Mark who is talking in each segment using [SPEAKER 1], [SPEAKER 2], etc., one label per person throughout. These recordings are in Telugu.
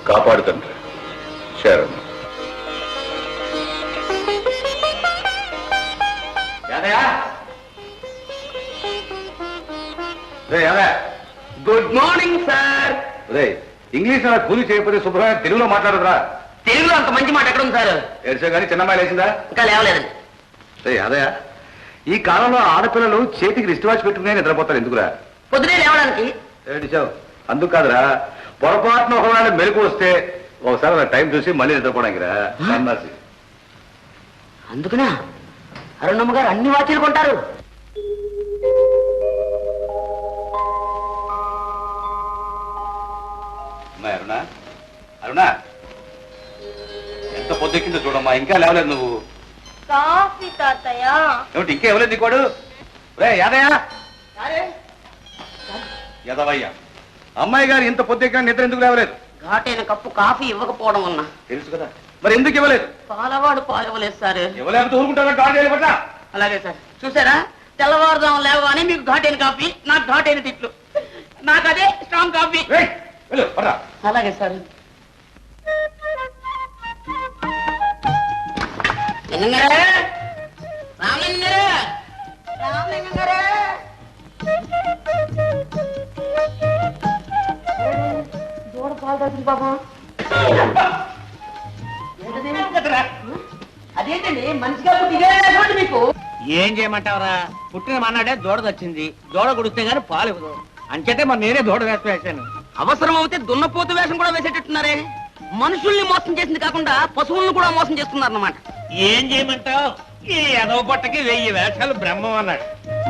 [SPEAKER 1] కాపాడు తండ్రి. శరణు.
[SPEAKER 2] Good morning sir.
[SPEAKER 1] ఇంగ్లీష్ అలా కూలి చేయకపోతే శుభ్రంగా తెలుగులో మాట్లాడదురా.
[SPEAKER 2] తెలుగులో అంత మంచి మాట ఎక్కడ ఉంది సార్?
[SPEAKER 1] ఏడ్చా కానీ చిన్నమ్మాయి లేచిందా?
[SPEAKER 2] ఇంకా లేవలేదండి.
[SPEAKER 1] అదయా, ఈ కాలంలో ఆడపిల్లలు చేతికి రిస్ట్ వాచ్ పెట్టుకునే నిద్రపోతారు. ఎందుకురా?
[SPEAKER 2] పొద్దునే లేవడానికి.
[SPEAKER 1] ఏడిచావు? అందుకు కాదురా, పొరపాటున ఒకవేళ మెలకు వస్తే ఒకసారి అలా టైం చూసి మళ్ళీ నిద్రపోవడానికి రా. సన్నాసి.
[SPEAKER 2] అందుకనా అరుణమ్మ గారు అన్ని వాచీలు కొంటారు?
[SPEAKER 1] అరుణా, అరుణా, ఎంత పొద్దెక్కిందో చూడమ్మా, ఇంకా లేవలేదు నువ్వు.
[SPEAKER 3] కాఫీ తాతయ్య.
[SPEAKER 1] ఏమిటి ఇంకా ఇవ్వలేదు నీకోడు? రే యాదయ్య, యదవయ్య, అమ్మాయి గారు ఇంత పొద్దెక్కిన నిద్ర ఎందుకు లేవలేదు?
[SPEAKER 2] ఘాటైన కప్పు కాఫీ ఇవ్వకపోవడం వల్ల.
[SPEAKER 1] తెలుసు కదా, మరి ఎందుకు ఇవ్వలేదు?
[SPEAKER 2] పాలవాడు పాలు ఇవ్వలేదు సార్.
[SPEAKER 1] ఇవ్వలేకపోతే ఊరుకుంటారా? గాడి చేయబట్ట.
[SPEAKER 2] అలాగే సార్. చూసారా, తెల్లవారుదాం లేవని మీకు ఘాటైన కాఫీ, నాకు ఘాటైన తిట్లు. నాకు అదే స్ట్రాంగ్ కాఫీ. అలాగే సార్. దూడ పాలు తాగింది పాపం. అదేంటండి మనిషిగా పుట్టి మీకు?
[SPEAKER 4] ఏం చేయమంటావరా, పుట్టిన మన్నాడే దూడ వచ్చింది. దూడ గుడిస్తే గానీ పాలు ఇవ్వదు. అంచేతే మరి నేనే దూడ వేసి వేశాను.
[SPEAKER 2] అవసరం అవుతే దున్నపోతు వేషం కూడా వేసేటట్టున్నారే. మనుషుల్ని మోసం చేసింది కాకుండా పశువులను కూడా మోసం చేస్తున్నారన్నమాట.
[SPEAKER 4] ఏం చేయమంటావు, ఈ ఎదవ పొట్టకి 1000 వేషాలు బ్రహ్మం అన్నాడు.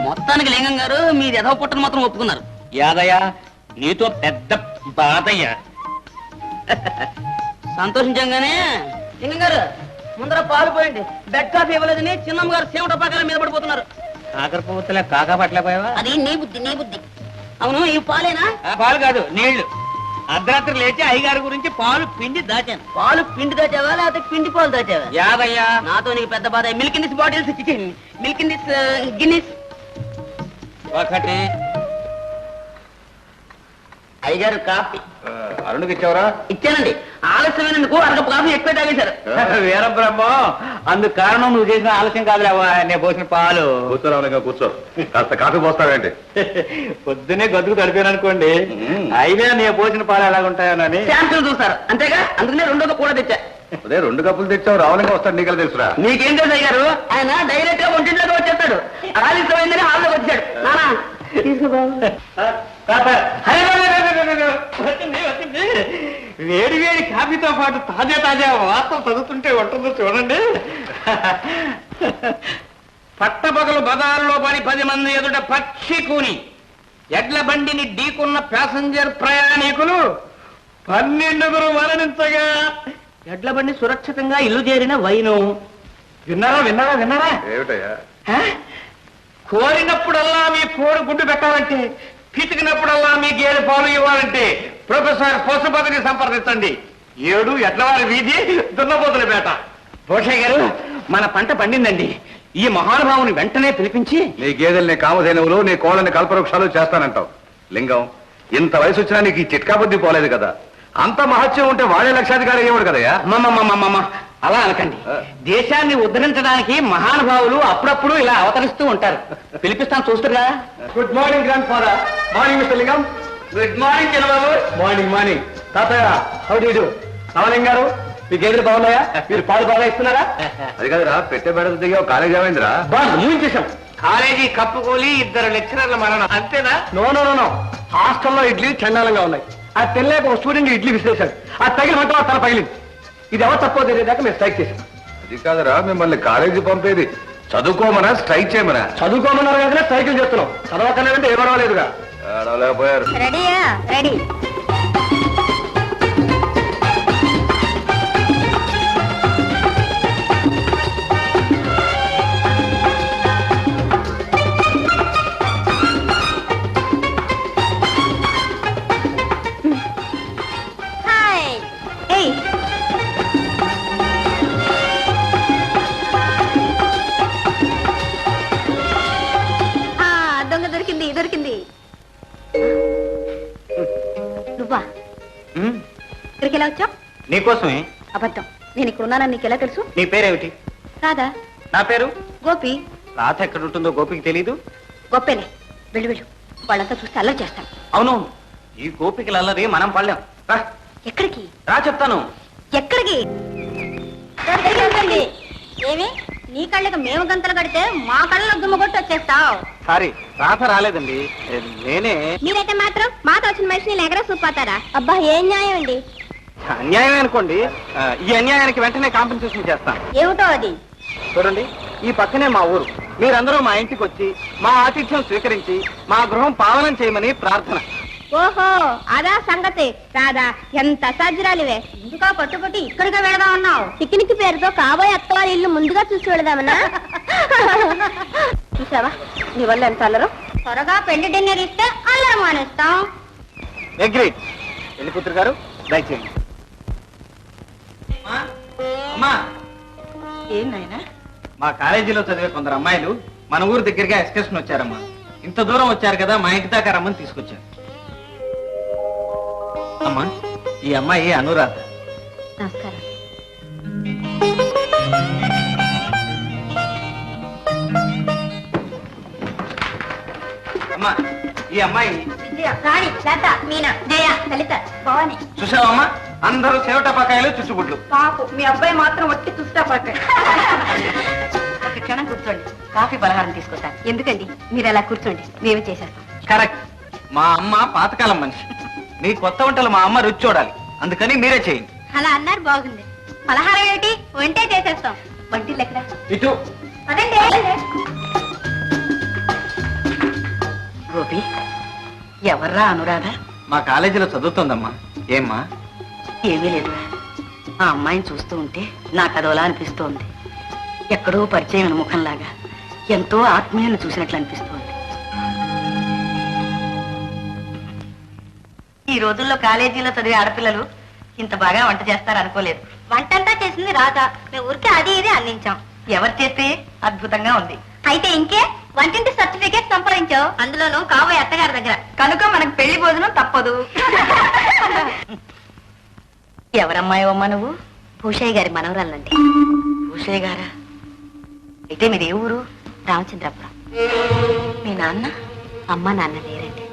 [SPEAKER 2] మొత్తానికి లింగం గారు మీరు ఎదవ పుట్టను మాత్రం ఒప్పుకున్నారు.
[SPEAKER 4] యాదయ్య, నీతో పెద్ద బాధయ్య.
[SPEAKER 2] సంతోషించంగానే లింగం గారు ముందర పాలు పోయండి. బెడ్ కాఫీ ఇవ్వలేదని చిన్నమ్మ గారు సేవట పాకాల మీద పడిపోతున్నారు.
[SPEAKER 4] కాకర పువ్వుతలే కాకా పట్టలేకపోయావా?
[SPEAKER 2] అది నీ బుద్ధి, నీ బుద్ధి. అవును, ఈ పాలేనా?
[SPEAKER 4] పాలు కాదు, నీళ్లు. అర్ధరాత్రి లేచి అయ్యగారి గురించి పాలు పిండి దాచాను.
[SPEAKER 2] పాలు పిండి దాచావా లేకపోతే పిండి పాలు దాచావా?
[SPEAKER 4] యాదయ్య,
[SPEAKER 2] నాతో నీకు పెద్ద బాధ. మిల్క్ ఇన్ దిస్ బాటిల్స్ ఇచ్చి మిల్క్ ఇన్ దిస్ గిన్నెస్.
[SPEAKER 4] ఒకటి.
[SPEAKER 2] అయ్యగారు కాఫీ.
[SPEAKER 1] అరుణ్కి ఇచ్చావరా?
[SPEAKER 2] ఇచ్చానండి. ఆలస్యమైనందుకు అరగ కాఫీ ఎక్కువ తాగేశారు.
[SPEAKER 4] వీరబ్రహ్మం, అందుకు కారణం నువ్వు చేసిన ఆలస్యం కాదులేవా, నేను పోసిన పాలు.
[SPEAKER 1] కూర్చోరావుగా కూర్చో. కాస్త కాఫీ పోస్తావేంటి?
[SPEAKER 4] పొద్దునే గదుకు తడిపాను అనుకోండి, అయినా నేను పోసిన పాలు ఎలాగుంటాయోనని
[SPEAKER 2] శాంపుల్ చూస్తారు అంతేగా. అందుకనే రెండోది కూడా తెచ్చా.
[SPEAKER 1] అదే 2 కప్పులు తెచ్చావు, రావులంగా వస్తాడు. నీకలా తెలుసురా?
[SPEAKER 2] మీకేం తెలుసు అయ్యారు? ఆయన డైరెక్ట్ గా ఒంటింట్లోకి వచ్చేస్తాడు. ఆలస్యమైందని హాల్లోకి వచ్చాడు. నానా
[SPEAKER 4] వేడి వేడి కాఫీతో పాటు తాజా తాజా వార్త చదువుతుంటే ఉంటుందో చూడండి. పట్టపగలు బజారులో పడి 10 మంది ఎదుట పక్షి కూని ఎడ్ల బండిని ఢీకున్న ప్యాసింజర్ ప్రయాణికులు 12 మరణించగా ఎడ్ల బండి సురక్షితంగా ఇల్లు చేరిన వైను. విన్నారా?
[SPEAKER 1] ఏమిటయ్యా?
[SPEAKER 4] కోరినప్పుడల్లా మీ కోడి గుడ్డు పెట్టాలంటే, పితికినప్పుడల్లా మీ గేదె పాలు ఇవ్వాలంటే ప్రొఫెసర్ పశుపతిని సంప్రదించండి. 7 ఎడ్లవారి వీధి, దున్నపోతులపేట. భూషయ్య గారు, మన పంట పండిందండి. ఈ మహానుభావుని వెంటనే పిలిపించి
[SPEAKER 1] నీ గేదెల్ని కామధేనువులు, నీ కోళ్ళని కల్పవృక్షాలు చేస్తానంటావు. లింగం, ఇంత వయసు వచ్చినా నీకు ఈ చిట్కా బుద్ధి పోలేదు కదా? అంత మహత్యం ఉంటే వాడే లక్షాధికారి అయ్యేవాడు కదయ్యా.
[SPEAKER 4] అలా అనకండి. దేశాన్ని ఉద్ధరించడానికి మహానుభావులు అప్పుడప్పుడు ఇలా అవతరిస్తూ ఉంటారు. పిలిపిస్తాను, చూస్తున్నా.
[SPEAKER 1] Good morning grand father. Morning mister లింగం.
[SPEAKER 4] గుడ్ మార్నింగ్ చిన్నబాబు.
[SPEAKER 1] మార్నింగ్ తాతయ్య. How do you do? Ramalingam గారు, మీ గేదెలు బాగున్నాయా? మీరు పాలు బాగా ఇస్తున్నారా? అది కాదురా, పెట్టే బెడత దిగా కాలేజ్ ఏమైందిరా?
[SPEAKER 4] ముగించేశాం. కాలేజీ కప్పుకోలి 2 లెక్చరర్ల మరణం. అంతేనా?
[SPEAKER 1] నో. హాస్టల్లో ఇడ్లీ చండాలంగా ఉన్నాయి. ఆ తెల్లేక ఒక స్టూడెంట్ ఇడ్లీ విసిరేశాడు. ఆ తగిలి మంట తల పగిలింది. ఇది ఎవరు తప్పో తెలియదాకా మేము స్ట్రైక్ చేశాం. అది కాదురా, మిమ్మల్ని కాలేజీ పంపేది చదువుకోమనా స్ట్రైక్ చేయమనా? చదువుకోమన్నారు కదా స్ట్రైకులు చేస్తున్నాం. చదవకలేదంటే ఏ గొడవలేదుగా. అడవలేకపోయారు.
[SPEAKER 3] రెడీయా? రెడీ. దొరికింది. ఇక్కడికి ఎలా వచ్చావు?
[SPEAKER 4] నీకోసమే.
[SPEAKER 3] అబద్ధం. నేను ఇక్కడ ఉన్నానని నీకు ఎలా తెలుసు?
[SPEAKER 4] నీ పేరేమిటి?
[SPEAKER 3] రాదా?
[SPEAKER 4] నా పేరు
[SPEAKER 3] గోపి.
[SPEAKER 4] రాత ఎక్కడ ఉంటుందో గోపికి తెలీదు.
[SPEAKER 3] గొప్పేనే. వెళ్ళు వెళ్ళు, వాళ్ళంతా చూస్తే అల్లరి చేస్తాను.
[SPEAKER 4] అవునవును, ఈ గోపికలు అల్లరి మనం పడలేం. రా
[SPEAKER 3] ఎక్కడికి?
[SPEAKER 4] రా చెప్తాను.
[SPEAKER 3] ఎక్కడికి? ఏమి నీ కళ్ళకి మేము గంతలు కడితే మా కళ్ళలో దుమ్మ కొట్టి వచ్చేస్తావు?
[SPEAKER 4] సారీ, రాత రాలేదండి, నేనే.
[SPEAKER 3] మీరైతే మాత్రం మాతో వచ్చిన మనిషిని ఎగర చూపాతారా? అబ్బా ఏం న్యాయం అండి.
[SPEAKER 4] అన్యాయం అనుకోండి, ఈ అన్యాయానికి వెంటనే కాంపెన్సేషన్ చేస్తాను.
[SPEAKER 3] ఏమిటో అది?
[SPEAKER 4] చూడండి, ఈ పక్కనే మా ఊరు. మీరందరూ మా ఇంటికి వచ్చి మా ఆతిథ్యం స్వీకరించి మా గృహం పావనం చేయమని ప్రార్థన.
[SPEAKER 3] ఓహో, అదా సంగతి. రాదా, ఎంత అసాధ్యురాలివే. ఎందుకా పట్టుబట్టి ఇక్కడికే వెళదా ఉన్నావు? పిక్నిక్ పేరుతో కాబోయే అత్తవారి ఇల్లు ముందుగా చూసి వెళదామన్నా? చూసావా నీ వల్ల ఎంత అల్లరు. త్వరగా పెళ్లి డిన్నర్ ఇస్తే అల్లరి మానేస్తాం.
[SPEAKER 4] అగ్రీడ్. పెళ్లి కూతురు గారు దయచేయండి. అమ్మా,
[SPEAKER 2] ఏం నాయనా?
[SPEAKER 4] మా కాలేజీలో చదివే కొందరు అమ్మాయిలు మన ఊరు దగ్గరగా ఎక్స్కర్షన్ వచ్చారమ్మా. ఇంత దూరం వచ్చారు కదా, మా ఇంటి దాకా రమ్మని తీసుకొచ్చారు. అమ్మా, ఈ అమ్మాయి అనురాధ.
[SPEAKER 3] నమస్కారం.
[SPEAKER 4] అమ్మా, ఈ అమ్మాయి
[SPEAKER 3] విజయ, రాణి, లత, మీనా, జయ, లలిత, భవాని.
[SPEAKER 4] చూసావమ్మా, అందరూ సేవటపాకాయలు చుచ్చుబుడ్లు.
[SPEAKER 3] పాపు మీ అబ్బాయి మాత్రం వచ్చి చూస్తా పట్టాడు. ఒక క్షణం కూర్చోండి, కాఫీ పలహారం తీసుకొస్తాను. ఎందుకండి, మీరు అలా కూర్చోండి, మేమే చేసేస్తాం.
[SPEAKER 4] కరెక్ట్. మా అమ్మ పాతకాలం మనిషి. మీ కొత్త వంటలు మా అమ్మ రుచి చూడాలి, అందుకని మీరే చేయండి.
[SPEAKER 3] అలా అన్నారు, బాగుంది. పలహారం ఏమిటి, వంటే చేసేస్తాం. వంటిల్లు ఎక్కడ?
[SPEAKER 4] ఇటు.
[SPEAKER 3] అదండి.
[SPEAKER 2] గోపి, ఎవర్రా అనురాధ?
[SPEAKER 4] మా కాలేజీలో చదువుతుందమ్మా. ఏమ్మా?
[SPEAKER 2] ఏమీ లేదురా, ఆ అమ్మాయిని చూస్తూ ఉంటే నాకు అదోలా అనిపిస్తోంది. ఎక్కడో పరిచయం ముఖంలాగా, ఎంతో ఆత్మీయాన్ని చూసినట్లు అనిపిస్తోంది. ఈ రోజుల్లో కాలేజీలో చదివే ఆడపిల్లలు ఇంత బాగా వంట చేస్తారు అనుకోలేదు.
[SPEAKER 3] వంటంతా చేసింది రాత. మేము ఊరికే అది ఇది అందించాం.
[SPEAKER 2] ఎవరు చేస్తే అద్భుతంగా ఉంది.
[SPEAKER 3] అయితే ఇంకే, వంటింటి సర్టిఫికేట్ సంపాదించావు, అందులోనూ కాబోయే అత్తగారి దగ్గర.
[SPEAKER 2] కనుక మనకు పెళ్లి భోజనం తప్పదు. ఎవరమ్మాయవమ్మా నువ్వు?
[SPEAKER 3] భూషయ్య గారి మనవరాలండి.
[SPEAKER 2] భూషయ్య గారా? అయితే మీది ఏ ఊరు?
[SPEAKER 3] రామచంద్రపురం.
[SPEAKER 2] మీ నాన్న?
[SPEAKER 3] అమ్మ నాన్న లేరండి.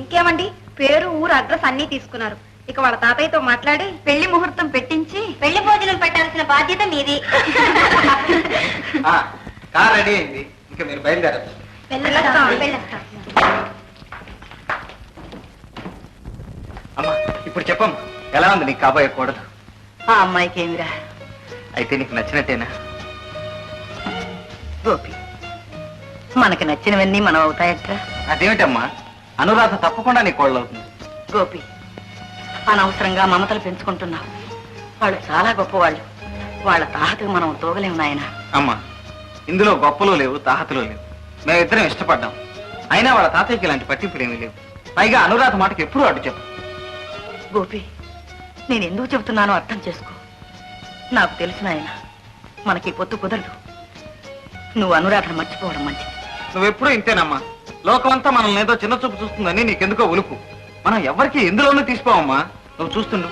[SPEAKER 3] ఇంకేమండి, పేరు ఊరు అడ్రస్ అన్ని తీసుకున్నారు. ఇక వాళ్ళ తాతయ్యతో మాట్లాడి
[SPEAKER 2] పెళ్లి ముహూర్తం పెట్టించి
[SPEAKER 3] పెళ్లి భోజనం పెట్టాల్సిన బాధ్యత మీది.
[SPEAKER 4] కార్ రెడీ అయింది, ఇంకా మీరు బయలుదేరచ్చు.
[SPEAKER 3] వెళ్ళొస్తాం.
[SPEAKER 4] అమ్మా, ఇప్పుడు చెప్పమ్మా, ఎలా ఉంది నీకు కాబోయే కూడదు?
[SPEAKER 2] ఆ అమ్మాయికి ఏమిరా?
[SPEAKER 4] అయితే నీకు నచ్చినట్టేనా?
[SPEAKER 2] గోపి, మనకి నచ్చినవన్నీ మనం అవుతాయట్రా?
[SPEAKER 4] అదేమిటమ్మా, అనురాధ తప్పకుండా నీ కోడలు అవుతుంది.
[SPEAKER 2] గోపి, అనవసరంగా మమతలు పెంచుకుంటున్నావు. వాళ్ళు చాలా గొప్పవాళ్ళు. వాళ్ళ తాహతకు మనం తోగలేము నాయన.
[SPEAKER 4] అమ్మా, ఇందులో గొప్పలు లేవు, తాహతులు లేవు. మేమిద్దరం ఇష్టపడ్డాం. అయినా వాళ్ళ తాతయ్యకి ఇలాంటి పట్టింపులు ఏమీ లేవు. పైగా అనురాధ మాటకి ఎప్పుడూ అడ్డు చెప్పు.
[SPEAKER 2] గోపి, నేను ఎందుకు చెబుతున్నానో అర్థం చేసుకో. నాకు తెలుసు నాయన, మనకి పొత్తు కుదరదు. నువ్వు అనురాధను మర్చిపోవడం మంచిది.
[SPEAKER 4] నువ్వెప్పుడూ ఇంతేనమ్మా. లోకమంతా మనల్ని ఏదో చిన్న చూపు చూస్తుందని నీకెందుకో ఉలుపు. మనం ఎవరికి ఎందులోనూ తీసుకోవమ్మా. నువ్వు చూస్తుండు,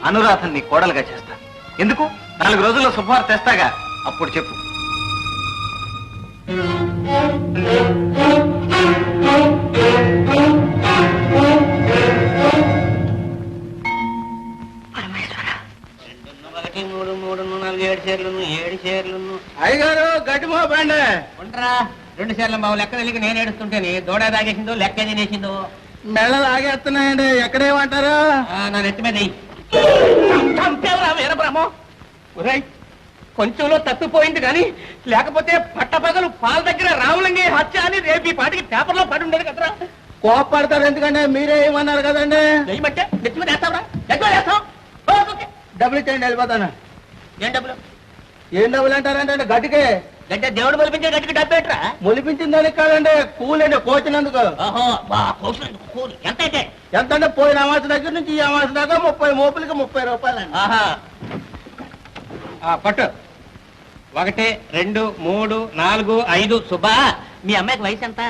[SPEAKER 4] అనురాధని నీ కోడలుగా చేస్తా. ఎందుకు? 4 రోజుల్లో శుభవార్త తెస్తాగా, అప్పుడు చెప్పు.
[SPEAKER 2] పరమేశ్వర,
[SPEAKER 5] 1, 2, 3, 4, 7 చీరలు, 7 చీరలు.
[SPEAKER 1] అయ్యగారు గట్టి మోపండి.
[SPEAKER 5] ఉండరా, 2 చీరల బాబు లెక్క తెలియక నేను ఏడుస్తుంటేనే దూడ తాగేసిందో లెక్క తినేసిందో.
[SPEAKER 1] మెళ్ళ లాగేస్తున్నాయండి, ఎక్కడేమంటారు?
[SPEAKER 5] నా నెత్తి మీద వీరబ్రహ్మం. కొంచెంలో తప్పిపోయింది కానీ లేకపోతే పట్టపగలు పాల దగ్గర రావులంగి హత్య అని రేపు ఈ పాటికి పేపర్లో పడి ఉండేది కదరా.
[SPEAKER 1] కోపడతారు ఎందుకంటే మీరే ఏమన్నారు కదండి.
[SPEAKER 5] నెయ్యమంటే నెత్తి మీద వేస్తావురా? నెత్తి వేస్తాం.
[SPEAKER 1] డబ్బులు ఇచ్చేయండి, వెళ్ళిపోతాను.
[SPEAKER 5] ఏం డబ్బులు?
[SPEAKER 1] ఏం డబ్బులు అంటారంటే గట్టికే
[SPEAKER 5] గడ్డ దేవుడు మొలిపించే గట్టికి డబ్బు ఏంట్రా?
[SPEAKER 1] మొలిపించిన దానికి కాదండి, కూలండి కోచినందుకు.
[SPEAKER 5] ఓహో, కోసినందుకు కూలి ఎంత అయితే?
[SPEAKER 1] ఎంత అంటే పోయిన అమాస దగ్గర నుంచి ఈ అమాస దాకా 30 మోపులకి 30 రూపాయలండి.
[SPEAKER 5] ఆహా, పట్టు. 1, 2, 3, 4, 5. సుబ్బా, మీ అమ్మాయికి వయసు ఎంత?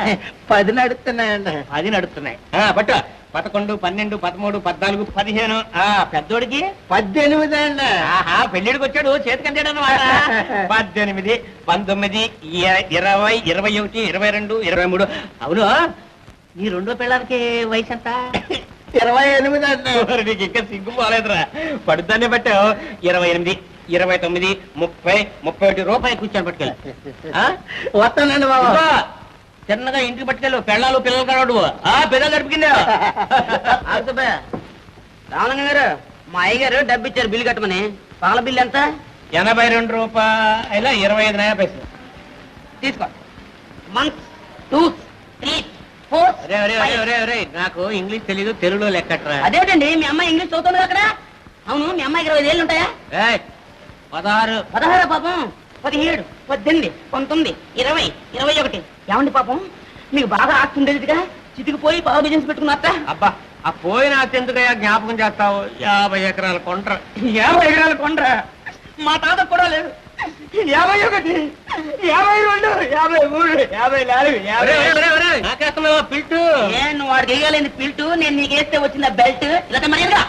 [SPEAKER 1] 10 నడుస్తున్నాయండి.
[SPEAKER 5] 10 నడుస్తున్నాయి. పట్టు. 11, 12, 13, 14, 15. పెద్దోడికి
[SPEAKER 4] 18 అండి.
[SPEAKER 5] ఆహా పెళ్లిడికి వచ్చాడు చేతికంటాడు అన్నమాట. 18, 19, 20, 21, 22, 23. అవును నీ రెండో పిల్లలకి వయసు ఎంత?
[SPEAKER 4] 28 అండి.
[SPEAKER 5] నీకు ఇంకా సిగ్గు పోలేదురా, పడుతానే పట్టావు. 28, 29, 30, 31 రూపాయలు కూర్చొని పట్టుకెళ్ళి
[SPEAKER 4] వస్తానండి బాబు.
[SPEAKER 5] చిన్నగా ఇంటికి పట్టుకెళ్ళు, పెళ్ళాలు పిల్లలు కలవడు. పిల్లలు గడిపిందా
[SPEAKER 2] రామలింగ గారు, మా అయ్యగారు డబ్బు ఇచ్చారు బిల్లు కట్టమని. పాల బిల్లు ఎంత?
[SPEAKER 5] 82 రూపాయల 25 పైసలు.
[SPEAKER 2] తీసుకో. 1, 2, 3, 4.
[SPEAKER 5] నాకు ఇంగ్లీష్ తెలీదు, తెలుగులో లెక్కట్రా.
[SPEAKER 2] అదేంటండి మీ అమ్మాయి ఇంగ్లీష్ చదువుతుంది అక్కడ? అవును, మీ అమ్మాయికి 25 ఏళ్ళు ఉంటాయా?
[SPEAKER 5] 16.
[SPEAKER 2] 16 పాపం. 17, 18, 19, 20, 21. ఏమండి పాపం, మీకు బాగా ఆస్తి ఉండేదిగా, చితికిపోయి పావు బిజినెస్ పెట్టుకున్నారట.
[SPEAKER 5] అబ్బా ఆ పోయిన ఎందుకయ్యా జ్ఞాపకం చేస్తావు? 50 ఎకరాల కొండ్ర. 50 ఎకరాల కొండ్ర
[SPEAKER 2] మా తాత కూడా లేదు. 51, 52, 53, 54.
[SPEAKER 5] నాకేస్తున్నావా పిల్టు?
[SPEAKER 2] నువ్వు వాడికి వేయగలేని పిల్టు, నేను నీకు వేస్తే వచ్చిన బెల్ట్. ఇలా మర్యాదగా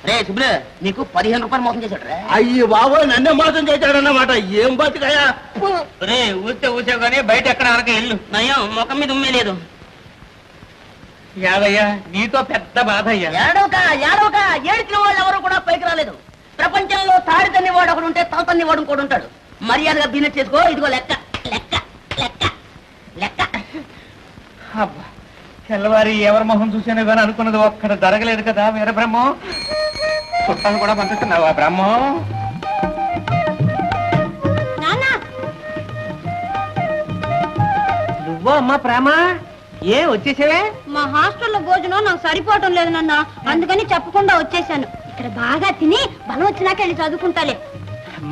[SPEAKER 2] రే సుబ్బులు, నీకు 15 రూపాయలు మోసం చేశాడు రా.
[SPEAKER 4] అయ్యి బాబు, నన్నే మోసం చేశాడన్నమాట. ఏం బతుకయ్యా?
[SPEAKER 5] రే ఊసావు కానీ బయట ఎక్కడ అనక ఇల్లు
[SPEAKER 2] నయం, ముఖం మీద ఉమ్మే లేదు.
[SPEAKER 5] యాదయ్యా నీతో పెద్ద బాధ అయ్యా.
[SPEAKER 2] ఏడవక ఏడిచిన వాళ్ళు ఎవరు కూడా పైకి రాలేదు. ప్రపంచంలో తాడి తన్ని వాడు ఒకడు ఉంటే తల తన్ని వాడు ఇంకోటి ఉంటాడు. మర్యాదగా బిజినెస్ చేసుకో. ఇదిగో లెక్క లెక్క లెక్క లెక్క.
[SPEAKER 5] అబ్బా తెల్లవారి ఎవరి మొహం చూసాను కానీ అనుకున్నది ఒక్కడ జరగలేదు కదా వీర బ్రహ్మం. చుట్టాలు కూడా పంపిస్తున్నావా బ్రహ్మం? నువ్వో అమ్మా ప్రేమ, ఏ వచ్చేసావే?
[SPEAKER 3] మా హాస్టల్లో భోజనం నాకు సరిపోవటం లేదు నాన్న, అందుకని చెప్పకుండా వచ్చేసాను. ఇక్కడ బాగా తిని బలం వచ్చినాక వెళ్ళి చదువుకుంటాలే.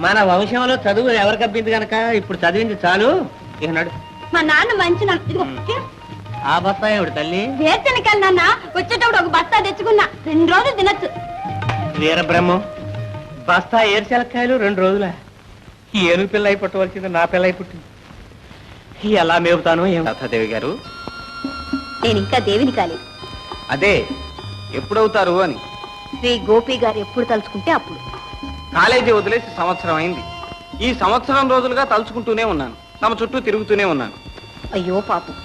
[SPEAKER 5] మన వంశంలో చదువు ఎవరికి అబ్బింది కనుక ఇప్పుడు చదివింది చాలు. ఇక నడు.
[SPEAKER 3] మా నాన్న మంచి ఇదిగో
[SPEAKER 5] ఆ బస్తా ఏమిటి తల్లి?
[SPEAKER 3] వేరుశనగలు నాన్న, వచ్చేటప్పుడు ఒక బస్తా తెచ్చుకున్నా, 2 రోజులు తినచ్చు.
[SPEAKER 5] వీర బ్రహ్మం, బస్తా ఏరుశెలక్కాయలు 2 రోజుల. ఈ ఏనుగు పిల్ల అయి పుట్టవలసింది నా పిల్ల అయి పుట్టింది. ఎలా మేపుతాను ఏం?
[SPEAKER 6] లతాదేవి గారు,
[SPEAKER 3] నేను ఇంకా దేవిని కాలేదు.
[SPEAKER 6] అదే ఎప్పుడవుతారు అని.
[SPEAKER 3] శ్రీ గోపి గారు ఎప్పుడు తలుచుకుంటే అప్పుడు.
[SPEAKER 6] కాలేజీ వదిలేసి సంవత్సరం అయింది. ఈ సంవత్సరం రోజులుగా తలుచుకుంటూనే ఉన్నాను, తమ చుట్టూ తిరుగుతూనే ఉన్నాను.
[SPEAKER 3] అయ్యో పాపం,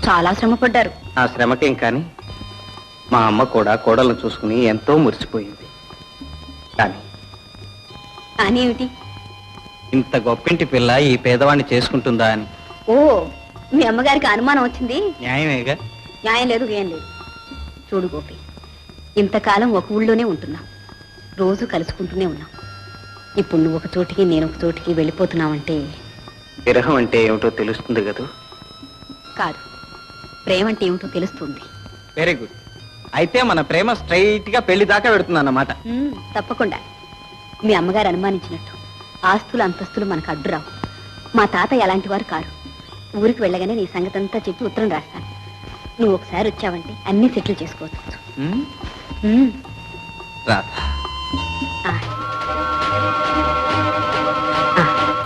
[SPEAKER 3] చాలా శ్రమ పడ్డారు.
[SPEAKER 6] ఆ శ్రమకేం కానీ మా అమ్మ కూడా కోడలను చూసుకుని ఎంతో మురిసిపోయింది. కానీ
[SPEAKER 3] ఏమిటి?
[SPEAKER 6] ఇంత గొప్పింటి పిల్ల ఈ పేదవాణ్ణి చేసుకుంటుందా అని.
[SPEAKER 3] ఓ, మీ అమ్మగారికి అనుమానం వచ్చింది.
[SPEAKER 6] న్యాయమేగా?
[SPEAKER 3] న్యాయం లేదు, ఏం లేదు. చూడు గోపి, ఇంతకాలం ఒక ఊళ్ళోనే ఉంటున్నాం, రోజు కలుసుకుంటూనే ఉన్నాం. ఇప్పుడు నువ్వు ఒక చోటికి నేను ఒక చోటికి వెళ్ళిపోతున్నావంటే
[SPEAKER 6] విరహం అంటే ఏమిటో తెలుస్తుంది కదూ?
[SPEAKER 3] కాదు, ప్రేమ అంటే ఏమిటో తెలుస్తుంది.
[SPEAKER 6] Very good. అయితే మన ప్రేమ స్ట్రైట్ గా పెళ్లి దాకా పెడుతుందన్నమాట.
[SPEAKER 3] తప్పకుండా. మీ అమ్మగారు అనుమానించినట్టు ఆస్తులు అంతస్తులు మనకు అడ్డురావు. మా తాత ఎలాంటి వారు కారు. ఊరికి వెళ్ళగానే నీ సంగతి అంతా చెప్పి ఉత్తరం రాస్తాను. నువ్వు ఒకసారి వచ్చావంటే అన్ని సెటిల్ చేసుకోవచ్చు.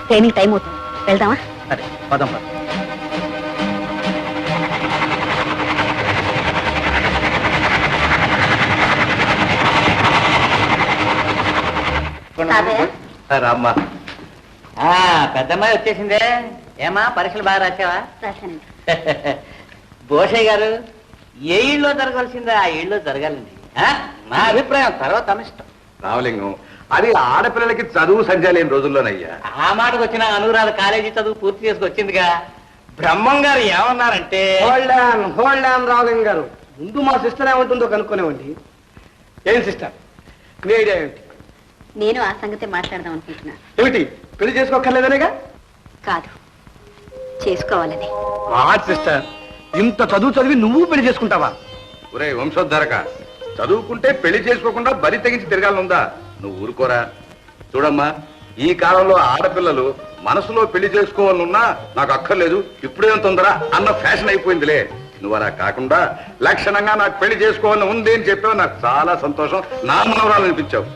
[SPEAKER 3] ట్రైనింగ్ టైం అవుతుంది, వెళ్దామా?
[SPEAKER 6] సరే పదం పద.
[SPEAKER 4] రామ్మా.
[SPEAKER 5] పెద్దమ్మాయి వచ్చేసిందే. ఏమా పరీక్షలు బాగా రాసావా?
[SPEAKER 3] రాశానండి.
[SPEAKER 5] భోషయ్య గారు, ఏ ఇళ్ళలో జరగాల్సిందో ఆ ఇళ్ళలో జరగాలండి. నా అభిప్రాయం, తర్వాత తమిష్టం.
[SPEAKER 1] రామలింగం, అది ఆడపిల్లలకి చదువు సంధ్య లేని రోజుల్లోనయ్యా.
[SPEAKER 5] ఆ మాటకు వచ్చిన అనురాధ కాలేజీ చదువు పూర్తి చేసుకొచ్చిందిగా. బ్రహ్మం గారు ఏమన్నారంటే,
[SPEAKER 4] హోల్డ్ ఆన్ రామలింగం గారు, ముందు మా సిస్టర్ ఏమంటుందో కనుక్కునేవండి. ఏం సిస్టర్, నీ ఐడియా ఏమిటి?
[SPEAKER 3] నేను ఆ సంగతి మాట్లాడదాం అనుకుంటున్నాను.
[SPEAKER 4] ఏమిటి, పెళ్లి చేసుకోక్కర్లేదనేగా?
[SPEAKER 3] కాదు, చేసుకోవాలని.
[SPEAKER 4] సిస్టర్, ఇంత చదువు చదివి నువ్వు పెళ్లి చేసుకుంటావా?
[SPEAKER 1] ఒరే వంశోద్ధరక, చదువుకుంటే పెళ్లి చేసుకోకుండా బరి తెగించి తిరగాలనుందా? నువ్వు ఊరుకోరా. చూడమ్మా, ఈ కాలంలో ఆడపిల్లలు మనసులో పెళ్లి చేసుకోవాలనున్నా నాకు అక్కర్లేదు, ఇప్పుడేం తొందర అన్న ఫ్యాషన్ అయిపోయిందిలే. నువ్వు అలా కాకుండా లక్షణంగా నాకు పెళ్లి చేసుకోవాలని ఉంది అని చెప్పావు. నాకు చాలా సంతోషం, నా మనవరాలు అనిపించావు.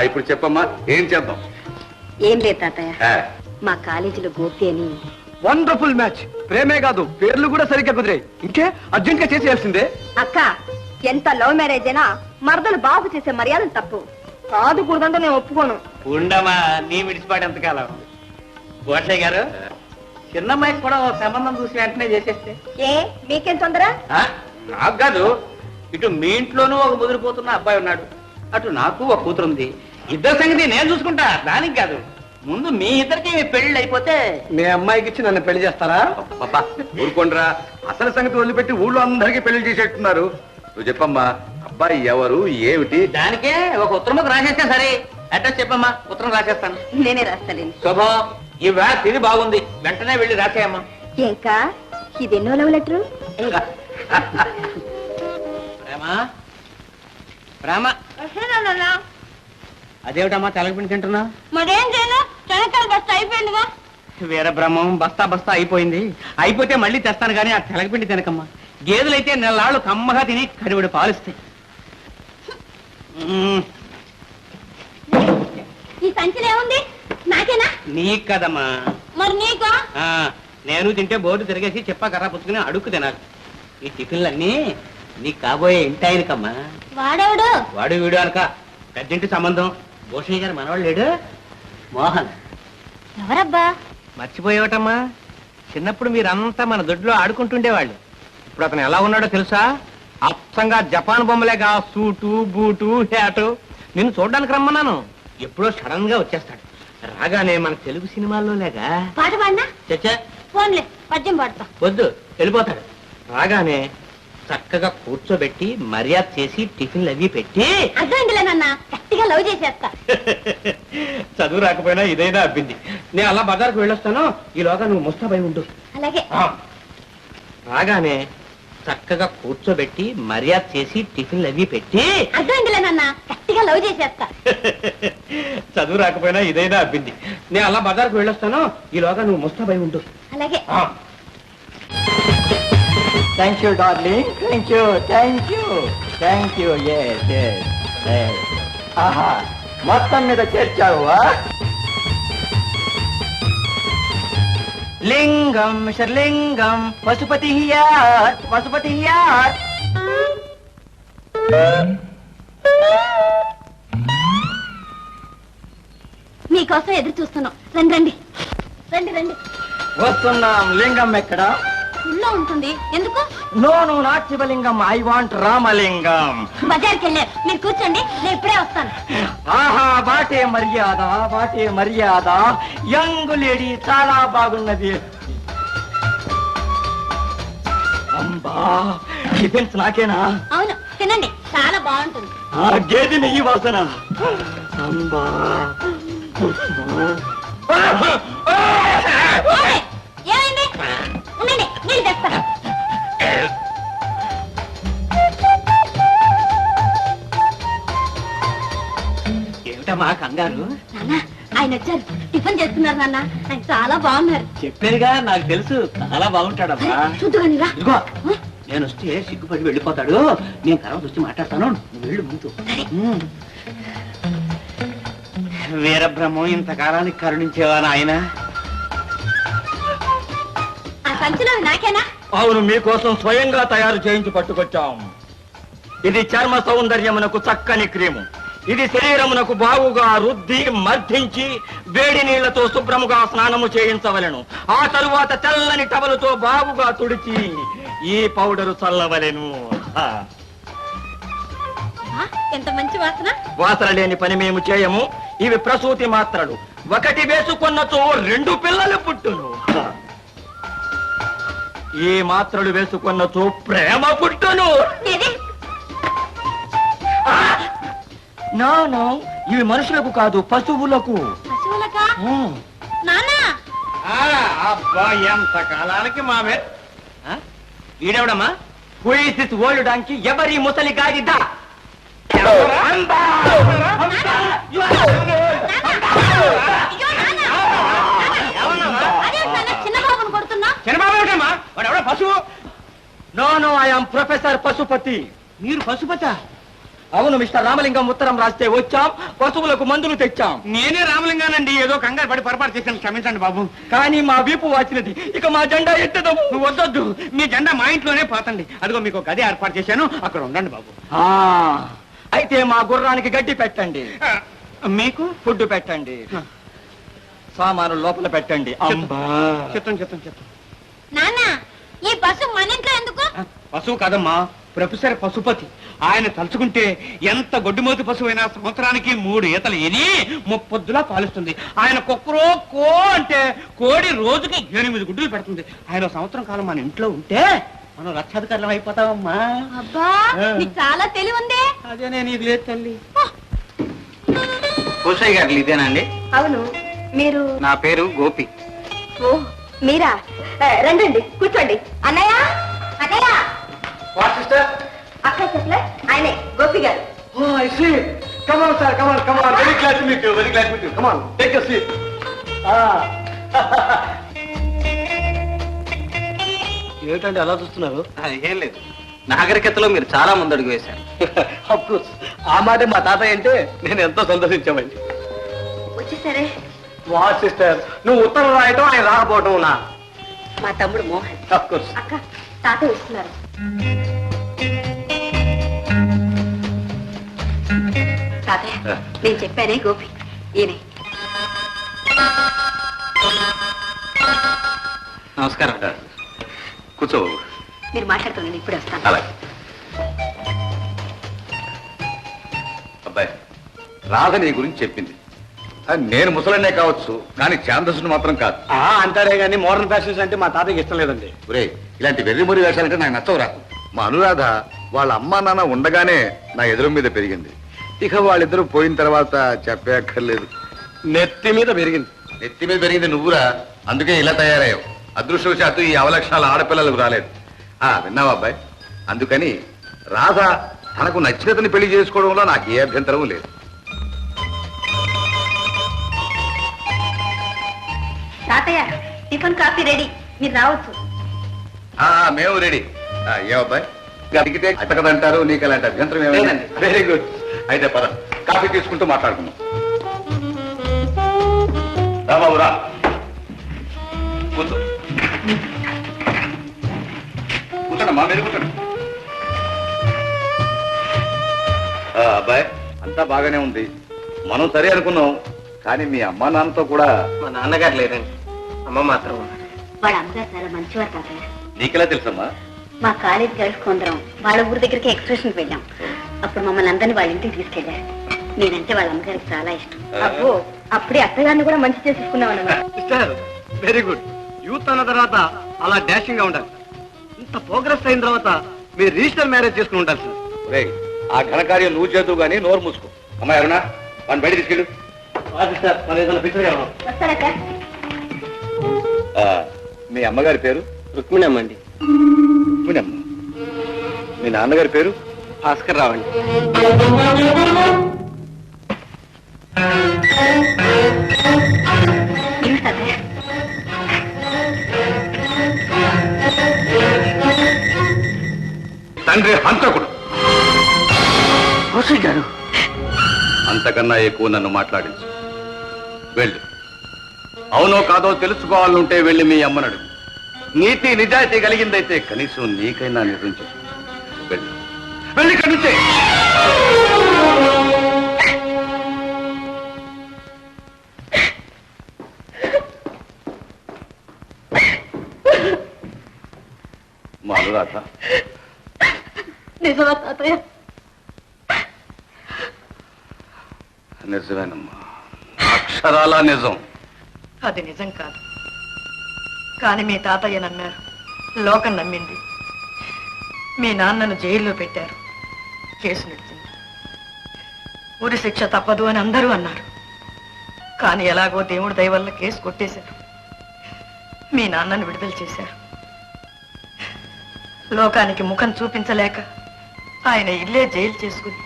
[SPEAKER 1] ఇప్పుడు చెప్పమ్మా, ఏం చేద్దాం?
[SPEAKER 3] ఏం లేదు తాతయ్య, మా కాలేజీలో గోపి అని.
[SPEAKER 4] Wonderful match. ప్రేమే కాదు, పేర్లు కూడా సరిగ్గా కుదిరాయి. ఇంకే అర్జెంట్ గా చేసేయాల్సిందే.
[SPEAKER 3] అక్క, ఎంత లవ్ మ్యారేజ్ అయినా మరదలు బాబు చేసే మర్యాదలు తప్పు కాదు కూడదంటే నేను ఒప్పుకోను.
[SPEAKER 5] ఉండమా నీ విడిచిపాటు ఎంతకాలం. గోషయ్య గారు చిన్నమ్మాయికి కూడా ఓ సంబంధం చూసి వెంటనే చేసేస్తే.
[SPEAKER 3] ఏ మీకేం తొందర?
[SPEAKER 5] నాకు కాదు, ఇటు మీ ఇంట్లోనూ ఒక ముదిరిపోతున్న అబ్బాయి ఉన్నాడు, అటు నాకు ఒక కూతురు ఉంది. ఇద్దరు సంగతి నేను చూసుకుంటా, దానికి కాదు. ముందు మీ ఇద్దరికి పెళ్లి అయిపోతే
[SPEAKER 1] మీ అమ్మాయికి ఇచ్చి నన్ను పెళ్లి చేస్తారా?
[SPEAKER 4] పాపా ఊరుకోండిరా, అసలు సంగతి వదిలిపెట్టి ఊళ్ళో అందరికీ పెళ్లి చేసేట్టున్నారు. నువ్వు చెప్పమ్మా, అబ్బాయి ఎవరు ఏమిటి?
[SPEAKER 5] దానికే ఒక ఉత్తరం రాసేస్తే సరే. అడ్రస్ చెప్పమ్మా, ఉత్తరం రాసేస్తాను.
[SPEAKER 3] నేనే రాస్తానండి.
[SPEAKER 5] శుభం, ఈ వేళ తిది బాగుంది, వెంటనే వెళ్ళి రాసేయమ్మా.
[SPEAKER 3] ఇంకా ఇదెన్నో లవ్ లెటరు?
[SPEAKER 5] ప్రేమ ప్రేమ అదేమిటమ్మా తెలగపిండి తింటున్నా?
[SPEAKER 3] మరేం చేయను, చెనక్కాయలు బస్తా అయిపోయిందిగా.
[SPEAKER 5] వీరబ్రహ్మం బస్తా బస్తా అయిపోయింది. అయిపోతే మళ్ళీ తెస్తాను కానీ ఆ తెలగపిండి తినకమ్మా. గేదెలైతే నెలలాళ్ళు కమ్మగా తిని కడివిడి పాలిస్తాయి.
[SPEAKER 3] ఈ సంచిలో ఏముంది? నాకేనా?
[SPEAKER 5] నీకు కదమ్మా.
[SPEAKER 3] మరి నీకా?
[SPEAKER 5] నేను తింటే బోర్డు తిరిగేసి చెప్పా కర్ర పుచ్చుకుని అడుక్కు తినాలి. ఈ టిఫిన్లన్నీ నీకు కాబోయే ఇంటి ఆయనకమ్మా.
[SPEAKER 3] వాడేవాడు?
[SPEAKER 5] వాడు వీడు అనక పెద్దింటి సంబంధం. భూషయ్య గారు మనవాడు లేడు, మోహన్.
[SPEAKER 3] ఎవరబ్బా?
[SPEAKER 5] మర్చిపోయేవటమ్మా, చిన్నప్పుడు మీరంతా మన దొడ్లో ఆడుకుంటుండేవాళ్ళు. ఇప్పుడు అతను ఎలా ఉన్నాడో తెలుసా? అప్సంగా జపాన్ బొమ్మలేగా సూటు బూటు హ్యాటు. నిన్ను చూడడానికి రమ్మన్నాను, ఎప్పుడో సడన్ గా వచ్చేస్తాడు. రాగానే మన తెలుగు సినిమాల్లో లేగా
[SPEAKER 3] పాట పాడినా?
[SPEAKER 5] చచ్చా
[SPEAKER 3] ఫోన్లే, పద్యం పాడతా.
[SPEAKER 5] వద్దు, వెళ్ళిపోతాడు. రాగానే చక్కగా కూర్చోబెట్టి మర్యాద చేసి టిఫిన్లు అవి పెట్టి.
[SPEAKER 3] అర్థమైందిలే నాన్న, గట్టిగా లవ్ చేసేస్తా.
[SPEAKER 5] చదువు రాకపోయినా ఇదైనా అబ్బింది. నేను అలా బజార్కు వెళ్ళొస్తాను, ఈలోగా నువ్వు ముస్తాబై ఉండు.
[SPEAKER 3] అలాగే.
[SPEAKER 5] రాగానే చక్కగా కూర్చోబెట్టి మర్యాద చేసి టిఫిన్లు అవి పెట్టి.
[SPEAKER 3] అర్థమైందిలే నాన్న, గట్టిగా లవ్ చేసేస్తా.
[SPEAKER 5] చదువు రాకపోయినా ఇదైనా అబ్బింది. నేను అలా బజార్కు వెళ్ళొస్తాను, ఈలోగా నువ్వు ముస్తాబై ఉండు.
[SPEAKER 3] అలాగే.
[SPEAKER 5] Thank you darling, thank you, thank you, thank you. ఆహా, మొత్తం మీద చేర్చావా? లింగం మిస్టర్ లింగం, పశుపతి హియార్, పశుపతి హియార్.
[SPEAKER 3] మీకోసం ఎదురు చూస్తున్నాం. రండి రండి రండి రండి.
[SPEAKER 5] వస్తున్నాం. లింగం ఎక్కడ?
[SPEAKER 3] ఊళ్ళో ఉంటుంది. ఎందుకు?
[SPEAKER 5] నో నో నాట్ శివలింగం, ఐ వాంట్ రామలింగం.
[SPEAKER 3] బజార్కి వెళ్ళారు, మీరు కూర్చోండి, నేను ఇప్పుడే వస్తాను.
[SPEAKER 5] ఆహా, వాటే మర్యాద, వాటే మర్యాద. యంగ్ లేడీ చాలా బాగున్నది. అంబా, టిఫిన్స్ నాకేనా?
[SPEAKER 3] అవును, తినండి, చాలా బాగుంటుంది.
[SPEAKER 5] ఆ గేదె నెయ్యి వాసన. అంబా.
[SPEAKER 3] ఓయ్, ఏమైంది? ఉండండి, నీళ్ళు తెస్తా.
[SPEAKER 5] ఏమిటమ్మా కంగారు?
[SPEAKER 3] నాన్న, ఆయన వచ్చారు, టిఫిన్ చేస్తున్నారు నాన్న. ఆయన చాలా బాగున్నారు.
[SPEAKER 5] చెప్పేదిగా, నాకు తెలుసు, చాలా బాగుంటాడమ్మా.
[SPEAKER 3] చూద్దుగానిరా.
[SPEAKER 5] ఇదిగో, నేను వస్తే సిగ్గుపడి వెళ్ళిపోతాడు. నేను తర్వాత వచ్చి మాట్లాడతాను, నువ్వు వెళ్ళు ముందు. వీరబ్రహ్మం, ఇంతకాలానికి కరుణించేవా నాయన?
[SPEAKER 3] ఆ సంచిలో నాకేనా?
[SPEAKER 5] అవును, మీకోసం స్వయంగా తయారు చేయించి పట్టుకొచ్చాం. ఇది చర్మ సౌందర్యమునకు చక్కని క్రీము. ఇది శరీరమునకు బాగుగా రుద్ది మర్ధించి వేడి నీళ్లతో శుభ్రముగా స్నానము చేయించవలెను. ఆ తరువాత తెల్లని టవలుతో బాగుగా తుడిచి ఈ పౌడరు చల్లవలెను.
[SPEAKER 3] ఎంత మంచి వాసన.
[SPEAKER 5] వాసన లేని పని మేము చేయము. ఇవి ప్రసూతి మాత్రలు. ఒకటి వేసుకున్నచో 2 పిల్లలు పుట్టును. ఈ మాత్రలు వేసుకున్నచో ప్రేమ పుట్టును. నో, ఇవి మనుషులకు కాదు, పశువులకు.
[SPEAKER 3] పశువులకా? నాన్నా,
[SPEAKER 5] అబ్బా, ఎంత కాలానికి మామే. ఈడెవడమ్మా? హుయిస్ ఓల్డ్ డాంకి, ఎవరి ముసలి గాడిదా?
[SPEAKER 3] చిన్నబాబును కొడుతున్నా?
[SPEAKER 5] చిన్నబాబు ఏమిటమ్మా? వాడు ఎవడో పశువు. No, I am professor Pashupathi. మీరు పశుపత? అవును మిస్టర్ రామలింగం, ఉత్తరం రాస్తే వచ్చాం, పశువులకు మందులు తెచ్చాం.
[SPEAKER 4] నేనే రామలింగానండి, ఏదో కంగారు పడి పొరపాటు చేశాను, క్షమించండి బాబు.
[SPEAKER 5] కానీ మా వీపు వాచినది, ఇక మా జెండా ఎత్తదము.
[SPEAKER 4] నువ్వు వద్దొద్దు, మీ జెండా మా ఇంట్లోనే పోతండి. అదిగో మీకు ఒక గది ఏర్పాటు చేశాను, అక్కడ ఉండండి బాబు.
[SPEAKER 5] అయితే మా గుర్రానికి గడ్డి పెట్టండి,
[SPEAKER 4] మీకు
[SPEAKER 5] ఫుడ్ పెట్టండి, సామాను లోపల పెట్టండి.
[SPEAKER 4] చెప్తాను.
[SPEAKER 3] నాన్న, ఈ పశు మన ఇంట్లో ఎందుకు?
[SPEAKER 4] పశువు కాదమ్మా, ప్రొఫెసర్ పశుపతి. ఆయన తలుచుకుంటే ఎంత గొడ్డుమోతి పశువు అయినా సంవత్సరానికి 3 ఈతలు ఎని 30 పొద్దులా పాలిస్తుంది. ఆయన కుక్కరో కో అంటే కోడి రోజుకి 8 గుడ్డులు పెడుతుంది. ఆయన సంవత్సరం కాలం మన ఇంట్లో ఉంటే మనం రక్షాధికారులం అయిపోతామమ్మా.
[SPEAKER 3] అబ్బా, నీకు చాలా తెలివి ఉంది.
[SPEAKER 4] అదేనే నీకు లేదు తల్లి.
[SPEAKER 6] కోసయ్య గారు ఇదేనండి?
[SPEAKER 3] అవును, మీరు?
[SPEAKER 6] నా పేరు గోపి.
[SPEAKER 3] ఓ, మీరా? రండి, కూర్చోండి. అన్నయ్య, అన్నయ్య. అక్క చెప్పలే, ఆయనే గోపి గారు.
[SPEAKER 1] Come on, sir. Very glad to meet you. Come on, take a seat. ఏంటండి అలా చూస్తున్నారు?
[SPEAKER 6] ఏం లేదు, నాగరికతలో మీరు చాలా ముందడుగు వేశారు.
[SPEAKER 1] అఫ్ కోర్స్, ఆ మాట మా తాతయ్య అంటే నేను ఎంతో సంతోషించామండి.
[SPEAKER 3] వచ్చేసరే.
[SPEAKER 1] వా సిస్టర్, నువ్వు ఉత్తరం రాయటం, ఆయన రాకపోవటం నా.
[SPEAKER 3] మా తమ్ముడు మోహన్.
[SPEAKER 1] Of course.
[SPEAKER 3] అక్క, తాతయ్య ఇస్తున్నారు. తాతయ్య, నేను చెప్పానే గోపి, ఈయనే.
[SPEAKER 6] నమస్కారం.
[SPEAKER 1] కూర్చో.
[SPEAKER 3] మీరు మాట్లాడుతున్నాను, ఇప్పుడు వస్తాను.
[SPEAKER 1] అలాగే. అబ్బాయి, రాధ నీ గురించి చెప్పింది. నేను ముసలనే కావచ్చు, కానీ ఛాందస్సును మాత్రం కాదు. అంటారే కానీ మోడర్న్ ఫ్యాషన్స్ అంటే మా తాతయ్యకి ఇష్టం లేదండి. ఒరే, ఇలాంటి వెర్రిమొరి వేషాలంటే నాకు నచ్చవురా. మా అనురాధ వాళ్ళ అమ్మా నాన్న ఉండగానే నా ఎదురు మీద పెరిగింది. ఇక వాళ్ళిద్దరూ పోయిన తర్వాత చెప్పక్కర్లేదు. నెత్తి మీద పెరిగింది నువ్వురా, అందుకే ఇలా తయారయ్యావు. అదృష్టవశాత్తు ఈ అవలక్షణాలు ఆడపిల్లలకు రాలేదు. విన్నావా అబ్బాయి? అందుకని రాధ తనకు నచ్చినతని పెళ్లి చేసుకోవడంలో నాకు ఏ అభ్యంతరం లేదు.
[SPEAKER 3] తాతయ్య, టిఫిన్ కాఫీ రెడీ, మీరు రావచ్చు.
[SPEAKER 1] మేము రెడీ. ఏమబ్బాయి, అడిగితే అట్టకదంటారు, నీకు అలాంటి అభ్యంతరం ఏమైందండి? Very good. అయితే పద, కాఫీ తీసుకుంటూ మాట్లాడుకుందాం. రా బాబు, రా కూర్చో. కూర్చోండమ్మా, మీరు కూర్చోండి. అబ్బాయి, అంతా బాగానే ఉంది, మనం సరే అనుకున్నాం. కానీ మీ అమ్మా నాన్నతో కూడా.
[SPEAKER 6] మా నాన్నగారు లేరండి, అమ్మ మాత్రం.
[SPEAKER 3] వాళ్ళ అమ్మగారు చాలా మంచివారు తాతయ్య.
[SPEAKER 1] నీకెలా తెలుసమ్మా?
[SPEAKER 3] మా కాలేజీ కలుసుకుందరం వాళ్ళ ఊరి దగ్గరికి ఎక్స్కర్షన్కి వెళ్ళాం. అప్పుడు మమ్మల్ని అందరినీ వాళ్ళ ఇంటికి తీసుకెళ్లారు. నేనంటే వాళ్ళ అమ్మగారికి చాలా ఇష్టం. అబ్బో, అప్పుడే అత్తగారిని కూడా మంచి చేసుకున్నాం అన్నమాట.
[SPEAKER 1] Very good. యూత్ అన్న తర్వాత అలా డాషింగ్ గా ఉండాలి. ఇంత ప్రోగ్రెస్ అయిన తర్వాత మీరు రిజిస్టర్ మ్యారేజ్ చేసుకుని ఉండాలి సార్. ఆ ఘనకార్యం నువ్వు చేద్దు కానీ నోరు మూసుకో. అమ్మాయి అరుణా, వాడిని బయట తీసుకెళ్ళు.
[SPEAKER 3] వస్తారక్క.
[SPEAKER 1] మీ అమ్మగారి పేరు?
[SPEAKER 6] రుక్మిణమ్మ అండి.
[SPEAKER 1] రుక్మిణమ్మ. మీ నాన్నగారి పేరు?
[SPEAKER 6] భాస్కర్ రావు అండి.
[SPEAKER 1] తండ్రి హంతకుడు.
[SPEAKER 6] గారు,
[SPEAKER 1] అంతకన్నా ఎక్కువ నన్ను మాట్లాడించు. వెళ్ళు. అవునో కాదో తెలుసుకోవాలంటే వెళ్ళి మీ అమ్మనడు. నీతి నిజాయితీ కలిగిందైతే కనీసం నీకైనా నిర్ణయించు. వెళ్ళు, వెళ్ళి ఇక్కడి నుంచే. మా అనురాధ.
[SPEAKER 3] నిజమా తాతయ్య?
[SPEAKER 1] నిజమేనమ్మా, అక్షరాలా నిజం.
[SPEAKER 7] అది నిజం కాదు, కానీ మీ తాతయ్య నమ్మారు, లోకం నమ్మింది. మీ నాన్నను జైల్లో పెట్టారు, కేసు నడిచింది. ఉరి శిక్ష తప్పదు అని అందరూ అన్నారు. కానీ ఎలాగో దేవుడి దయ వల్ల కేసు కొట్టేశారు. మీ నాన్నను విడుదల చేశారు. లోకానికి ముఖం చూపించలేక ఆయన ఇల్లే జైలు చేసుకుని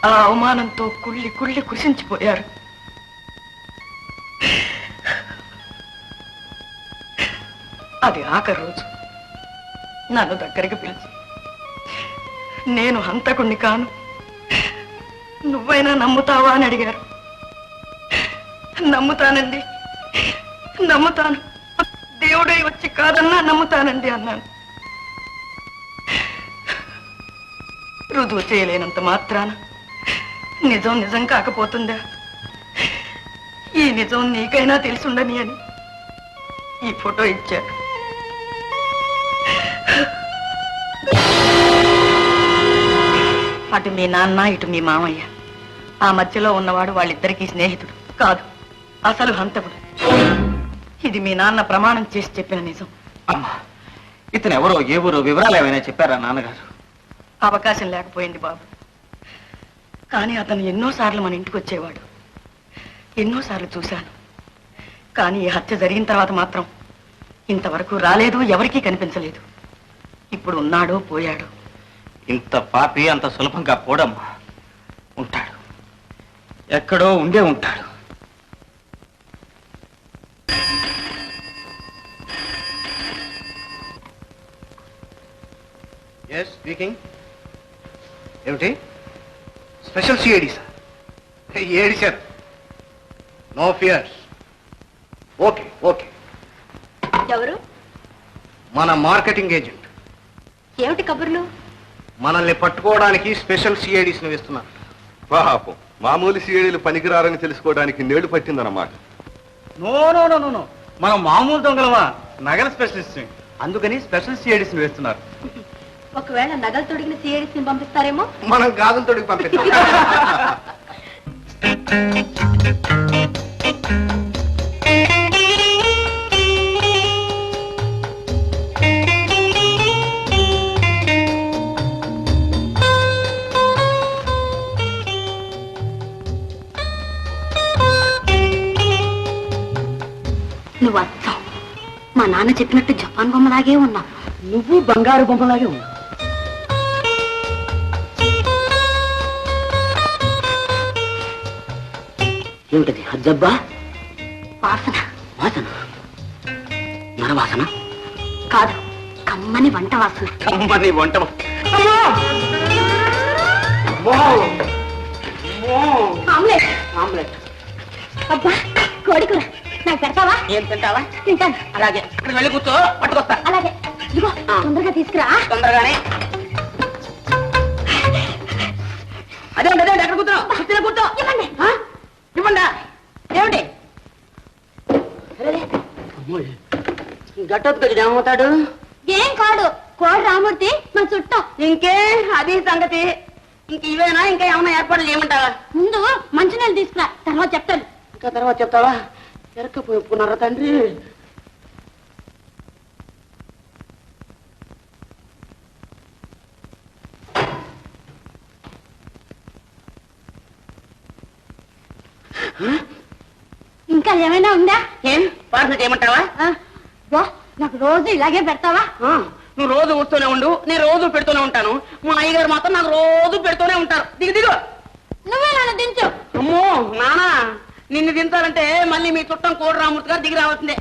[SPEAKER 7] ఆ అవమానంతో కుళ్ళి కుళ్ళి కృషించిపోయారు. అది ఆఖరి రోజు నన్ను దగ్గరికి పిలిచి, నేను హంతకుణ్ణి కాను, నువ్వైనా నమ్ముతావా అని అడిగారు. నమ్ముతానండి, నమ్ముతాను, దేవుడై వచ్చి కాదన్నా నమ్ముతానండి అన్నాను. రుజువు చేయలేనంత మాత్రాన నిజం నిజం కాకపోతుందా? ఈ నిజం నీకైనా తెలుసుండని అని ఈ ఫోటో ఇచ్చారు. అటు మీ నాన్న, ఇటు మీ మామయ్య. ఆ మధ్యలో ఉన్నవాడు వాళ్ళిద్దరికీ స్నేహితుడు కాదు, అసలు హంతకుడు. ఇది మీ నాన్న ప్రమాణం చేసి చెప్పిన నిజం.
[SPEAKER 6] అమ్మా, ఇతను ఎవరో ఏ ఊరో వివరాలు ఏమైనా చెప్పారా నాన్నగారు?
[SPEAKER 7] అవకాశం లేకపోయింది బాబు. కానీ అతను ఎన్నోసార్లు మన ఇంటికి వచ్చేవాడు, ఎన్నోసార్లు చూశాను. కానీ ఈ హత్య జరిగిన తర్వాత మాత్రం ఇంతవరకు రాలేదు, ఎవరికీ కనిపించలేదు. ఇప్పుడు ఉన్నాడో పోయాడో.
[SPEAKER 6] ఇంత పాపి అంత సులభంగా పోడమ్మా. ఉంటాడు, ఎక్కడో ఉండే ఉంటాడు.
[SPEAKER 1] Yes speaking. ఏమిటి? Special CID sir. ఏడి sir? No fears. Okay okay.
[SPEAKER 3] ఎవరు?
[SPEAKER 1] మన మార్కెటింగ్ ఏజెంట్.
[SPEAKER 3] ఏమిటి కబుర్లు?
[SPEAKER 1] మనల్ని పట్టుకోవడానికి స్పెషల్ సిఐడిస్ ను వేస్తున్నారు.
[SPEAKER 8] పాపం మామూలు సీడీలు పనికిరారని తెలుసుకోవడానికి నేడు పట్టిందన్నమాట.
[SPEAKER 6] No no no no no, మనం మామూలు దొంగలమా, నగల స్పెషలిస్ట్. అందుకని స్పెషల్ సిఐడిస్ వేస్తున్నారు.
[SPEAKER 3] ఒకవేళ నగలు తొడిగిన సిఐడిస్ ని పంపిస్తారేమో.
[SPEAKER 1] మనం గాజులు తోడికి పంపిస్తాం.
[SPEAKER 3] నువ్వు అచ్చం మా నాన్న చెప్పినట్టు జపాన్ బొమ్మలాగే ఉన్నావు.
[SPEAKER 2] నువ్వు బంగారు బొమ్మలాగే ఉన్నావు. ఏమిటది? హజ్జబ్బా
[SPEAKER 3] వాసన.
[SPEAKER 2] వాసన? నరవాసన
[SPEAKER 3] కాదు, కమ్మని వంట వాసన.
[SPEAKER 6] కమ్మని వంట.
[SPEAKER 3] ఆమ్లెట్.
[SPEAKER 2] ఆమ్లెట్.
[SPEAKER 3] అబ్బా, కోడికూర నాకు పెడతావా?
[SPEAKER 2] ఏం తింటావా?
[SPEAKER 3] తింటాను.
[SPEAKER 2] అలాగే, ఇక్కడ వెళ్ళి కూర్చో, పట్టుకొస్తా.
[SPEAKER 3] అలాగే. ఇదిగో తొందరగా తీసుకురా.
[SPEAKER 2] తొందరగానే. అదే అదే ఎక్కడ కూర్చున్నావు? కూర్చో కూర్చో.
[SPEAKER 3] ఇవ్వండి.
[SPEAKER 2] ఇవ్వండా? ఏమిటి? గట్టొద్దు ఏమవుతాడు?
[SPEAKER 3] ఏం కాడు, కోడి రామూర్తి మా చుట్టం.
[SPEAKER 2] ఇంకే అది సంగతి. ఇంక ఇవేనా? ఇంకా ఏమైనా ఏర్పాట్లు చేయమంటావా?
[SPEAKER 3] ముందు మంచినీళ్ళు తీసుకురా, తర్వాత చెప్తాను.
[SPEAKER 2] ఇంకా తర్వాత చెప్తావా? ఎరక్కపోయి ఒప్పుకున్నారా తండ్రి?
[SPEAKER 3] ఇంకా ఏమైనా ఉందా?
[SPEAKER 2] ఏం పార్సల్ చేయమంటావా?
[SPEAKER 3] వా, నాకు రోజు ఇలాగే పెడతావా?
[SPEAKER 2] నువ్వు రోజు వస్తూనే ఉండు, నేను రోజు పెడుతూనే ఉంటాను. మా అయ్యగారు మాత్రం నాకు రోజు పెడుతూనే ఉంటారు. దిగు దిగు.
[SPEAKER 3] నువ్వే నన్ను దించు.
[SPEAKER 2] అమ్మో నానా, నిన్ను దించాలంటే మళ్ళీ మీ చుట్టం కోడి రామూర్తి గారు దిగి రావాల్సిందే.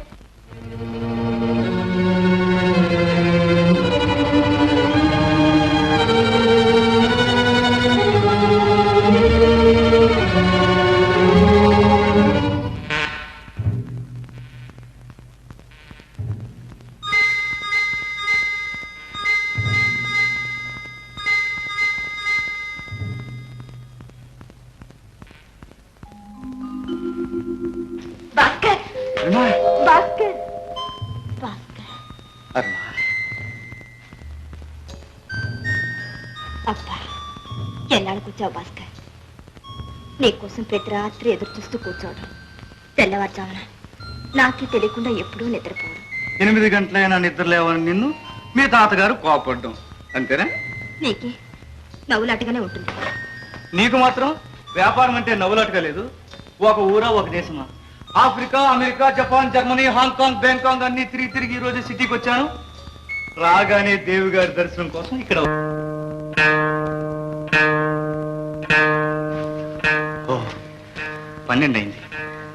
[SPEAKER 3] భాస్కర్, భాస్కర్, భాస్కర్. అబ్బా, ఎన్నాళ్ళకొచ్చావు భాస్కర్? నీకోసం ప్రతి రాత్రి ఎదురు చూస్తూ కూర్చోవడం, తెల్లవారుజామున నాకే తెలియకుండా ఎప్పుడూ నిద్రపోవడం.
[SPEAKER 6] 8 గంటలైనా నిద్ర లేవని నిన్ను మీ తాతగారు కోపడ్డం అంతేనా?
[SPEAKER 3] నీకే నవ్వులాటగానే ఉంటుంది.
[SPEAKER 6] నీకు మాత్రం వ్యాపారం అంటే నవ్వులాటగా లేదు. ఒక ఊరా, ఒక దేశమా? Africa, America, Japan, Germany, Hong Kong, Bangkok అన్ని తిరిగి తిరిగి ఈ రోజు సిటీకి వచ్చాను. రాగానే దేవి గారి దర్శనం కోసం ఇక్కడ. 12 అయింది.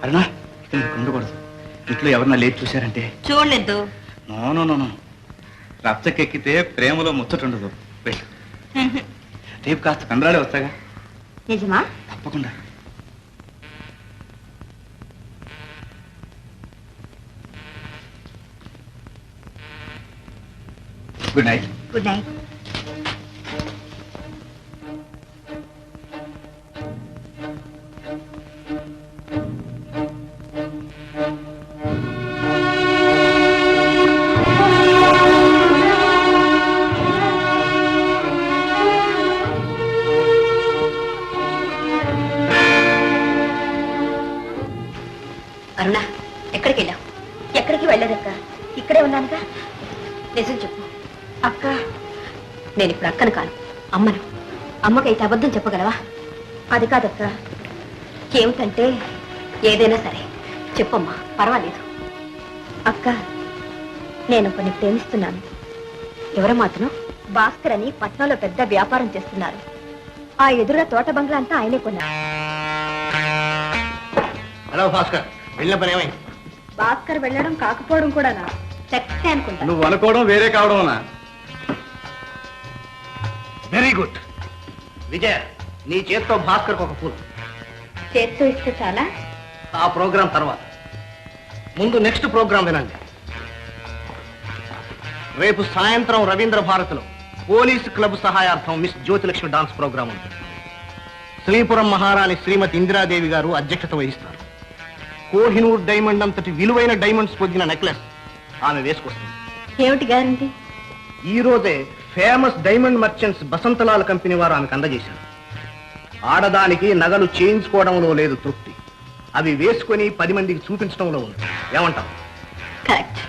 [SPEAKER 6] అరుణా, ఇక్కడ ఉండకూడదు. ఇంట్లో ఎవరన్నా లేచి చూశారంటే?
[SPEAKER 7] చూడలేదు.
[SPEAKER 6] నో, రచ్చకెక్కితే ప్రేమలో ముచ్చటుండదు. వెళ్ళు. రేపు కాస్త కందరాడే వస్తాగా.
[SPEAKER 3] నిజమా?
[SPEAKER 6] తప్పకుండా. Good night.
[SPEAKER 3] Good night. Aruna, ఎక్కడికి వెళ్ళావు? ఎక్కడికి వెళ్ళదక్క, ఇక్కడే ఉన్నానుగా. నిజం చెప్పు అక్క. నేను ఇప్పుడు అక్కను కాను, అమ్మను. అమ్మకైతే అబద్ధం చెప్పగలవా? అది కాదక్క. ఏమిటంటే ఏదైనా సరే చెప్పమ్మా, పర్వాలేదు. అక్క, నేను ఒకరిని ప్రేమిస్తున్నాను. ఎవరో మాత్రం భాస్కర్ అని పట్నంలో పెద్ద వ్యాపారం చేస్తున్నారు. ఆ ఎదురుగా తోట బంగ్లా అంతా ఆయనే కొన్నారు.
[SPEAKER 1] హలో భాస్కర్, వెళ్ళిన పని ఏమైంది?
[SPEAKER 3] భాస్కర్ వెళ్ళడం కాకపోవడం కూడానా? చెప్తే అనుకుంటా.
[SPEAKER 6] నువ్వు అనుకోవడం వేరే కావడం.
[SPEAKER 1] Very good. విజయ, నీ చేత్తో భాస్కర్ ఒక పూలు.
[SPEAKER 3] చేత్తో ఇస్తే చాలా.
[SPEAKER 1] ఆ ప్రోగ్రాం తర్వాత, ముందు నెక్స్ట్ ప్రోగ్రాం వినండి. రేపు సాయంత్రం రవీంద్ర భారతిలో పోలీసు క్లబ్ సహాయార్థం మిస్ జ్యోతిలక్ష్మి డాన్స్ ప్రోగ్రాం ఉంది. శ్రీపురం మహారాణి శ్రీమతి ఇందిరాదేవి గారు అధ్యక్షత వహిస్తారు. కోహినూర్ డైమండ్ అంతటి విలువైన డైమండ్స్ పొందిన నెక్లెస్ ఆమె వేసుకొస్తుంది.
[SPEAKER 3] ఏమిటి గ్యారంటీ?
[SPEAKER 1] ఈ రోజే ఫేమస్ డైమండ్ మర్చెంట్స్ బసంతలాల్ కంపెనీ వారు ఆమెకు అందజేశారు. ఆడదానికి నగలు చేయించుకోవడంలో లేదు తృప్తి, అవి వేసుకొని 10 మందికి చూపించడంలో ఉంది. ఏమంటాం?
[SPEAKER 3] కరెక్ట్.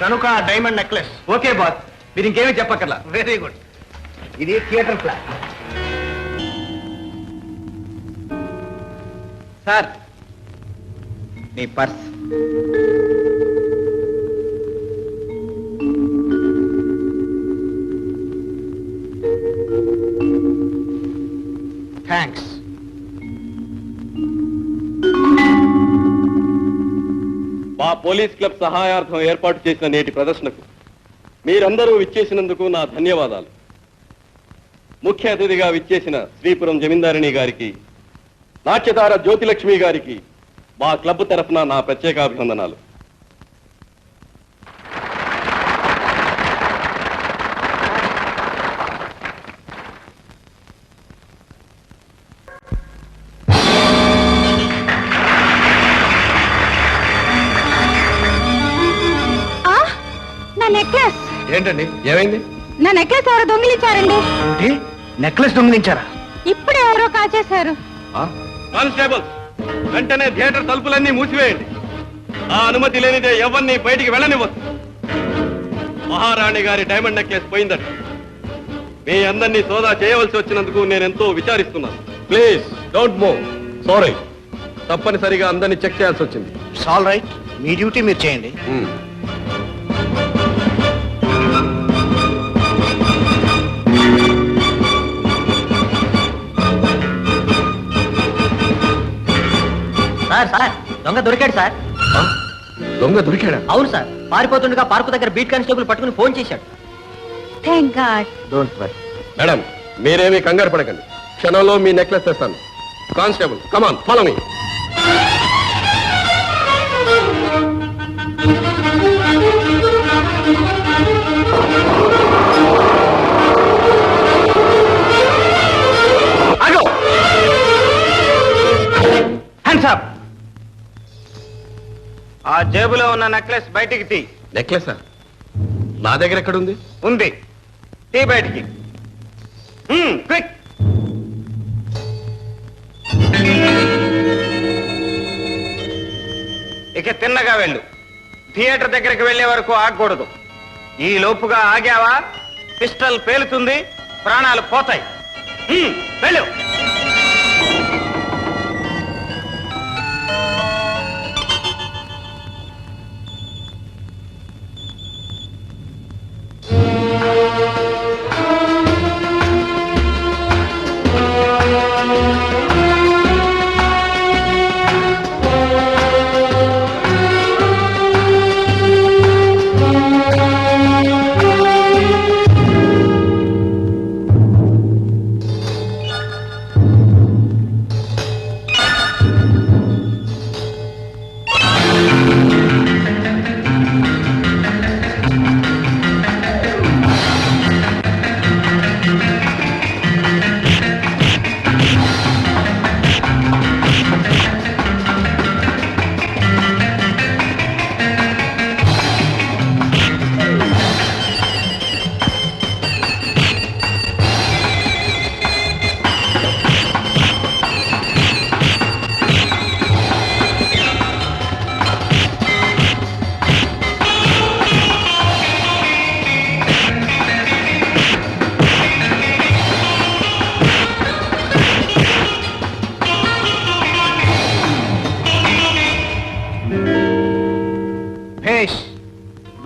[SPEAKER 1] కనుక డైమండ్ నెక్లెస్.
[SPEAKER 6] ఓకే బాస్, మీరు ఇంకేమీ చెప్పక్కర్లా.
[SPEAKER 1] Very good. ఇది థియేటర్ ప్లాన్.
[SPEAKER 6] సార్, మీ పర్స్.
[SPEAKER 1] థ్యాంక్స్.
[SPEAKER 8] మా పోలీస్ క్లబ్ సహాయార్థం ఏర్పాటు చేసిన నేటి ప్రదర్శనకు మీరందరూ విచ్చేసినందుకు నా ధన్యవాదాలు. ముఖ్య అతిథిగా విచ్చేసిన శ్రీపురం జమీందారిణి గారికి, నాట్యతార జ్యోతిలక్ష్మి గారికి మా క్లబ్ తరఫున నా ప్రత్యేక అభినందనాలు.
[SPEAKER 3] నా నెక్లెస్.
[SPEAKER 8] ఏంటండి, ఏమైంది?
[SPEAKER 3] నా నెక్లెస్ ఎవరో దొంగిలించారండి.
[SPEAKER 1] నెక్లెస్ దొంగిలించారా?
[SPEAKER 3] ఇప్పుడే ఎవరో కాచేశారు.
[SPEAKER 8] కానిస్టేబుల్స్, వెంటనే థియేటర్ తలుపులన్నీ మూసివేయండి. ఆ అనుమతి లేనిదే ఎవరిని బయటికి వెళ్ళనివ్వద్దు. మహారాణి గారి డైమండ్ నెక్లెస్ పోయిందట. మీ అందరినీ సోదా చేయవలసి వచ్చినందుకు నేనెంతో విచారిస్తున్నాను. Please don't move. సారీ, తప్పనిసరిగా అందరినీ చెక్ చేయాల్సి వచ్చింది.
[SPEAKER 1] ఇట్స్ ఆల్ రైట్, మీ డ్యూటీ మీరు చేయండి.
[SPEAKER 2] సార్, దొంగ దొరికాడు సార్.
[SPEAKER 8] దొంగ దొరికాడా?
[SPEAKER 2] అవును సార్, పారిపోతుండగా పార్కు దగ్గర బీట్ కానిస్టేబుల్ పట్టుకుని ఫోన్ చేశాడు.
[SPEAKER 3] Thank God.
[SPEAKER 1] Don't worry.
[SPEAKER 8] Madam, మీరేమీ కంగారు పడకండి. క్షణంలో మీ నెక్లెస్ తెస్తాను. Constable, come on, follow me.
[SPEAKER 1] Hands up.
[SPEAKER 6] ఆ జేబులో ఉన్న నెక్లెస్ బయటికి తీ.
[SPEAKER 8] నెక్లెసా? నా దగ్గర ఎక్కడుంది?
[SPEAKER 6] ఉంది, తీ బయటికి. క్విక్. ఇక తిన్నగా వెళ్ళు. థియేటర్ దగ్గరికి వెళ్లే వరకు ఆగకూడదు. ఈ లోపుగా ఆగావా పిస్టల్ పేలుతుంది, ప్రాణాలు పోతాయి. వెళ్ళు.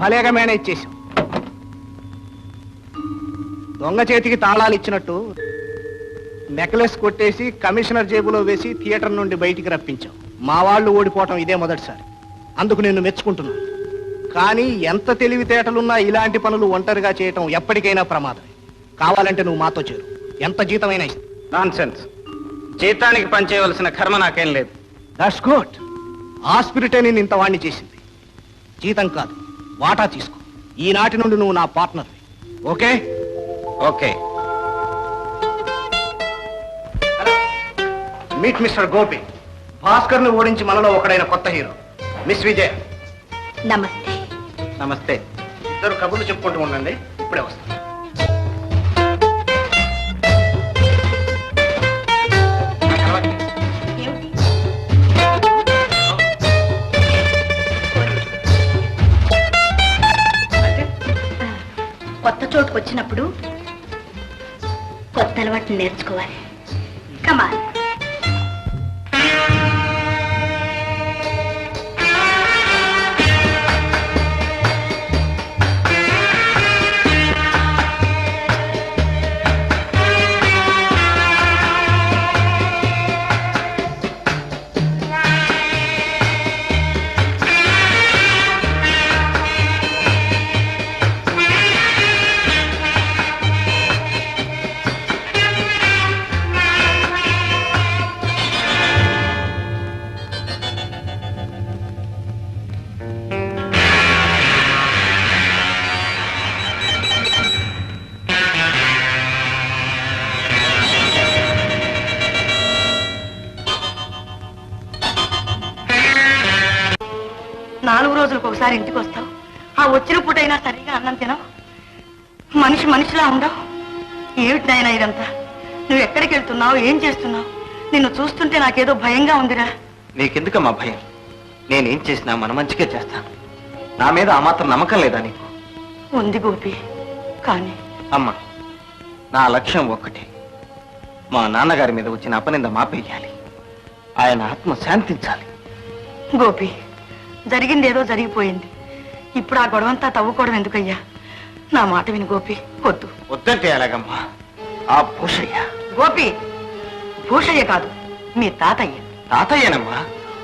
[SPEAKER 9] భలేగా మేనేజ్ చేశాం. దొంగ చేతికి తాళాలు ఇచ్చినట్టు నెక్లెస్ కొట్టేసి కమిషనర్ జేబులో వేసి థియేటర్ నుండి బయటికి రప్పించాం. మా వాళ్ళు ఓడిపోవటం ఇదే మొదటిసారి. అందుకు నిన్ను మెచ్చుకుంటున్నాను. కానీ ఎంత తెలివితేటలున్నా ఇలాంటి పనులు ఒంటరిగా చేయటం ఎప్పటికైనా ప్రమాదమే. కావాలంటే నువ్వు మాతో చేరు. ఎంత జీతమైనా ఇస్తా.
[SPEAKER 6] నాన్సెన్స్. జీతానికి పనిచేయవలసిన కర్మ నాకేం లేదు.
[SPEAKER 9] That's good. ఆ స్పిరిటే నేను ఇంత వాణ్ణి చేసింది. జీతం కాదు, వాటా తీసుకో. ఈనాటి నుండి నువ్వు నా partner. Okay?
[SPEAKER 6] Okay.
[SPEAKER 9] Meet mister Gopi. Bhaskar ను ఓడించి మనలో ఒకడైన కొత్త హీరో మిస్ విజయ.
[SPEAKER 3] నమస్తే.
[SPEAKER 6] నమస్తే.
[SPEAKER 9] ఇద్దరు కబుర్లు చెప్పుకుంటూ ఉండండి, ఇప్పుడే వస్తాను.
[SPEAKER 3] కొత్త చోటుకు వచ్చినప్పుడు కొత్త అలవాట్లు నేర్చుకోవాలి. కమాన్.
[SPEAKER 7] ఒకసారి ఇంటికి వస్తావు, ఆ వచ్చిన పూటైనా సరిగా అన్నం తినవు, మనిషిలా ఉండవు. ఏమిటి నాయనా ఇదంతా? నువ్వు ఎక్కడికి వెళ్తున్నావు, ఏం చేస్తున్నావు? నిన్ను చూస్తుంటే నాకేదో భయంగా ఉందిరా.
[SPEAKER 6] నీకెందుకమ్మా భయం? నేనేం చేసినా మన మంచిగా చేస్తాను. నా మీద ఆ మాత్రం నమ్మకం లేదా నీకు?
[SPEAKER 7] ఉంది గోపి, కానీ
[SPEAKER 6] అమ్మా, నా లక్ష్యం ఒక్కటే. మా నాన్నగారి మీద వచ్చిన అపనింద మాపేయాలి. ఆయన ఆత్మ శాంతించాలి.
[SPEAKER 7] గోపి, జరిగిందేదో జరిగిపోయింది. ఇప్పుడు ఆ గొడవంతా తవ్వుకోవడం ఎందుకయ్యా? నా మాట విని గోపి. వద్దు.
[SPEAKER 6] వద్దంటే ఎలాగమ్మా? ఆ భూషయ్య.
[SPEAKER 7] గోపి, భూషయ్య కాదు, మీ తాతయ్య.
[SPEAKER 6] తాతయ్యనమ్మా,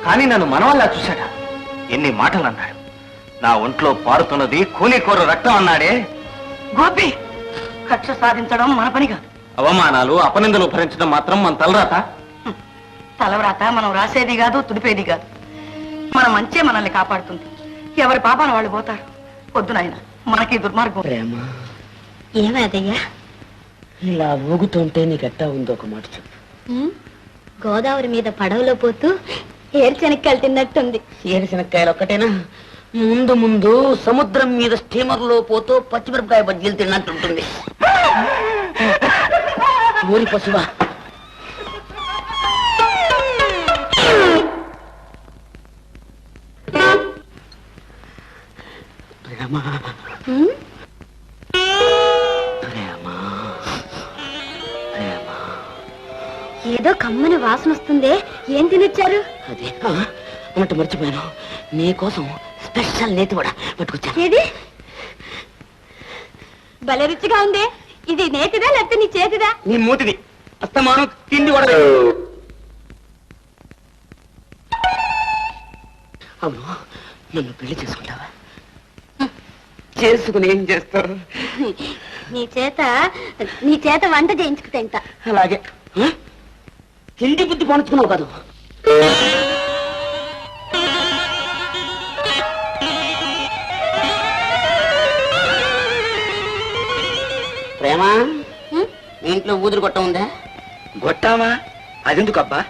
[SPEAKER 6] కానీ నన్ను మనవల్లా చూశాడా? ఎన్ని మాటలు అన్నాడు. నా ఒంట్లో పారుతున్నది కూనికోర రక్తం అన్నాడే.
[SPEAKER 7] గోపి, కక్ష సాధించడం మన పని కాదు.
[SPEAKER 6] అవమానాలు అపనిందలు భరించడం మాత్రం మన తలరాత.
[SPEAKER 7] తలవ్రాత మనం రాసేది కాదు, తుడిపేది కాదు. మన మంచే మనల్ని కాపాడుతుంది. ఎవరి పాపాన వాళ్ళు పోతారు. వద్దు నాయన, మనకి దుర్మార్గం.
[SPEAKER 2] ప్రేమ,
[SPEAKER 3] ఏమదయ్యా?
[SPEAKER 2] ఇలా ఊగుతుంటే నీకెట్టా ఉందో ఒక మాట చెప్పు.
[SPEAKER 3] గోదావరి మీద పడవలో పోతూ ఏరుశనక్కాయలు తిన్నట్టుంది.
[SPEAKER 2] ఏరుశనక్కాయలు ఒక్కటేనా? ముందు ముందు సముద్రం మీద స్టీమర్లో పోతూ పచ్చిమిరపకాయ బజ్జీలు తిన్నట్టుంటుంది. ఊరి పశువా? ప్రేమ, ప్రేమ, ప్రేమ.
[SPEAKER 3] ఏదో కమ్మని వాసన వస్తుందే, ఏం తినొచ్చారు?
[SPEAKER 2] అదే అన్నట్టు మర్చిపోయాను. నీకోసం స్పెషల్ నేతి కూడా పట్టుకొచ్చాను.
[SPEAKER 3] ఏది? భలే రుచిగా ఉంది. ఇది నేతిదా లేకపోతే నీ చేతిదా?
[SPEAKER 2] నీ మూతిది. అస్తమానం తిండి కూడా. అవును, నన్ను పెళ్లి చేసుకుంటావా? చేసుకుని ఏం చేస్తావు?
[SPEAKER 3] నీ చేత వంట చేయించుకు తింటా.
[SPEAKER 2] అలాగే. తిండి బుద్ధి పంచుకున్నావు కాదు. ప్రేమ, మీ ఇంట్లో ఊదురు గొట్ట ఉందా?
[SPEAKER 6] గొట్టావా? అదెందుకు అబ్బా?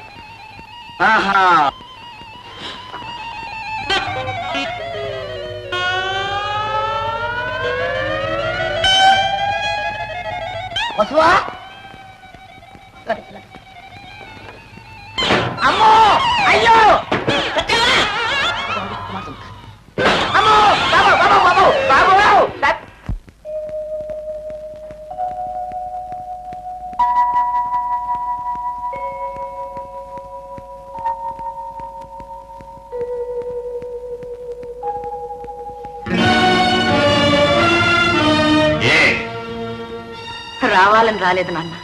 [SPEAKER 6] ఆహా,
[SPEAKER 2] వసువా? అమ్మో, అయ్యో, అమ్మో, బాబు, బాబు, బాబు, బాబు, బాబు.
[SPEAKER 7] రాలేదు నాన్న,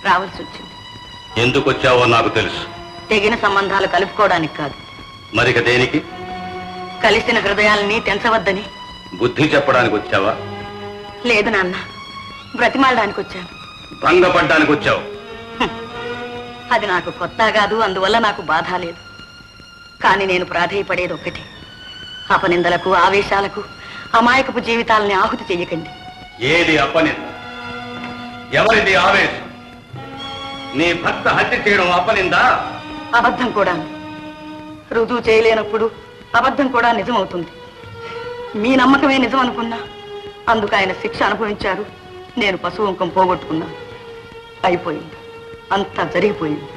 [SPEAKER 7] రావాల్సి వచ్చింది.
[SPEAKER 8] ఎందుకు వచ్చావో నాకు తెలుసు.
[SPEAKER 7] తెగిన సంబంధాలు కలుపుకోవడానికి కాదు,
[SPEAKER 8] మరిక దేనికి?
[SPEAKER 7] కలిసిన హృదయాలని తెంచవద్దని.
[SPEAKER 8] బుద్ధి చెప్పడానికి వచ్చావా?
[SPEAKER 7] లేదు నాన్న, బ్రతిమాలడానికి వచ్చాను.
[SPEAKER 8] భంగపడ్డానికి వచ్చావు.
[SPEAKER 7] అది నాకు కొత్త కాదు, అందువల్ల నాకు బాధ లేదు. కానీ నేను ప్రాధేయపడేది ఒక్కటి, అపనిందలకు ఆవేశాలకు అమాయకపు జీవితాలని ఆహుతి చెయ్యకండి.
[SPEAKER 8] ఏది అపనింద? ఎవరిది ఆవేశం? నీ భర్త హత్య చేయడం అపనిందా?
[SPEAKER 7] అబద్ధం కూడా. రుజువు చేయలేనప్పుడు అబద్ధం కూడా నిజమవుతుంది. మీ నమ్మకమే నిజం అనుకున్నా, అందుకు ఆయన శిక్ష అనుభవించారు, నేను పశువుంకం పోగొట్టుకున్నాను. అయిపోయింది, అంతా జరిగిపోయింది.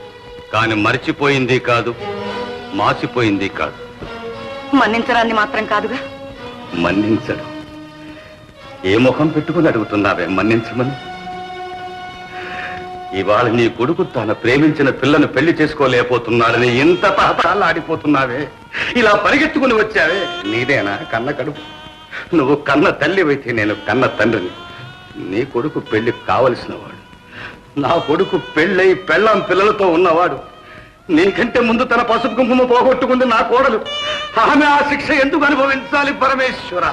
[SPEAKER 8] కాని మరిచిపోయింది కాదు, మాసిపోయింది కాదు.
[SPEAKER 7] మన్నించడాన్ని మాత్రం కాదుగా.
[SPEAKER 8] మన్నించడు? ఏ ముఖం పెట్టుకుని అడుగుతున్నావే మన్నించమని? ఇవాళ నీ కొడుకు తన ప్రేమించిన పిల్లను పెళ్లి చేసుకోలేకపోతున్నాడని ఇంత ఆడిపోతున్నావే, ఇలా పరిగెత్తుకుని వచ్చావే. నీదేనా కన్న కడుపు? నువ్వు కన్న తల్లివైతే నేను కన్న తండ్రిని. నీ కొడుకు పెళ్లి కావలసిన వాడు, నా కొడుకు పెళ్ళై పెళ్ళాం పిల్లలతో ఉన్నవాడు. నీకంటే ముందు తన పసుపు కుంకుమ పోగొట్టుకుంది నా కోడలు. ఆమె ఆ శిక్ష ఎందుకు అనుభవించాలి పరమేశ్వర?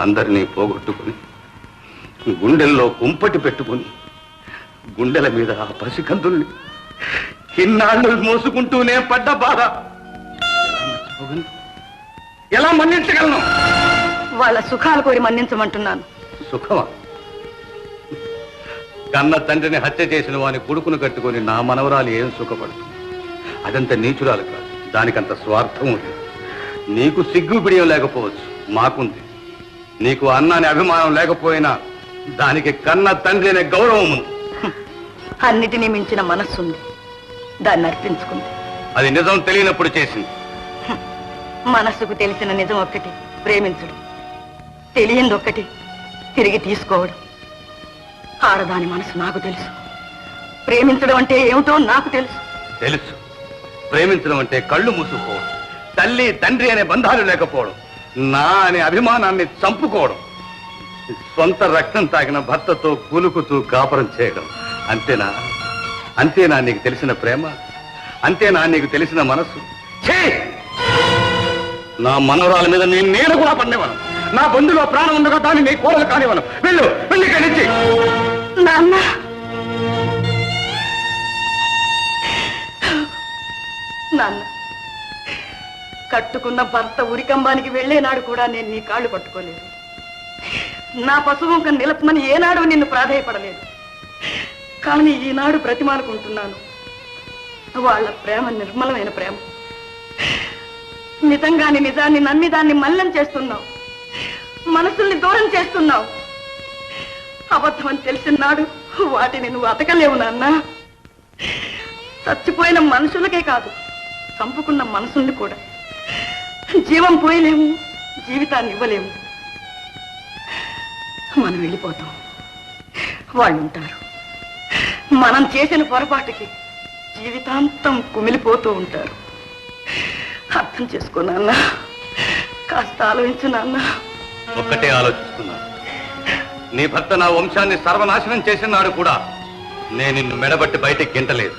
[SPEAKER 8] అందరినీ పోగొట్టుకుని గుండెల్లో కుంపటి పెట్టుకుని గుండెల మీద ఆ పసికందుల్ని ఇన్నాళ్ళు మోసుకుంటూనే పడ్డ బాధ ఎలా మన్నించగలను?
[SPEAKER 7] వాళ్ళ సుఖాలు కోరి మన్నించమంటున్నాను.
[SPEAKER 8] సుఖమా? కన్న తండ్రిని హత్య చేసిన వాని కొడుకును కట్టుకొని నా మనవరాలు ఏం సుఖపడుతుంది? అదంత నీచురాలు కాదు, దానికంత స్వార్థం ఉంది. నీకు సిగ్గు బిడియం లేకపోవచ్చు, మాకుంది. నీకు అన్నాని అభిమానం లేకపోయినా దానికి కన్న తండ్రి అనే గౌరవం ఉంది.
[SPEAKER 7] అన్నిటినీ మించిన మనస్సుంది, దాన్ని అర్పించుకుంది.
[SPEAKER 8] అది నిజం తెలియనప్పుడు చేసింది.
[SPEAKER 7] మనస్సుకు తెలిసిన నిజం ఒక్కటి, ప్రేమించడం. తెలియంది ఒక్కటి, తిరిగి తీసుకోవడం. ఆడదాని మనసు నాకు తెలుసు, ప్రేమించడం అంటే ఏమిటో నాకు తెలుసు.
[SPEAKER 8] తెలుసు, ప్రేమించడం అంటే కళ్ళు మూసుకోవడం, తల్లి తండ్రి అనే బంధాలు లేకపోవడం, నా అనే అభిమానాన్ని చంపుకోవడం, సొంత రక్తం తాగిన భర్తతో కూలుకుతూ కాపురం చేయడం. అంతేనా? అంతేనా నీకు తెలిసిన ప్రేమ? అంతేనా నీకు తెలిసిన మనసు? ఛీ! నా మనవరాల మీద నేను కూడా పడినవను. నా బంధులో ప్రాణం ఉండగా దాన్ని నీ కోరలు కానివను. వెళ్ళు, వెళ్ళి కలిసి.
[SPEAKER 7] నాన్న, నాన్న, కట్టుకున్న భర్త ఉరికంబానికి వెళ్లేనాడు కూడా నేను నీ కాళ్ళు పట్టుకోలేదు. నా పశువుంక నిలపమని ఏనాడు నిన్ను ప్రాధేయపడలేదు. కానీ ఈనాడు బ్రతిమాలుకుంటున్నాను. వాళ్ళ ప్రేమ నిర్మలమైన ప్రేమ. నిజంగాని నిజాన్ని నమ్మి దాన్ని మల్లం చేస్తున్నావు, మనసుల్ని దూరం చేస్తున్నావు. అబద్ధం అని తెలిసిన నాడు వాటిని నువ్వు అతకలేవు నాన్న. చచ్చిపోయిన మనుషులకే కాదు, చంపుకున్న మనసుల్ని కూడా జీవం పోయలేము, జీవితాన్ని ఇవ్వలేము. మనం వెళ్ళిపోతాం, వాళ్ళు ఉంటారు. మనం చేసిన పొరపాటుకి జీవితాంతం కుమిలిపోతూ ఉంటారు. అర్థం చేసుకో నాన్న, కాస్త ఆలోచించు నాన్న.
[SPEAKER 8] ఒక్కటే ఆలోచిస్తున్నాను, నీ భర్త నా వంశాన్ని సర్వనాశనం చేసినాడు కూడా నేను నిన్ను మెడబట్టి బయటికి గింటలేదు.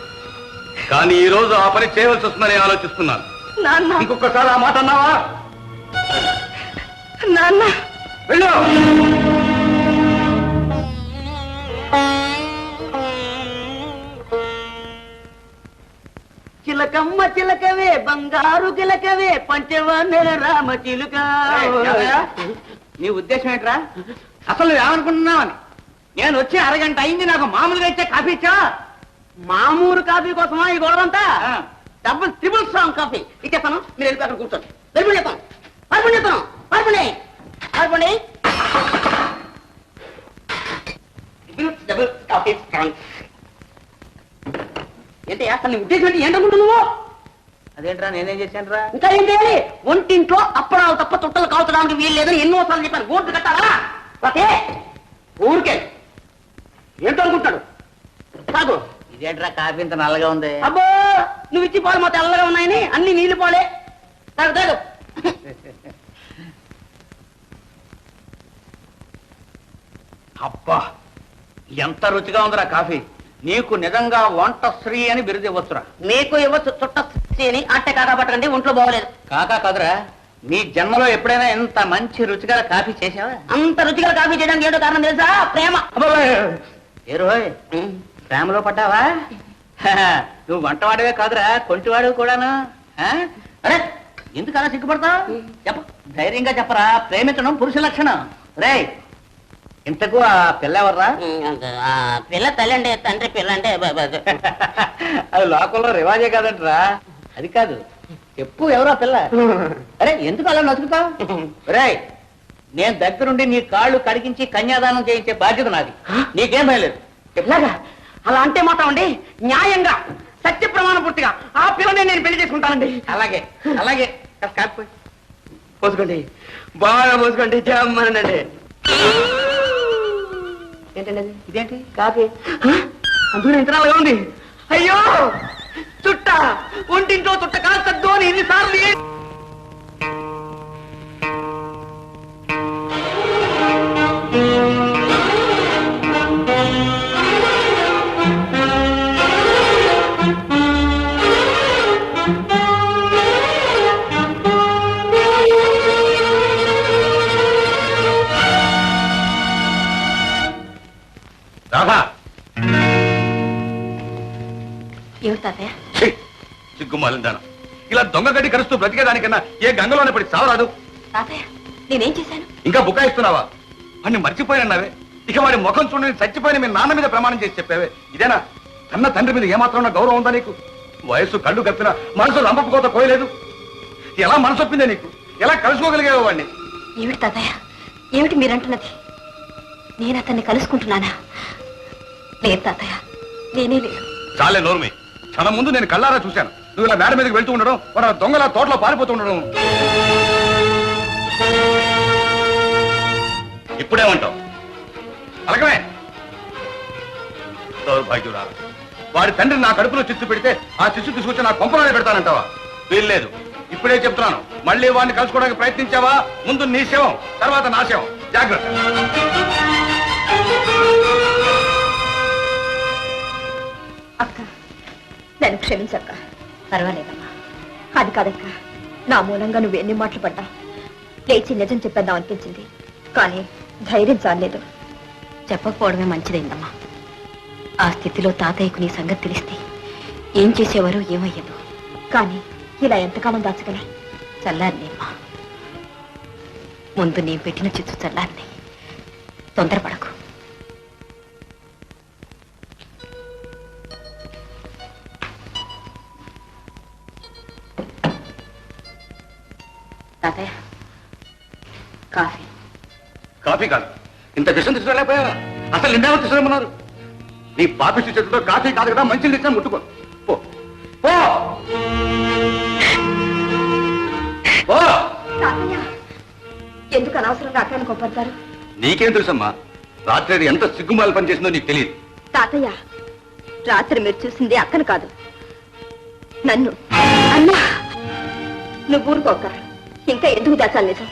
[SPEAKER 8] కానీ ఈ రోజు ఆ పని చేయవలసి వస్తుందని ఆలోచిస్తున్నాను.
[SPEAKER 7] నాన్న,
[SPEAKER 8] ఇంకొకసారి ఆ మాట అన్నావా?
[SPEAKER 7] నాన్న,
[SPEAKER 8] వెళ్ళు.
[SPEAKER 2] చిలకమ్మ చిలకవే బంగారు చిలకవే పంచవన్నెల రామ చిలుక.
[SPEAKER 4] నీ ఉద్దేశం ఏంట్రా? అసలు ఏమనుకుంటున్నావని? నేను వచ్చి అరగంట అయింది, నాకు మామూలుగా ఇచ్చే కాఫీ ఇచ్చా?
[SPEAKER 2] మామూలు కాఫీ కోసమా ఈ గొడవంతా? డబుల్ ట్రిపుల్ స్ట్రాంగ్ కాఫీ ఇచ్చేస్తాను, మీరు వెళ్ళి అక్కడ కూర్చోండి. వెళ్ళి చెప్తాను, పడుకోండి చెప్తాను, పడుకోండి పడుకోండి. Double coffee strong. ఏంటి అసలు నీ ఉద్దేశం ఏంటి? ఏంటనుకుంటు నువ్వు?
[SPEAKER 4] అదేంట్రా, నేనేం చేశాను రా?
[SPEAKER 2] ఇంకా ఏం చేయాలి? ఒంటింట్లో అప్పడాలు తప్ప చుట్టలు కాల్చడానికి వీలు లేదని ఎన్నోసార్లు చెప్పాను. ఓట్లు కట్టాలా? ఓకే, ఊరికే ఏంటో అనుకుంటాడు. కాదు,
[SPEAKER 4] ఇదేంట్రా కాఫీ ఇంత నల్లగా ఉంది?
[SPEAKER 2] అబ్బో, నువ్వు ఇచ్చి పాలు మా తెల్లగా ఉన్నాయని అన్ని నీళ్లు పోలే. తాగు తాగు.
[SPEAKER 4] అబ్బా ఎంత రుచిగా ఉందిరా కాఫీ. నీకు నిజంగా వంట శ్రీ అని బిరుదు ఇవ్వచ్చురా.
[SPEAKER 2] మీకు ఇవ్వచ్చు చుట్ట అని అట్టే కాకా పట్టకండి ఒంట్లో బాగోలేదు.
[SPEAKER 4] కాకా కాదురా, నీ జన్మలో ఎప్పుడైనా ఇంత మంచి రుచిగా కాఫీ చేసావా?
[SPEAKER 2] అంత రుచిగా కాఫీ చేయడానికి ఏదో కారణం తెలుసా? ప్రేమ.
[SPEAKER 4] ఏ రోయ్, ప్రేమలో పడ్డావా? నువ్వు వంటవాడివే కాదురా, కొంటివాడివి కూడాను. అరే ఎందుకు అలా సిగ్గుపడతావు? చెప్ప, ధైర్యంగా చెప్పరా. ప్రేమించడం పురుష లక్షణం. రేయ్, ఇంతకు ఆ పిల్ల ఎవర్రా?
[SPEAKER 2] పిల్ల తల్లి తండ్రి పిల్ల అంటే
[SPEAKER 4] అది లోకంలో రివాజే కాదంటరా. అది కాదు, చెప్పు ఎవరా పిల్ల? అరే ఎందుకు అలా నచ్చుతావు? రేయ్, నేను దగ్గరుండి నీ కాళ్ళు కడిగించి కన్యాదానం చేయించే బాధ్యత నాది. నీకేం భయలేదు.
[SPEAKER 2] ఎట్లాగా? అలా అంటే మాత్రం అండి న్యాయంగా సత్య ప్రమాణ పూర్తిగా ఆ పిల్లని నేను పెళ్లి చేసుకుంటానండి.
[SPEAKER 4] అలాగే అలాగే. కాకపోయి
[SPEAKER 2] పోసుకోండి, బాగా పోసుకోండి. జమ్మనండి. ఏంటండి అది?
[SPEAKER 4] ఇదేంటి?
[SPEAKER 2] కాఫీ అందులో ఇంతనాలుగా ఉంది. అయ్యో చుట్ట, ఒంటింట్లో చుట్ట కాస్తద్దు అని ఎన్నిసార్లు
[SPEAKER 3] ఏమిటి తాతయ్య?
[SPEAKER 1] సిగ్గుమాలిందాను. ఇలా దొంగ గడ్డి కరుస్తూ బ్రతికేదానికన్నా ఏ గంగలోనే పడి చావరాదు.
[SPEAKER 3] తాతయ్య నేనేం చేశాను?
[SPEAKER 1] ఇంకా బుకాయిస్తున్నావా? అన్ని మర్చిపోయినావే. ఇక వాడి ముఖం చూడని చచ్చిపోయిన మీ నాన్న మీద ప్రమాణం చేసి చెప్పావే. ఇదేనా? కన్న తండ్రి మీద ఏమాత్రం గౌరవం ఉందా నీకు? వయస్సు కళ్ళు కప్పినా మనసు రంపకోత కోయలేదు. ఎలా మనసొప్పిందే నీకు? ఎలా కలుసుకోగలిగేవా వాడిని?
[SPEAKER 3] ఏమిటి తాతయ్య, ఏమిటి మీరంటున్నది? నేను అతన్ని కలుసుకుంటున్నానా? లేదు తాతయ్య, నేనే లేదు.
[SPEAKER 1] చాలే నోర్మి. క్షణం ముందు నేను కళ్ళారా చూశాను. నువ్వు ఇలా మేడ మీదకి వెళ్తూ ఉండడం, మన దొంగల తోటలో పారిపోతూ ఉండడం. ఇప్పుడేమంటావు? అలాగమే దౌర్భాగ్యురా. వాడి తండ్రి నా కడుపులో చిచ్చు పెడితే ఆ చిచ్చు తీసుకొచ్చి నా కొంపలోనే పెడతానంటావా? వీల్లేదు. ఇప్పుడే చెప్తున్నాను, మళ్ళీ వాడిని కలుసుకోవడానికి ప్రయత్నించావా ముందు నీ శవం, తర్వాత నా శవం. జాగ్రత్త.
[SPEAKER 3] అక్క నన్ను క్షమించక్క. పర్వాలేదమ్మా. అది కాదక్క, నా మూలంగా నువ్వు ఎన్ని మాటలు పడ్డా లేచి నిజం చెప్పేద్దాం అనిపించింది, కానీ ధైర్యం చాలేదు. చెప్పకపోవడమే మంచిదైందమ్మా. ఆ స్థితిలో తాతయ్యకు నీ సంగతి తెలిస్తే ఏం చేసేవారో ఏమయ్యేదో. కానీ ఇలా ఎంతకాలం దాచగల? చల్లారినేమ్మా. ముందు నేను పెట్టిన చిచ్చు చల్లారిని. తొందరపడకు. తాతయ్య కాఫీ.
[SPEAKER 1] కాఫీ కాదు, ఇంత విషయం తీసుకురాలేకపోయావా? అసలు నిన్నేమో తీసుకురమ్మన్నారు? నీ పాపిష్టి చేతితో కాఫీ కాదు కదా, మంచిని తెచ్చినా ముట్టుకో. పో పో పో.
[SPEAKER 3] తాతయ్య ఎందుకు అనవసరంగా అక్కని కొప్పడతారు?
[SPEAKER 1] నీకేం తెలుసమ్మా? రాత్రి ఎంత సిగ్గుమాల పని చేసిందో నీకు తెలియదు.
[SPEAKER 3] తాతయ్య రాత్రి మీరు చూసింది అక్కను కాదు, నన్ను. అన్నా నువ్వు ఊరుకోక. ఇంకా ఎందుకు దాచాలి నిజం?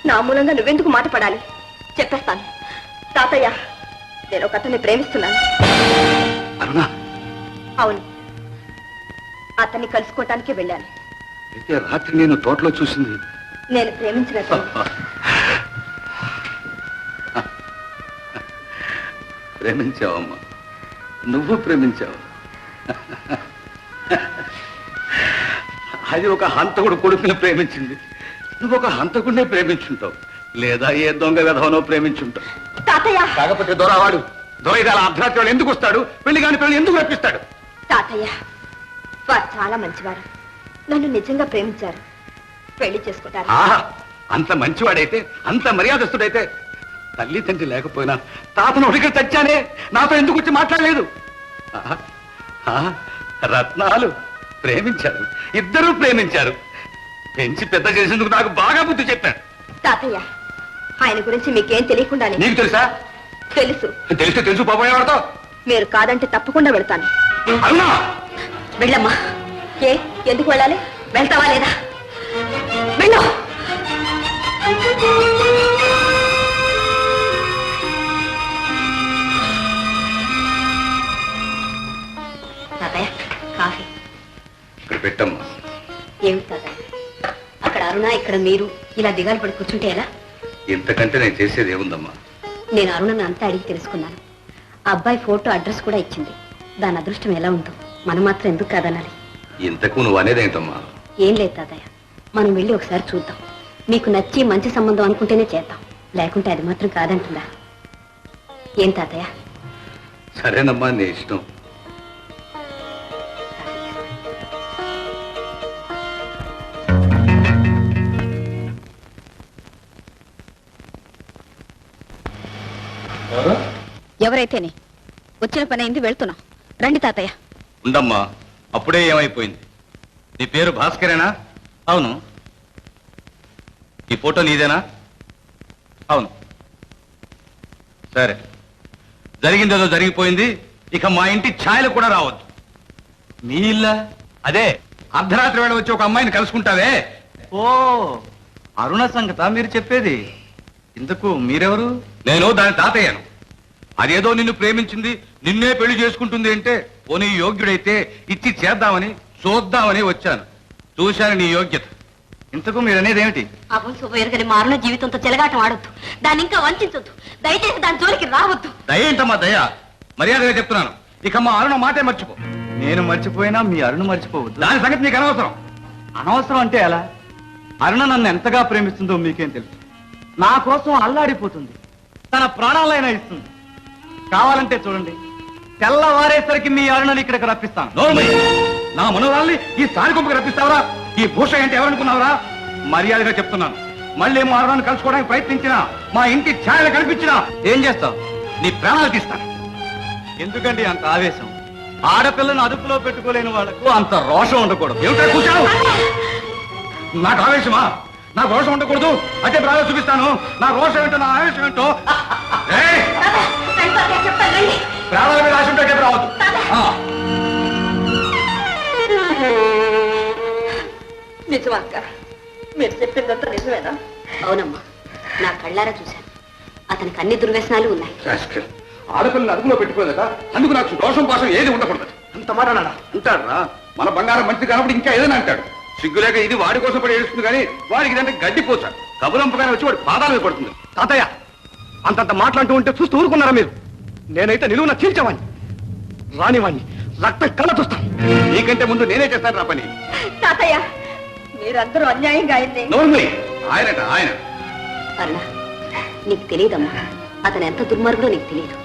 [SPEAKER 3] నా మూలంగా నువ్వెందుకు మాట పడాలి? చెప్పేస్తాను. తాతయ్య నేను ఒక అతన్ని ప్రేమిస్తున్నాను.
[SPEAKER 1] అరుణా?
[SPEAKER 3] అవును, అతన్ని కలుసుకోవటానికి వెళ్ళాను.
[SPEAKER 1] అయితే రాత్రి నేను తోటలో చూసింది
[SPEAKER 3] నేను ప్రేమించినట్టు.
[SPEAKER 1] ప్రేమించావమ్మా, నువ్వు ప్రేమించావు. అది ఒక హంతకుడు కొడుకుని ప్రేమించింది. నువ్వు ఒక హంతకుడినే ప్రేమించుంటావు, లేదా ఏ దొంగ విధవనో ప్రేమించుంటావు.
[SPEAKER 3] తాతయ్య
[SPEAKER 1] కాకపోతే దొరవాడు దొరైదాల అర్ధరాత్రి వాడు ఎందుకు వస్తాడు? పెళ్లి కాని పెళ్లి ఎందుకు రప్పిస్తాడు?
[SPEAKER 3] తాతయ్య వారు చాలా మంచివారు, నన్ను నిజంగా ప్రేమించారు. పెళ్లి చేసుకుంటారు.
[SPEAKER 1] ఆహా, అంత మంచివాడైతే, అంత మర్యాదస్తుడైతే తల్లి తండ్రి లేకపోయినా తాతను ఒకటి తెచ్చానే, నాతో ఎందుకు వచ్చి మాట్లాడలేదు? రత్నాలు ప్రేమించారు, ఇద్దరూ ప్రేమించారు. పెంచి పెద్ద చేసేందుకు నాకు బాగా బుద్ధి చెప్పాడు.
[SPEAKER 3] తాతయ్య ఆయన గురించి మీకేం తెలియకుండానే.
[SPEAKER 1] నీకు తెలుసా?
[SPEAKER 3] తెలుసు.
[SPEAKER 1] తెలిస్తే తెలుసు పోపోయేవాడతో.
[SPEAKER 3] మీరు కాదంటే తప్పకుండా వెళ్తాను.
[SPEAKER 1] అరుణా
[SPEAKER 3] వెళ్ళమ్మా. ఏ ఎందుకు వెళ్ళాలి? వెళ్తావా లేదా? వెళ్ళు.
[SPEAKER 1] పెట్టమ్మా.
[SPEAKER 3] ఏమిటి తాతయ్య, అక్కడ అరుణ ఇక్కడ మీరు ఇలా దిగాలు పడి కూర్చుంటే ఎలా?
[SPEAKER 1] ఇంతకంటే నేను చేసేది ఏముందమ్మా?
[SPEAKER 3] నేను అరుణను అంతా అడిగి తెలుసుకున్నాను. ఆ అబ్బాయి ఫోటో అడ్రస్ కూడా ఇచ్చింది. దాని అదృష్టం ఎలా ఉందో మనం మాత్రం ఎందుకు కాదనాలి?
[SPEAKER 1] ఇంతకు నువ్వు అనేదేంటమ్మా?
[SPEAKER 3] ఏం లేదు తాతయ్య, మనం వెళ్ళి ఒకసారి చూద్దాం. మీకు నచ్చి మంచి సంబంధం అనుకుంటేనే చేద్దాం, లేకుంటే అది మాత్రం కాదంటుందా? ఏం తాతయ్య?
[SPEAKER 1] సరేనమ్మా, నీ ఇష్టం.
[SPEAKER 3] ఎవరైతేనే వచ్చిన పని అయింది, వెళ్తున్నాం. రండి తాతయ్య.
[SPEAKER 1] ఉండమ్మా, అప్పుడే ఏమైపోయింది? నీ పేరు భాస్కరేనా?
[SPEAKER 6] అవును.
[SPEAKER 1] ఈ ఫోటో నీదేనా?
[SPEAKER 6] అవును.
[SPEAKER 1] సరే, జరిగిందేదో జరిగిపోయింది. ఇక మా ఇంటి ఛాయలు కూడా రావద్దు.
[SPEAKER 6] మీ ఇల్లా?
[SPEAKER 1] అదే, అర్ధరాత్రి వేళ వచ్చి ఒక అమ్మాయిని కలుసుకుంటావే.
[SPEAKER 6] ఓ, అరుణ సంగత మీరు చెప్పేది. ఇంతకు మీరెవరు?
[SPEAKER 1] నేను దాని తాతయ్యను. అదేదో నిన్ను ప్రేమించింది, నిన్నే పెళ్లి చేసుకుంటుంది అంటే పోనీ యోగ్యుడైతే ఇచ్చి చేద్దామని చూద్దామని వచ్చాను. చూశాను నీ యోగ్యత.
[SPEAKER 6] ఇంతకు మీరనేది ఏమిటి?
[SPEAKER 3] అబుల్ శుభయర్గని మారున జీవితంతో చెలగాటం ఆడొద్దు, దాన్ని ఇంకా వంచొద్దు. దయచేసి దాని జోలికి రావద్దు.
[SPEAKER 1] దయేంటమ్మా దయ? మర్యాదగా చెప్తున్నాను. ఇక మా అరుణ మాటే మర్చిపో.
[SPEAKER 6] నేను మర్చిపోయినా మీ అరుణ మర్చిపోవద్దు.
[SPEAKER 1] దాని సంగతి నీకు అనవసరం.
[SPEAKER 6] అనవసరం అంటే ఎలా? అరుణ నన్ను ఎంతగా ప్రేమిస్తుందో మీకేం తెలుసు. నా కోసం అల్లాడిపోతుంది, తన ప్రాణాలైనా ఇస్తుంది. కావాలంటే చూడండి, తెల్లవారేసరికి మీ అరుణని ఇక్కడికి రప్పిస్తాను.
[SPEAKER 1] నోర్మయ్య, నా మనోరాల్ని ఈ స్థానికంపుకి రప్పిస్తావరా? ఈ భూష అంటే ఎవరనుకున్నావరా? మర్యాదగా చెప్తున్నాను, మళ్ళీ మా అరుణాన్ని కలుసుకోవడానికి ప్రయత్నించినా, మా ఇంటి ఛాయలు కనిపించినా
[SPEAKER 6] ఏం చేస్తావు?
[SPEAKER 1] నీ ప్రాణాలు తీస్తాను.
[SPEAKER 6] ఎందుకండి అంత ఆవేశం? ఆడపిల్లను అదుపులో పెట్టుకోలేని వాళ్లకు అంత రోషం ఉండకూడదు.
[SPEAKER 1] ఏమిటా కూర్చావు? నాకు ఆవేశమా? నాకు రోషం ఉండకూడదు. అదే ప్రాణాలు చూపిస్తాను. నా రోషం ఏంటో, నా ఆవేశం ఏంటో. ఏయ్! ప్రాణాల మీద ఆశ ఉంటే రావద్దు.
[SPEAKER 7] నిజమా అక్క? మీరు చెప్పిందంతా నిజమేనా?
[SPEAKER 3] అవునమ్మా, నా కళ్ళారా చూశాను. అతనికి అన్ని దుర్వ్యసనాలు ఉన్నాయి.
[SPEAKER 1] ఆడపిల్లని అదుపులో పెట్టుకోలేదా? అందుకు నాకు దోషం పాసం ఏది ఉండకూడదు.
[SPEAKER 9] అంత మాట నాన్న.
[SPEAKER 1] అంటాడురా, మన బంగారం మంచి కానప్పుడు ఇంకా ఏదైనా అంటాడు. సిగ్గులేక ఇది వాడి కోసం పడి ఏడుస్తుంది కానీ వాడికి ఇదంటే గడ్డిపోచాడు. కబురంపగానే వచ్చి వాడి పాదాల మీద పడుతుంది.
[SPEAKER 9] తాతయ్య, అంతంత మాట్లాడుతూ ఉంటే చూస్తూ ఊరుకున్నారా మీరు? నేనైతే నిలువున చీల్చేవాణ్ణి, రానివాణ్ణి, రక్తం కళ్ళ చూస్తాను.
[SPEAKER 1] నీకంటే ముందు నేనే చేస్తాను రా పని.
[SPEAKER 7] తాతయ్య, మీరందరూ అన్యాయంగా అయింది.
[SPEAKER 1] నోర్మి, ఆయనట ఆయన.
[SPEAKER 3] అరుణ, నీకు తెలియదమ్మా, అతను ఎంత దుర్మార్గుడో నీకు తెలియదు.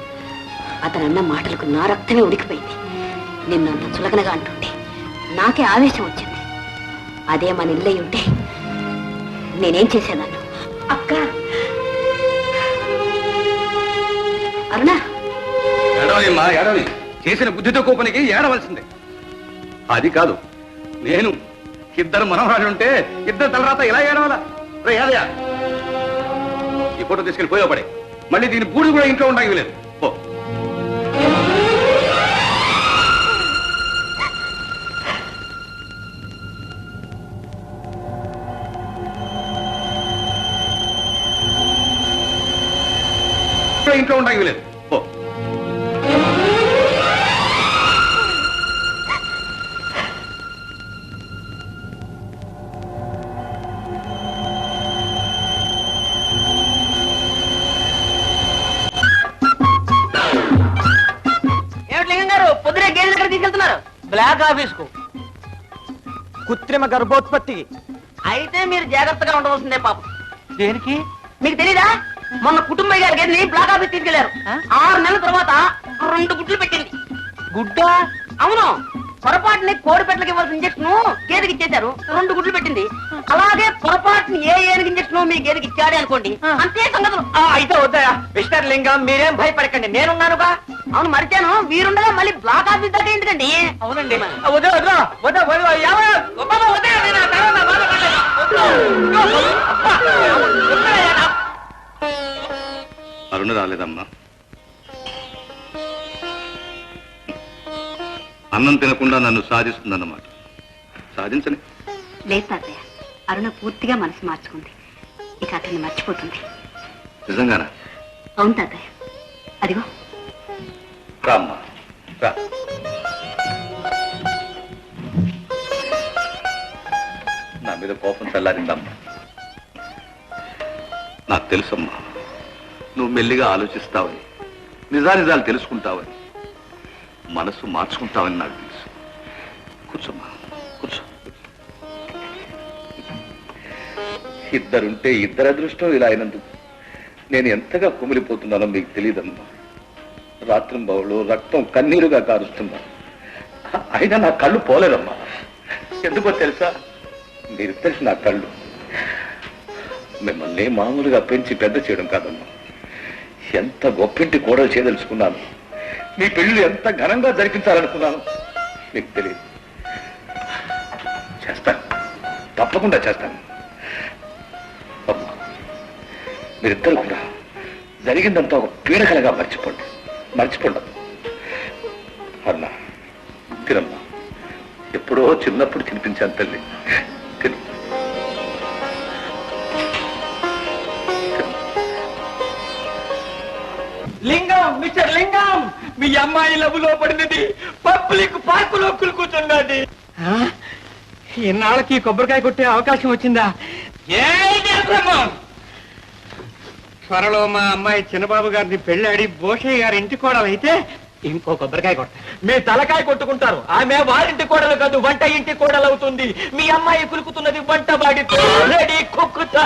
[SPEAKER 3] అతను అన్న మాటలకు నా రక్తమే ఉడికిపోయింది. నిన్ను అంత చులకనగా అంటుంటే నాకే ఆవేశం వచ్చింది. అదే మన ఇల్లై ఉంటే నేనేం చేసేదాన్ని?
[SPEAKER 7] అక్క,
[SPEAKER 3] అరుణ,
[SPEAKER 1] ఏడవనిమ్మా, ఏడవని. చేసిన బుద్ధితో కోపనికి ఏడవలసిందే. అది కాదు, నేను ఇద్దరు మనవరాలు ఉంటే ఇద్దరు తలరాత ఇలా ఏడవాలా? రే యాదయ్య, ఈ ఫోటో తీసుకెళ్ళి పోయపడే. మళ్ళీ దీని బూడి కూడా ఇంట్లో ఉండడానికి లేదు. పో. ఇంట్లో ఉండడానికి లేదు. పో.
[SPEAKER 2] ఏమిటి లింగం గారు, పొద్దునే గేదెల దగ్గర తీసుకెళ్తున్నారు? బ్లాక్ ఆఫీస్ కు.
[SPEAKER 9] కృత్రిమ గర్భోత్పత్తి.
[SPEAKER 2] అయితే మీరు జాగ్రత్తగా ఉండవలసిందే పాపం.
[SPEAKER 9] దేనికి?
[SPEAKER 2] మీకు తెలీదా? మొన్న కుటుంబయ్య గారి గేదెని బ్లాక్ ఆఫీస్ తీసుకెళ్లారు. 6 నెలల తర్వాత 2 గుడ్లు పెట్టింది.
[SPEAKER 9] గుడ్డ?
[SPEAKER 2] అవును, పొరపాటుని కోడి పెట్టలకి ఇవ్వాల్సిన ఇంజక్షన్ గేదెకి ఇచ్చేశారు. 2 గుడ్లు పెట్టింది. అలాగే పొరపాటుని ఏనుగు ఇంజక్షన్ మీ గేదెకి ఇచ్చాడే అనుకోండి, అంతే సంగతులు.
[SPEAKER 9] అయితే వద్దాయా మిస్టర్ లింగం, మీరేం భయపడకండి, నేనున్నానుగా.
[SPEAKER 2] అవును, మరిచాను. మీరుండగా మళ్ళీ బ్లాక్ ఆఫీస్ దగ్గర ఎందుకండి?
[SPEAKER 9] అవునండి. వద్దా వద్దా వద్దా
[SPEAKER 1] అరుణ రాలేదమ్మా. అన్నం తినకుండా నన్ను సాధిస్తుందన్నమాట. సాధించని.
[SPEAKER 3] లేదు తాతయ్య, అరుణ పూర్తిగా మనసు మార్చుకుంది. ఇక అతన్ని మర్చిపోతుంది.
[SPEAKER 1] నిజంగానా?
[SPEAKER 3] అవును తాతయ్య, అదిగో.
[SPEAKER 1] రామ్మా, రా. మీద కోపం చల్లారిందమ్మా. నాకు తెలుసమ్మా, నువ్వు మెల్లిగా ఆలోచిస్తావని, నిజానిజాలు తెలుసుకుంటావని, మనసు మార్చుకుంటావని నాకు తెలుసు. కూర్చోమ్మా, కూర్చో. ఇద్దరుంటే ఇద్దరు అదృష్టం ఇలా అయినందుకు నేను ఎంతగా కుమిలిపోతున్నానో మీకు తెలియదమ్మా. రాత్రింబవళ్ళు రక్తం కన్నీరుగా కారుస్తున్నా, అయినా నా కళ్ళు పోలేదమ్మా. ఎందుకో తెలుసా, మీరిద్దరికి నా కళ్ళు. మిమ్మల్ని మామూలుగా పెంచి పెద్ద చేయడం కాదమ్మా, ఎంత గొప్పింటి కోడలు చేయదలుచుకున్నాను, మీ పెళ్లి ఎంత ఘనంగా జరిపించాలనుకున్నాను మీకు తెలియదు. చేస్తాను, తప్పకుండా చేస్తాను. అమ్మా, మీరిద్దరు కూడా జరిగిందంతా ఒక పీడకలగా మర్చిపోండి. అన్నా, తినమ్మా. ఎప్పుడో చిన్నప్పుడు తినిపించాను తల్లి, తిను.
[SPEAKER 5] లింగం, మిస్టర్ లింగం, మీ అమ్మాయి లబులో పడినది పబ్లిక్ పార్కులో కూర్చున్నది.
[SPEAKER 4] ఇన్నాళ్ళకి కొబ్బరికాయ కొట్టే అవకాశం వచ్చిందా? త్వరలో మా అమ్మాయి చిన్నబాబు గారిని పెళ్ళాడి భోషయ్య గారి ఇంటి కోడలైతే ఇంకో కొబ్బరికాయ కొట్టారు.
[SPEAKER 5] మీ తలకాయ కొట్టుకుంటారు. ఆమె వారింటి కోడలు కాదు, వంట ఇంటి కోడలు అవుతుంది. మీ అమ్మాయి కులుకుతున్నది వంట వాడితో. రెడీ కుక్కుతా.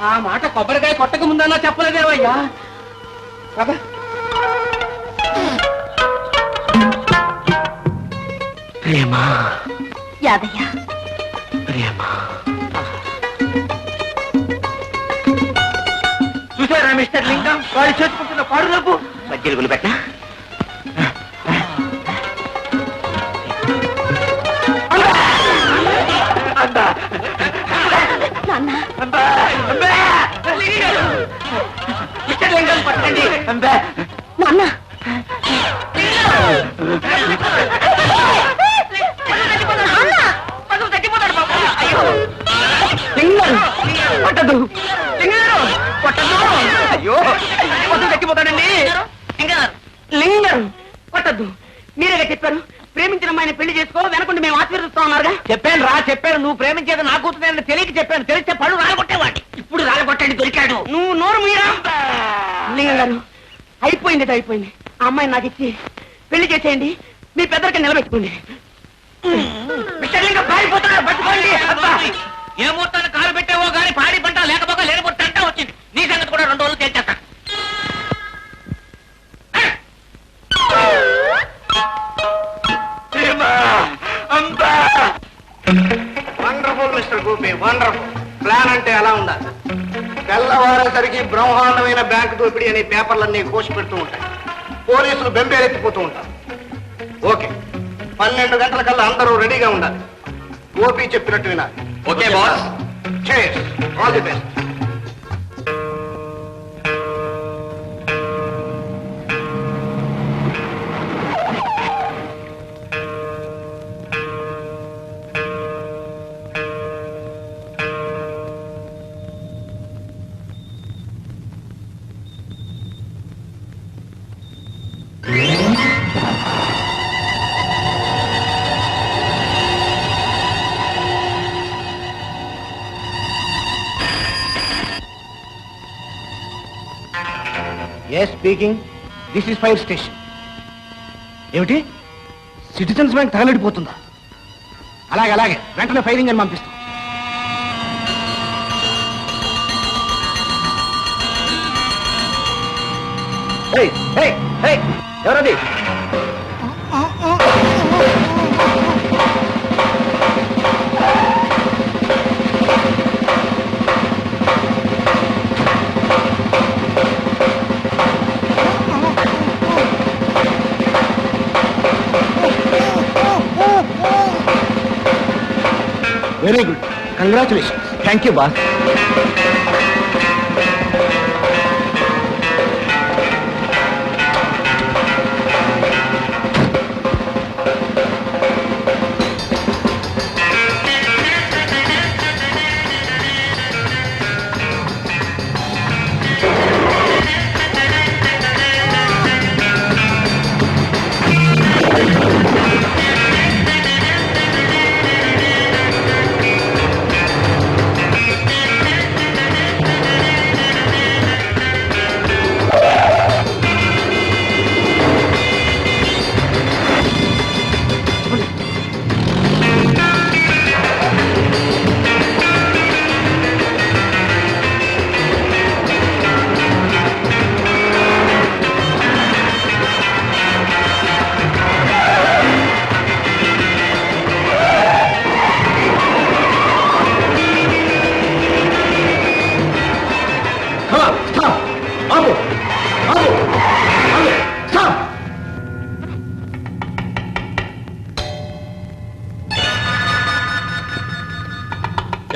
[SPEAKER 4] ఆ మాట కొబ్బరికాయ కొట్టక ముందన్నా చెప్పలేదేవయ్యా. కదా ప్రేమా,
[SPEAKER 3] యాదయ్య,
[SPEAKER 4] ప్రేమా. చూసారా మిస్టర్ లింగం, వాడు చేసుకుంటున్న పాడులకు మధ్యలుగులు పెట్టా. మిస్టర్ లింగం పట్టండి.
[SPEAKER 3] నాన్న,
[SPEAKER 4] పట్టదు, పట్టదు. అయ్యో, పశువు తగ్గిపోతాడండి. లింగం పట్టద్దు. మీరేగా చెప్పారు ప్రేమించిన అమ్మాయిని పెళ్లి చేసుకో, వెనకుండి మేము ఆశీర్వదిస్తా ఉన్నారుగా. చెప్పాను రా, చెప్పాను. నువ్వు ప్రేమించేది నా కూతురు తెలియక చెప్పాను. తెలిస్తే పళ్ళు రాలగొట్టేవాడి. ఇప్పుడు రాలగొట్టండి, దొరికాడు. నువ్వు నోరు మీరా. లింగం గారు, అయిపోయింది అయిపోయింది. ఆ అమ్మాయిని నాకు ఇచ్చి పెళ్లి చేసేయండి, మీ పెద్దరికి నిలబెట్టుకోండి. మిస్టర్ లింగం పారిపోతున్నారు, పట్టుకోండి. ఏ ముహూర్తాన్ని కాలు పెట్టావో గానీ పాడి పంట లేకపోగా లేకపోతే అంటా వచ్చింది. నీ సంగతి కూడా 2 రోజులు తేల్చేస్తా. Wonderful mister Gopi, wonderful. Plan అంటే ఎలా ఉండాలి? తెల్లవారేసరికి బ్రహ్మాండమైన బ్యాంకు దోపిడీ అనే పేపర్లన్నీ కోసి పెడుతూ ఉంటాయి. పోలీసులు బెంబేలెత్తిపోతూ ఉంటారు. ఓకే, 12 గంటల కల్లా అందరూ రెడీగా ఉండాలి. గోపి చెప్పినట్టు వినాలి. Okay boss. Cheers. All the best. Yes, speaking. This is fire station. ఏమిటి, సిటిజన్స్ బ్యాంక్ తగలడిపోతుందా? అలాగే అలాగే, వెంటనే ఫైరింగ్ అని పంపిస్తాం. ఎవరది? Very good, congratulations. Thank you boss.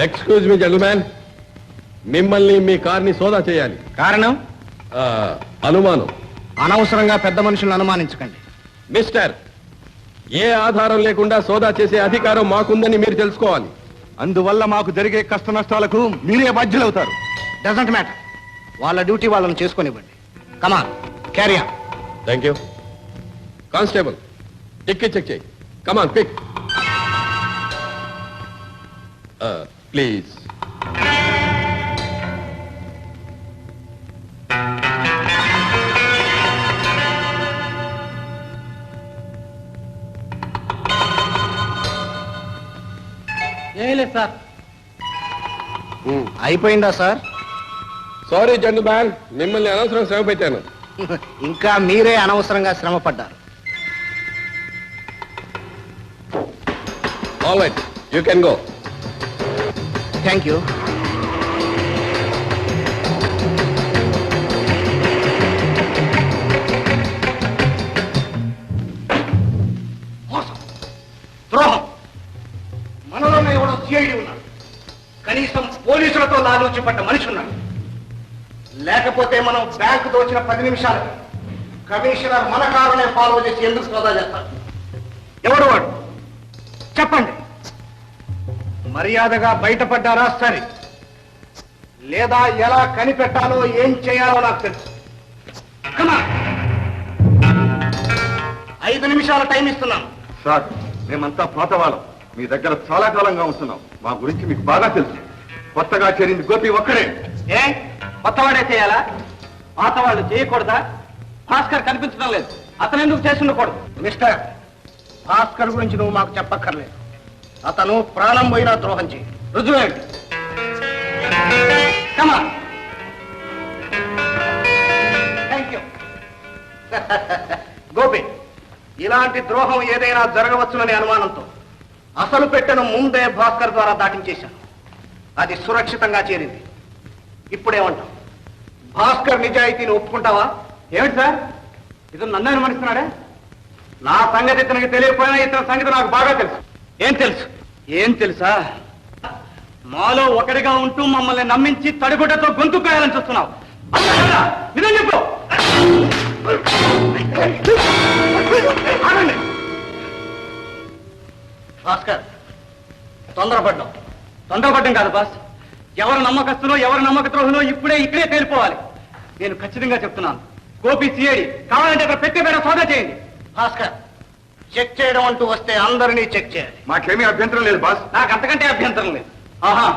[SPEAKER 8] Excuse me gentlemen, మిమ్మల్ని మీ కార్ని సోదా చేయాలి.
[SPEAKER 9] కారణం?
[SPEAKER 8] అనుమానం.
[SPEAKER 9] అనవసరంగా పెద్ద మనుషులను అనుమానించకండి.
[SPEAKER 8] మిస్టర్, ఏ ఆధారం లేకుండా సోదా చేసే అధికారం మాకుందని మీరు తెలుసుకోవాలి.
[SPEAKER 1] అందువల్ల మాకు జరిగే కష్ట నష్టాలకు మీరే బాధ్యులవుతారు.
[SPEAKER 9] Doesn't matter. వాళ్ళ డ్యూటీ వాళ్ళని చేసుకొనివ్వండి. Come on, carry on.
[SPEAKER 8] Thank you. Constable, టిక్కి చెక్ చేయి. Come on, pick. ప్లీజ్.
[SPEAKER 6] ఏం లేదు సార్.
[SPEAKER 9] అయిపోయిందా సార్?
[SPEAKER 8] సారీ జెంటల్మెన్, మిమ్మల్ని అనవసరం శ్రమ పెట్టాను.
[SPEAKER 9] ఇంకా మీరే అనవసరంగా శ్రమ పడ్డారు.
[SPEAKER 8] All right, you can go.
[SPEAKER 9] Thank you. ద్రోహం. మనలోనే ఎవడో సిఐడి ఉన్నాడు. కనీసం పోలీసులతో లాలూచి పడ్డ మనిషి ఉన్నాడు. లేకపోతే మనం బ్యాంకు దోచిన 10 నిమిషాలు కమిషనర్ మన కారునే ఫాలో చేసి ఎందుకు సోదా చేస్తాడు? ఎవడు వాడు? చెప్పండి. మర్యాదగా బయటపడ్డారా సరే, లేదా ఎలా కనిపెట్టాలో ఏం చేయాలో నాకు తెలుసు. Come on. 5 నిమిషాల టైం ఇస్తున్నాను.
[SPEAKER 1] సార్, మేమంతా పాతవాళ్ళం. మీ దగ్గర చాలా కాలంగా ఉంటున్నాం. మా గురించి మీకు బాగా తెలుసు. కొత్తగా చేరింది గోపి ఒక్కడే.
[SPEAKER 6] ఏ కొత్తవాడే చేయాలా? పాతవాళ్ళు చేయకూడదా? భాస్కర్ కనిపించడం లేదు, అతను ఎందుకు చేసి ఉండకూడదు?
[SPEAKER 9] మిస్టర్, భాస్కర్ గురించి నువ్వు మాకు చెప్పక్కర్లేదు. అతను ప్రాణం పోయినా ద్రోహం చేయి.
[SPEAKER 6] రుజువేంటి? కమా.
[SPEAKER 9] Thank you. గోపి, ఇలాంటి ద్రోహం ఏదైనా జరగవచ్చుననే అనుమానంతో అసలు పెట్టెను ముందే భాస్కర్ ద్వారా దాటించేశాను. అది సురక్షితంగా చేరింది. ఇప్పుడేమంటావు? భాస్కర్ నిజాయితీని ఒప్పుకుంటావా?
[SPEAKER 6] ఏమిటి సార్, ఇతను నన్ను అనుమానిస్తున్నాడే? నా సంగతి ఇతనికి తెలియకపోయినా ఇతని సంగతి నాకు బాగా తెలుసు. ఏం తెలుసు? ఏం తెలుసా? మాలో ఒకటిగా ఉంటూ మమ్మల్ని నమ్మించి తడిగుడ్డతో గొంతు కాయాలని చూస్తున్నావు. నిజం చెప్పు.
[SPEAKER 9] ఆగండి. భాస్కర్,
[SPEAKER 6] తొందరపడ్డం కాదు బాస్. ఎవరు నమ్మకస్తులో ఎవరు నమ్మక ద్రోహులో ఇక్కడే తేలిపోవాలి. నేను ఖచ్చితంగా చెప్తున్నాను. గోపి సిఐడి, కావాలంటే అక్కడ పెట్టే సోదా చేయండి.
[SPEAKER 9] భాస్కర్, చెక్ చేయడం అంటూ వస్తే అందరినీ చెక్ చేయాలి.
[SPEAKER 1] మాకేమీ అభ్యంతరం లేదు బాస్.
[SPEAKER 6] నాకు అంతకంటే అభ్యంతరం లేదు. ఆహా,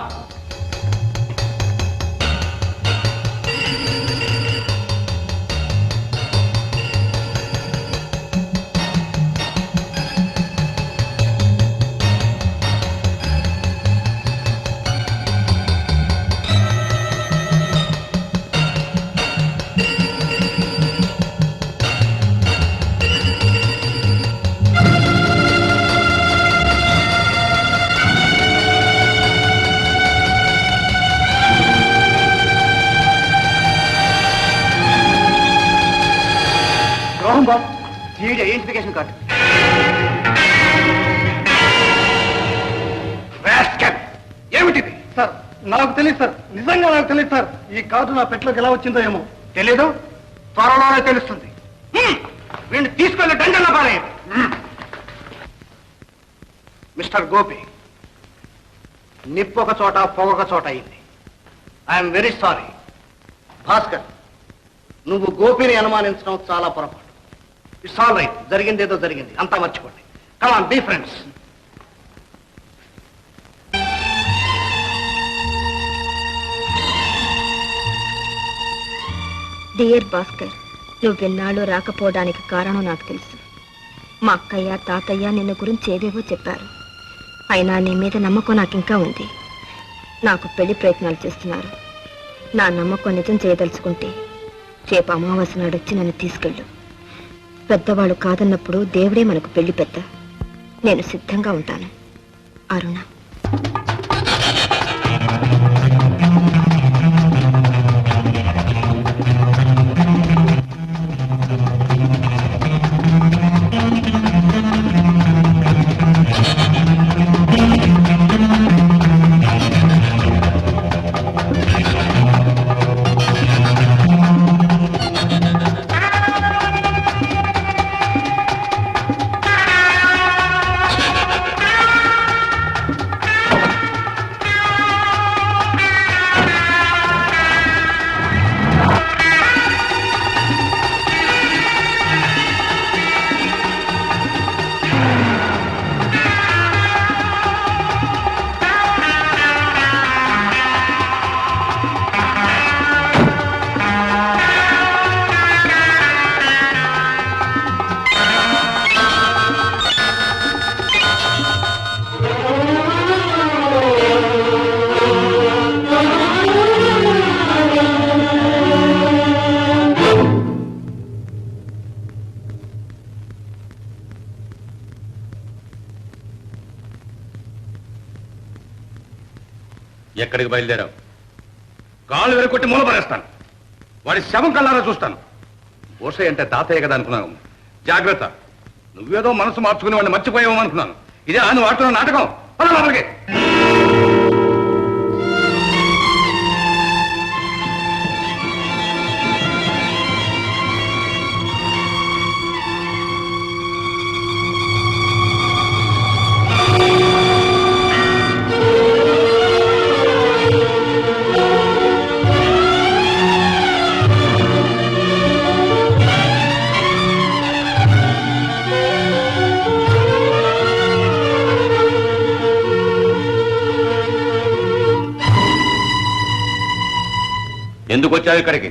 [SPEAKER 9] సిఐడి ఐడెంటిఫికేషన్ కార్డు. ఏమిటిది?
[SPEAKER 6] సార్ నాకు తెలియదు సార్, నిజంగా నాకు తెలియదు సార్. ఈ కార్డు నా పెట్లోకి ఎలా వచ్చిందో ఏమో.
[SPEAKER 9] తెలీదు? త్వరలోనే తెలుస్తుంది. వీడిని తీసుకెళ్లి దండల్లో పారేయండి. మిస్టర్ గోపి, నిప్పొక చోట పొగొక చోట అయింది. I'm very sorry. భాస్కర్, నువ్వు గోపిని అనుమానించడం చాలా పొరపాటు. It's all right. జరిగిందేదో జరిగింది, అంతా మర్చిపోండి. Come on, be friends.
[SPEAKER 3] Dear Bhaskar, నువ్వెన్నాళ్ళు రాకపోవడానికి కారణం నాకు తెలుసు. మా అక్కయ్య తాతయ్య నిన్ను గురించి ఏవేవో చెప్పారు. అయినా నీ మీద నమ్మకం నాకు ఇంకా ఉంది. నాకు పెళ్లి ప్రయత్నాలు చేస్తున్నారు. నా నమ్మకం నిజం చేయదలుచుకుంటే రేపు అమావాస్య నాడు వచ్చి నన్ను తీసుకెళ్ళు. పెద్దవాళ్ళు కాదన్నప్పుడు దేవుడే మనకు పెళ్లి పెద్ద. నేను సిద్ధంగా ఉంటాను. అరుణ.
[SPEAKER 1] ఎక్కడికి బయలుదేరావు? కాళ్ళు వెరకొట్టి మూలపడేస్తాను. వాడి శవం కల్లారా చూస్తాను. ఓషయ్య అంటే తాతయ్య కదా అనుకున్నాను. జాగ్రత్త, నువ్వేదో మనసు మార్చుకుని వాడిని మర్చిపోయావు అనుకున్నాను. ఇదే నువ్వు ఆడుతున్న నాటకం. లోపలికి ఎందుకు వచ్చావు ఇక్కడికి?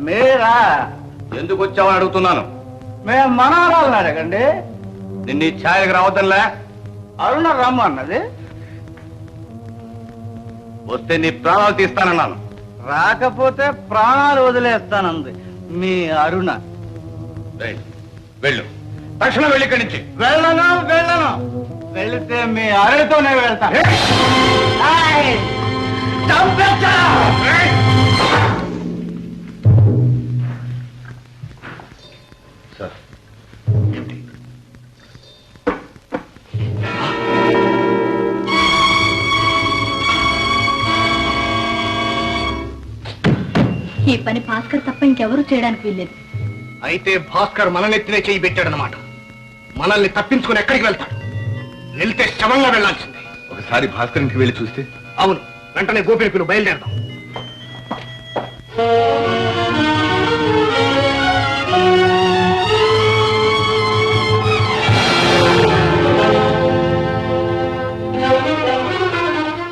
[SPEAKER 9] మీరా?
[SPEAKER 1] ఎందుకు వచ్చావని అడుగుతున్నాను.
[SPEAKER 9] మేము మనవరాలను అడగండి.
[SPEAKER 1] నిన్ను ఈ ఛాయలకు రావద్దంలే.
[SPEAKER 9] అరుణ రమ్మన్నది.
[SPEAKER 1] వస్తే నీ ప్రాణాలు తీస్తానన్నాను.
[SPEAKER 9] రాకపోతే ప్రాణాలు వదిలేస్తానంది మీ అరుణ.
[SPEAKER 1] వెళ్ళు, తక్షణం వెళ్ళి ఇక్కడి నుంచి.
[SPEAKER 9] వెళ్ళను. వెళితే మీ అరుణతోనే వెళ్తాను.
[SPEAKER 1] సార్,
[SPEAKER 3] ఈ పని భాస్కర్ తప్ప ఇంకెవరూ చేయడానికి వీల్లేదు.
[SPEAKER 9] అయితే భాస్కర్ మన నెత్తినే చేయి పెట్టాడనమాట. మనల్ని తప్పించుకుని ఎక్కడికి వెళ్తాడు? వెళ్తే శవంగా వెళ్లాల్సిందే.
[SPEAKER 1] ఒకసారి భాస్కర్ ఇంటికి వెళ్ళి చూస్తే?
[SPEAKER 9] అవును, వెంటనే గోపిని పిలువు, బయలుదేరదాం.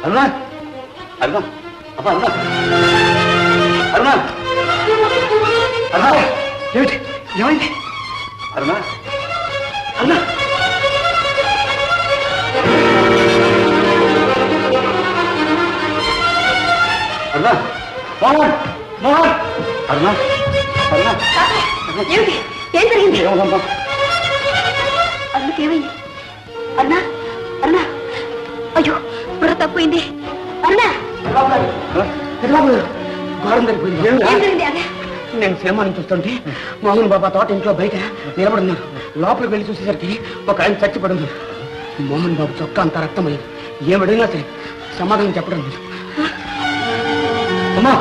[SPEAKER 1] అరుణా, అరుణా, అబ్బా అరుణా, అరుణా, అరుణా,
[SPEAKER 9] ఏమిటి? ఏమైంది?
[SPEAKER 1] అరుణా, అరుణా. అరుణా, మోహన్, మోహన్, అరుణా, అరుణా.
[SPEAKER 3] ఏమిటి? ఏం జరిగింది? అరుణకేమైంది? అరుణ, అరుణ, అయ్యో బుర్ర తప్పింది. అరుణ,
[SPEAKER 9] ఘోరం జరిగిపోయింది.
[SPEAKER 3] ఏం జరిగింది? అదే
[SPEAKER 9] నేను సినిమా నుంచి వస్తుంటే మోహన్ బాబా తోట ఇంట్లో బయట నిలబడున్నాను. లోపలికి వెళ్ళి చూసేసరికి ఒక ఆయన చచ్చిపడింది. మోహన్ బాబు చొక్కా అంతా రక్తమైంది. ఏమడిగినా సరే సమాధానం చెప్పడం లేదు. అమ్మా,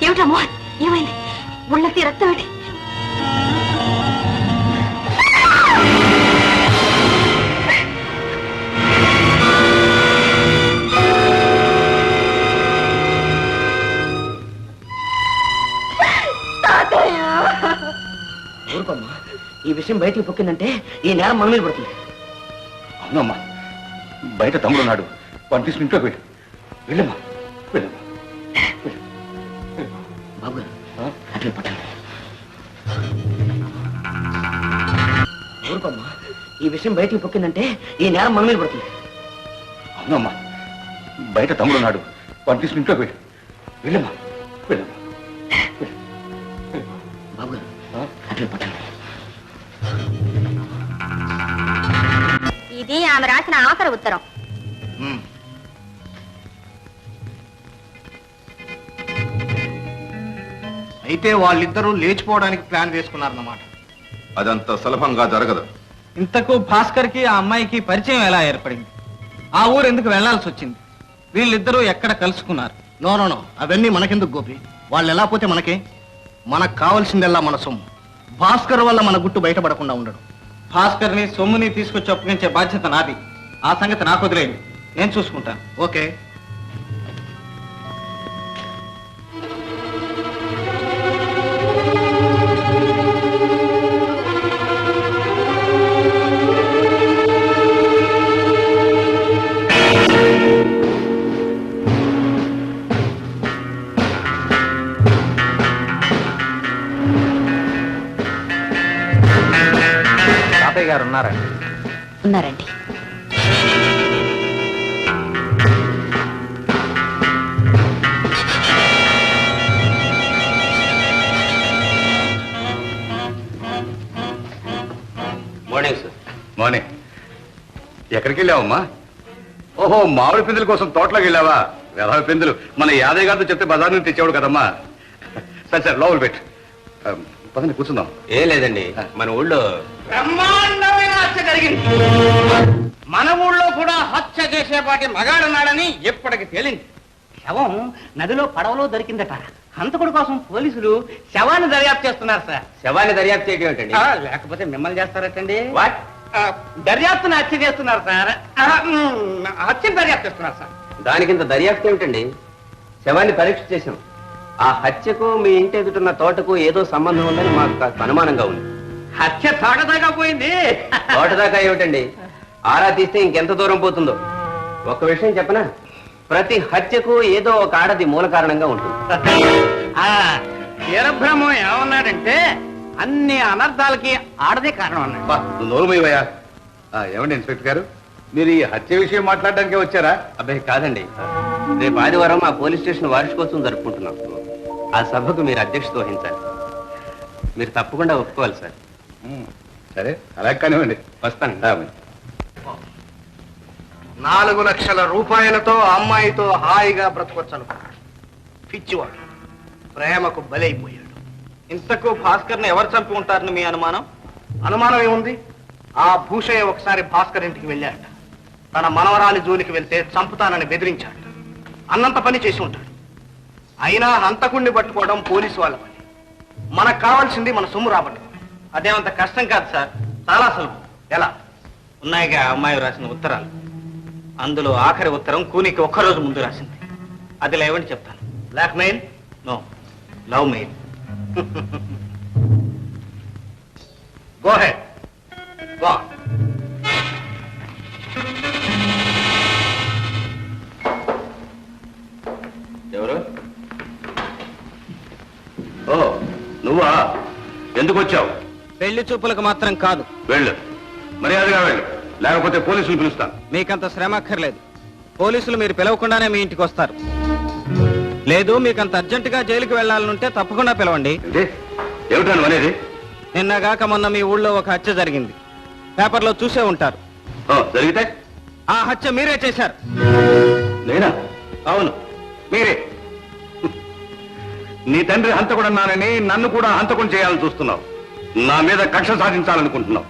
[SPEAKER 3] ఏమిటా మోహన్? ఏమైంది? ఒళ్ళకి రక్తం ఏంటి?
[SPEAKER 9] ఊరుకోమ్మా, ఈ విషయం బయటికి పొక్కిందంటే ఈ నేరం మన మీద పడుతుంది.
[SPEAKER 1] అవునమ్మా, బయట తమ్ముడున్నాడు. వాడిని తీసుకుని ఇంట్లోకి వెళ్ళు. వెళ్ళమ్మా, వెళ్ళమ్మా.
[SPEAKER 9] బాబు గారు అట్లే పట్టండి. ఊరుకోమ్మా, ఈ విషయం బయటికి పొక్కిందంటే ఈ నేరం మన మీద పడుతుంది.
[SPEAKER 1] అవునమ్మా, బయట తమ్ముడున్నాడు. వాడిని తీసుకుని ఇంట్లోకి వెళ్ళు. వెళ్ళమ్మా, వెళ్ళమ్మా.
[SPEAKER 9] బాబు గారు అట్లే పట్టండి.
[SPEAKER 3] ఇది ఆమె రాసిన ఆఖరి ఉత్తరం.
[SPEAKER 9] అయితే వాళ్ళిద్దరూ లేచిపోవడానికి ప్లాన్ వేసుకున్నారన్నమాట.
[SPEAKER 1] అదంత సులభంగా జరగదు.
[SPEAKER 6] ఇంతకు భాస్కర్ కి ఆ అమ్మాయికి పరిచయం ఎలా ఏర్పడింది? ఆ ఊరు ఎందుకు వెళ్లాల్సి వచ్చింది? వీళ్ళిద్దరూ ఎక్కడ కలుసుకున్నారు?
[SPEAKER 9] నో, అవన్నీ మనకెందుకు గోపి? వాళ్ళు ఎలా పోతే మనకే. మనకు కావాల్సిందల్లా మన సొమ్ము. భాస్కర్ వల్ల మన గుట్టు బయటపడకుండా ఉండడు.
[SPEAKER 6] భాస్కర్ ని సొమ్ముని తీసుకొచ్చి అప్పగించే బాధ్యత నాది. ఆ సంగతి నాకు వదిలేయండి, నేను చూసుకుంటాను.
[SPEAKER 9] ఓకే.
[SPEAKER 6] తాతయ్య గారు ఉన్నారా?
[SPEAKER 3] ఉన్నారండి.
[SPEAKER 1] మార్నింగ్. ఎక్కడికి వెళ్ళావమ్మా? ఓహో, మామిడి పిందుల కోసం తోటలోకి వెళ్ళావా? వెధవ పిందులు మన యాదయ్య గారితో చెప్తే బజార్ నుంచి తెచ్చేవాడు కదమ్మా. సరే సరే, లోపల పెట్టు. పదండి కూర్చుందాం.
[SPEAKER 8] ఏం లేదండి, మన ఊళ్ళో
[SPEAKER 4] బ్రహ్మాండమైన హత్య జరిగింది. మన ఊళ్ళో కూడా హత్య చేసేపాటి మగాడున్నాడని ఎప్పటికి తేలింది. శవం నదిలో పడవలో దొరికిందట. హంతకుడు కోసం పోలీసులు శవాన్ని దర్యాప్తు చేస్తున్నారు సార్.
[SPEAKER 8] శవాన్ని దర్యాప్తు చేయడం ఏంటండి?
[SPEAKER 4] లేకపోతే మిమ్మల్ని చేస్తారటండి.
[SPEAKER 8] వాట్?
[SPEAKER 4] దర్యాప్తును హత్య చేస్తున్నారు సార్. హత్యను దర్యాప్తు చేస్తున్నారు సార్.
[SPEAKER 8] దానికింత దర్యాప్తు ఏమిటండి? శవాన్ని పరీక్ష చేశాం. ఆ హత్యకు మీ ఇంటి ఎదుటున్న తోటకు ఏదో సంబంధం ఉందని మాకు కాస్త అనుమానంగా ఉంది.
[SPEAKER 4] హత్య తాగదాకా పోయింది.
[SPEAKER 8] తోట దాకా ఏమిటండి, ఆరా తీస్తే ఇంకెంత దూరం పోతుందో. ఒక విషయం చెప్పనా, ప్రతి హత్యకు ఏదో ఒక ఆడది మూల కారణంగా ఉంటుంది.
[SPEAKER 4] వీరబ్రహ్మం ఏమన్నాడంటే అన్ని అనర్థాలకి ఆడదే కారణం అన్నాడు.
[SPEAKER 1] నోరుమయ్యా. ఏమండి ఇన్స్పెక్టర్ గారు, మీరు ఈ హత్య విషయం మాట్లాడడానికే వచ్చారా?
[SPEAKER 8] అబ్బాయి కాదండి, రేపు ఆదివారం మా పోలీస్ స్టేషన్ వార్షికోత్సవం జరుపుకుంటున్నాం. ఆ సభకు మీరు అధ్యక్షత వహించాలి. మీరు తప్పకుండా ఒప్పుకోవాలి సార్.
[SPEAKER 1] సరే, అలా కానివ్వండి.
[SPEAKER 8] వస్తాను.
[SPEAKER 9] 4 లక్షల రూపాయలతో అమ్మాయితో హాయిగా బ్రతకొచ్చను. పిచ్చివాడు ప్రేమకు బలైపోయాడు.
[SPEAKER 6] ఇంతకు భాస్కర్ని ఎవరు చంపి ఉంటారని మీ అనుమానం?
[SPEAKER 9] అనుమానం ఏముంది? ఆ భూషయ్య ఒకసారి భాస్కర్ ఇంటికి వెళ్ళాడు. తన మనవరాలి జోలికి వెళ్తే చంపుతానని బెదిరించాడు. అన్నంత పని చేసి ఉంటాడు. అయినా హంతకుణ్ణి పట్టుకోవడం పోలీసు వాళ్ళ పని. మనకు కావాల్సింది మన సొమ్ము రాబట్టడం.
[SPEAKER 6] అదేమంత కష్టం కాదు సార్, చాలా సులభం.
[SPEAKER 9] ఎలా?
[SPEAKER 6] ఉన్నాయిగా అమ్మాయి రాసిన ఉత్తరాలు. అందులో ఆఖరి ఉత్తరం కూనికి ఒక్కరోజు ముందు రాసింది. అది లేవని చెప్తాను.
[SPEAKER 9] Blackmail?
[SPEAKER 6] No, love mail.
[SPEAKER 9] Go ahead. Go.
[SPEAKER 1] ఎవరు? ఓ, నువ్వా? ఎందుకు వచ్చావు?
[SPEAKER 6] పెళ్లి చూపులకు మాత్రం కాదు.
[SPEAKER 1] వెళ్ళు, మర్యాదగా వెళ్ళు, లేకపోతే పోలీసులు పిలుస్తాను.
[SPEAKER 6] మీకంత శ్రమ అక్కర్లేదు. పోలీసులు మీరు పిలవకుండానే మీ ఇంటికి వస్తారు. లేదు, మీకంత అర్జెంటుగా జైలుకి వెళ్లాలనుంటే తప్పకుండా పిలవండి.
[SPEAKER 1] ఏమిటా నువ్వు అనేది?
[SPEAKER 6] నిన్నగాక మొన్న మీ ఊళ్ళో ఒక హత్య జరిగింది. పేపర్లో చూసే ఉంటారు.
[SPEAKER 1] జరిగితే
[SPEAKER 6] ఆ హత్య మీరే చేశారు.
[SPEAKER 1] నేనా?
[SPEAKER 6] అవును,
[SPEAKER 1] మీరే. నీ తండ్రి హంతకుడన్నానని నన్ను కూడా హంతకుని చేయాలని చూస్తున్నావు. నా మీద కక్ష సాధించాలనుకుంటున్నావు.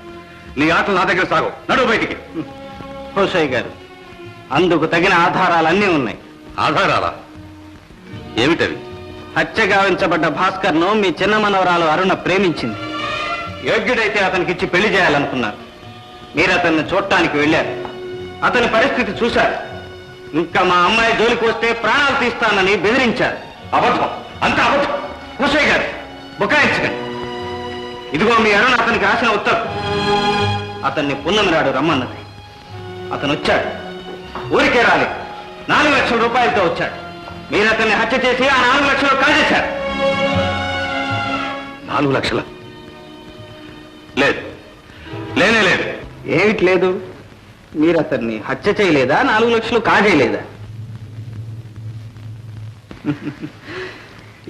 [SPEAKER 1] నీ ఆటలు నా దగ్గర సాగవు. నడువు బయటికి.
[SPEAKER 6] హోషయ్య గారు, అందుకు తగిన ఆధారాలన్నీ ఉన్నాయి.
[SPEAKER 1] ఆధారాలా? ఏమిటవి?
[SPEAKER 6] హత్య గావించబడ్డ భాస్కర్ను మీ చిన్న మనవరాలు అరుణ ప్రేమించింది. యోగ్యుడైతే అతనికిచ్చి పెళ్లి చేయాలనుకున్నారు. మీరు అతన్ని చూడటానికి వెళ్ళారు. అతని పరిస్థితి చూశారు. ఇంకా మా అమ్మాయి జోలికి వస్తే ప్రాణాలు తీస్తానని బెదిరించారు.
[SPEAKER 1] అబద్ధం, అంత అబద్ధం.
[SPEAKER 6] హోషయ్య గారు, బుకాయించకండి. ఇదిగో మీ అరుణ అతనికి రాసిన ఉత్తరం. అతన్ని పున్నమిరాడు రమ్మన్నది. అతను వచ్చాడు. ఊరికే రాలేదు, 4 లక్షల రూపాయలతో వచ్చాడు. మీరు అతన్ని హత్య చేసి ఆ 4 లక్షలు కాజేశారు.
[SPEAKER 1] 4 లక్షల? లేదు, లేనే లేదు.
[SPEAKER 6] ఏమిటి లేదు? మీరు అతన్ని హత్య చేయలేదా? 4 లక్షలు కాజేయలేదా?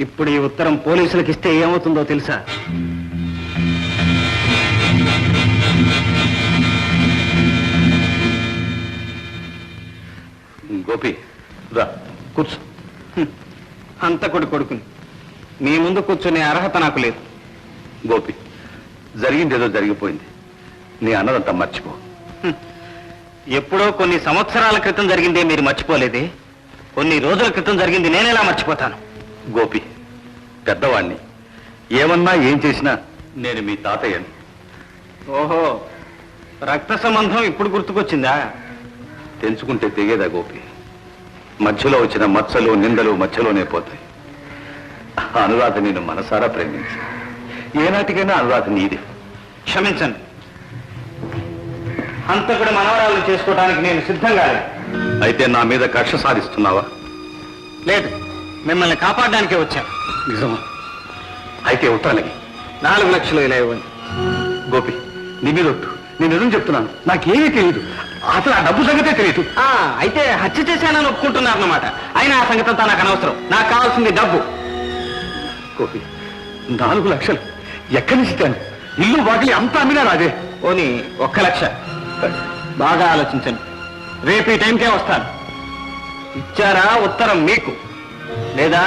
[SPEAKER 6] ఇప్పుడు ఈ ఉత్తరం పోలీసులకు ఇస్తే ఏమవుతుందో తెలుసా?
[SPEAKER 1] గోపి, రా కూర్చో.
[SPEAKER 6] హంతకుడి కొడుకుని మీ ముందు కూర్చునే అర్హత నాకు లేదు.
[SPEAKER 1] గోపి, జరిగిందేదో జరిగిపోయింది. నీ అన్నదంతా మర్చిపో.
[SPEAKER 6] ఎప్పుడో కొన్ని సంవత్సరాల క్రితం జరిగిందే మీరు మర్చిపోలేదే? కొన్ని రోజుల క్రితం జరిగింది నేనెలా మర్చిపోతాను?
[SPEAKER 1] గోపి, పెద్దవాణ్ణి. ఏమన్నా ఏం చేసినా నేను మీ తాతయ్యని.
[SPEAKER 6] ఓహో, రక్త సంబంధం ఇప్పుడు గుర్తుకొచ్చిందా?
[SPEAKER 1] తెంచుకుంటే తెగేదా గోపి? మధ్యలో వచ్చిన మచ్చలు నిందలు మధ్యలోనే పోతాయి. అనురాధ నేను మనసారా ప్రేమించి ఏనాటికైనా అనురాధ నీదే.
[SPEAKER 6] క్షమించండి, హంతకుడి మనవరాలను చేసుకోవడానికి నేను సిద్ధంగా లేదు.
[SPEAKER 1] అయితే నా మీద కక్ష సాధిస్తున్నావా?
[SPEAKER 6] లేదు, మిమ్మల్ని కాపాడడానికే వచ్చాను.
[SPEAKER 1] నిజమా? అయితే ఉత్తరానికి
[SPEAKER 6] 4 లక్షలు ఇలా ఇవ్వండి.
[SPEAKER 1] గోపి, నీ మీద ఒట్టు. నేను నిజం చెప్తున్నాను, నాకేమీ తెలియదు. అసలు ఆ డబ్బు సంగతే తెలియదు.
[SPEAKER 6] అయితే హత్య చేశానని ఒప్పుకుంటున్నారన్నమాట. అయినా ఆ సంగతి అంతా నాకు అనవసరం. నాకు కావాల్సింది డబ్బు.
[SPEAKER 1] గోపి, 4 లక్షలు ఎక్కడి నుంచి ఇస్తాను? ఇల్లు వాకిలి అంతా అమ్మినా రాదే.
[SPEAKER 6] ఓని 1 లక్ష.
[SPEAKER 5] బాగా ఆలోచించండి. రేపు ఈ టైంకే వస్తాను. ఇచ్చారా ఉత్తరం మీకు లేదా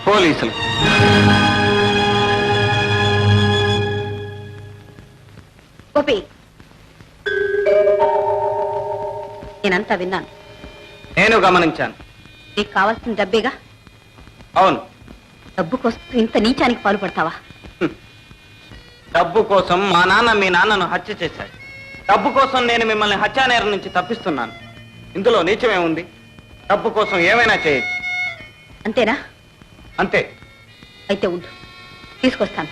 [SPEAKER 5] పోలీసులు?
[SPEAKER 3] గోపి, నేనంతా విన్నాను.
[SPEAKER 5] నేను గమనించాను.
[SPEAKER 3] నీకు కావాల్సిన డబ్బేగా?
[SPEAKER 5] అవును.
[SPEAKER 3] డబ్బు కోసం ఇంత నీచానికి పాల్పడతావా?
[SPEAKER 5] డబ్బు కోసం మా నాన్న మీ నాన్నను హత్య చేశాడు. డబ్బు కోసం నేను మిమ్మల్ని హత్యానేరం నుంచి తప్పిస్తున్నాను. ఇందులో నీచమే ఉంది. డబ్బు కోసం ఏమైనా చేయొచ్చు.
[SPEAKER 3] అంతేనా?
[SPEAKER 5] అంతే.
[SPEAKER 3] అయితే ఉండు, తీసుకొస్తాను.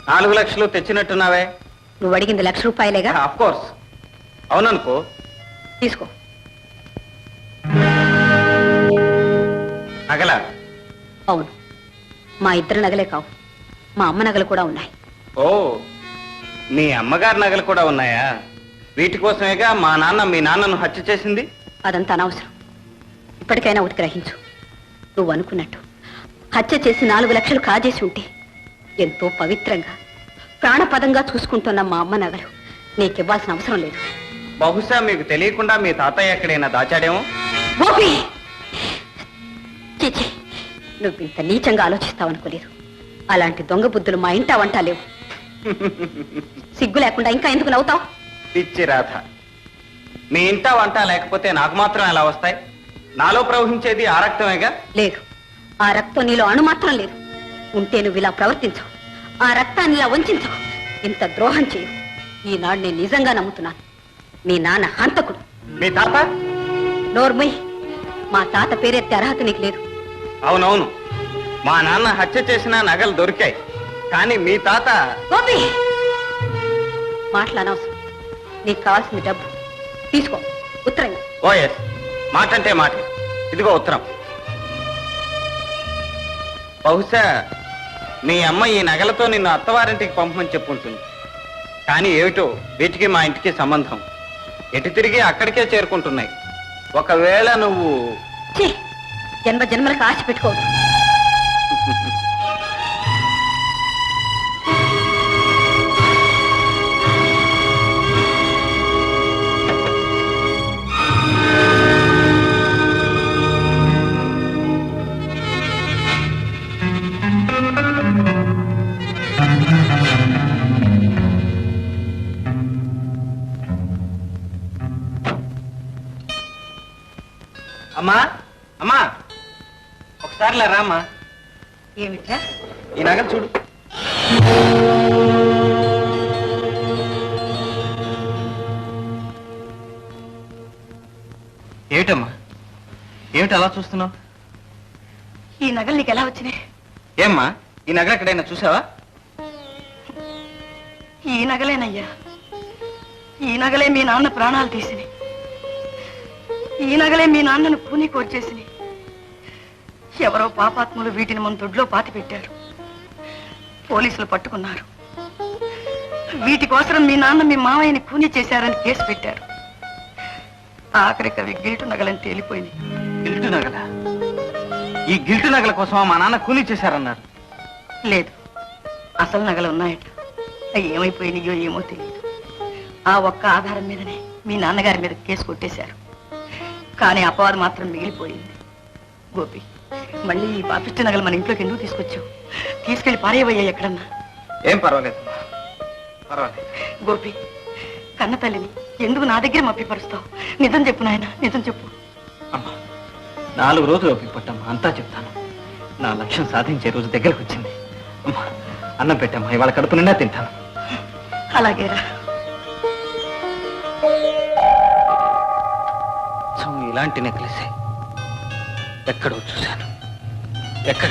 [SPEAKER 5] $4 లక్షలు తెచ్చినట్టున్నావే?
[SPEAKER 3] నువ్వు అడిగింది ₹1,00,000
[SPEAKER 5] ఆఫ్ కోర్స్. అవుననుకో.
[SPEAKER 3] తీసుకో.
[SPEAKER 5] నగల?
[SPEAKER 3] అవును, మా ఇద్దరు నగలే కావు, మా అమ్మ నగలు కూడా ఉన్నాయి.
[SPEAKER 5] ఓ, మీ అమ్మగారి నగలు కూడా ఉన్నాయా? వీటి కోసమేగా మా నాన్న మీ నాన్నను హత్య చేసింది.
[SPEAKER 3] అదంతా అనవసరం. ఇప్పటికైనా ఒకటి గ్రహించు. నువ్వు అనుకున్నట్టు హత్య చేసి 4 లక్షలు కాజేసి ఉంటే ఎంతో పవిత్రంగా ప్రాణపదంగా చూసుకుంటున్న మా అమ్మ నగలు నీకివ్వాల్సిన అవసరం లేదు.
[SPEAKER 5] బహుశా మీకు తెలియకుండా మీ తాతయ్య ఎక్కడైనా దాచాడేమో.
[SPEAKER 3] గోపి, చీచి, నువ్వు ఇంత నీచంగా ఆలోచిస్తావనుకోలేదు. అలాంటి దొంగ బుద్ధులు మా ఇంట వంట లేవు. సిగ్గు లేకుండా ఇంకా ఎందుకు నవ్వుతావు?
[SPEAKER 5] పిచ్చి రాధ, మీ ఇంట వంట లేకపోతే నాకు మాత్రం ఎలా వస్తాయి? నాలో ప్రవహించేది ఆ రక్తమేగా.
[SPEAKER 3] లేదు, ఆ రక్తం నీలో అణు మాత్రం లేదు. ఉంటే నువ్వు ఇలా ప్రవర్తించవు, ఆ రక్తాన్ని ఇలా వంచవు, ఇంత ద్రోహం చేయవు. ఈనాడు నేను నిజంగా నమ్ముతున్నాను, మీ నాన్న హంతకుడు.
[SPEAKER 5] మీ తాత?
[SPEAKER 3] నోర్మయ్, మా తాత పేరెత్తే అర్హత నీకు లేదు.
[SPEAKER 5] అవునవును, మా నాన్న హత్య చేసిన నగలు దొరికాయి, కానీ మీ తాత...
[SPEAKER 3] గోపి, మాటలనవసరం. నీకు కావాల్సిన డబ్బు తీసుకో. ఉత్తరం.
[SPEAKER 5] ఓఎస్, మాటంటే మాట. ఇదిగో ఉత్తరం. బహుశా మీ అమ్మ ఈ నగలతో నిన్ను అత్తవారింటికి పంపమని చెప్పుంటుంది. కానీ ఏమిటో వీటికి మా ఇంటికి సంబంధం. ఎటు తిరిగి అక్కడికే చేరుకుంటున్నాయి. ఒకవేళ నువ్వు...
[SPEAKER 3] జన్మ జన్మలకు ఆశ పెట్టుకోవద్దు.
[SPEAKER 5] అమ్మా, అమ్మా, ఒకసారి రామ్మా.
[SPEAKER 3] ఏమిట్రా?
[SPEAKER 5] ఈ నగలు చూడు. ఏమిటమ్మా, ఏమిటి అలా చూస్తున్నావు?
[SPEAKER 7] ఈ నగలు నీకు ఎలా వచ్చినాయి?
[SPEAKER 5] ఏమ్మా, ఈ నగలు ఎక్కడైనా చూసావా?
[SPEAKER 7] ఈ నగలేనయ్యా, ఈ నగలే మీ నాన్న ప్రాణాలు తీసినాయి. ఈ నగలే మీ నాన్నను పూని కోర్చేసినాయి. ఎవరో పాపాత్ములు వీటిని మన దొడ్లో పాతి పెట్టారు. పోలీసులు పట్టుకున్నారు. వీటి కోసం మీ నాన్న మీ మావయ్యని కూని చేశారని కేసు పెట్టారు. ఆఖరికి అవి గిల్టు నగలని తేలిపోయింది.
[SPEAKER 5] గిల్టు నగల? ఈ గిల్టు నగల కోసం మా నాన్న కూని చేశారన్నారు.
[SPEAKER 7] లేదు, అసలు నగలు ఉన్నాయట. అవి ఏమైపోయినాయో ఏమో తెలియదు. ఆ ఒక్క ఆధారం మీదనే మీ నాన్నగారి మీద కేసు కొట్టేశారు. కానీ అపవాదం మాత్రం మిగిలిపోయింది. గోపి, మళ్ళీ ఈ పాపిష్టి నగలు మన ఇంట్లోకి ఎందుకు తీసుకొచ్చావు? తీసుకెళ్లి పారేవయ్యా ఎక్కడన్నా.
[SPEAKER 5] ఏం పర్వాలేదు, పర్వాలేదు.
[SPEAKER 7] గోపి, కన్న తల్లిని ఎందుకు నా దగ్గర మప్పిపరుస్తావు? నిజం చెప్పు నాయన, నిజం చెప్పు.
[SPEAKER 5] అమ్మా, 4 రోజులు ఓపిక పట్టమ్మా, అంతా చెప్తాను. నా లక్ష్యం సాధించే రోజు దగ్గరకు వచ్చింది. అమ్మా, అన్నం పెట్టమ్మా, ఇవాళ కడుపు నిండా తింటాను.
[SPEAKER 7] అలాగేరా.
[SPEAKER 5] ఇలాంటి నెక్లెస్ ఎక్కడో చూశాను. ఎక్కడ?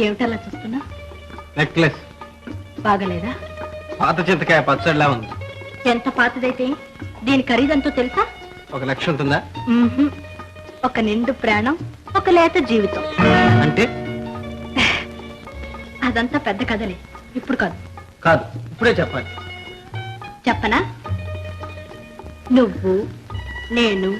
[SPEAKER 3] ఏమిటలా చూస్తున్నా?
[SPEAKER 5] నెక్లెస్
[SPEAKER 3] బాగలేదా?
[SPEAKER 5] పాత చింతకాయ పచ్చడిలా ఉంది.
[SPEAKER 3] ఎంత పాతదైతే దీని ఖరీదంతో తెలుసా?
[SPEAKER 9] 1,00,000 ఉంటుందా?
[SPEAKER 3] ఒక నిండు ప్రాణం, ఒక లేత జీవితం.
[SPEAKER 9] అంటే
[SPEAKER 3] అదంతా పెద్ద కథలే, ఇప్పుడు కాదు.
[SPEAKER 9] కాదు, ఇప్పుడే చెప్పాలి.
[SPEAKER 3] చెప్పనా? నువ్వు, నేను.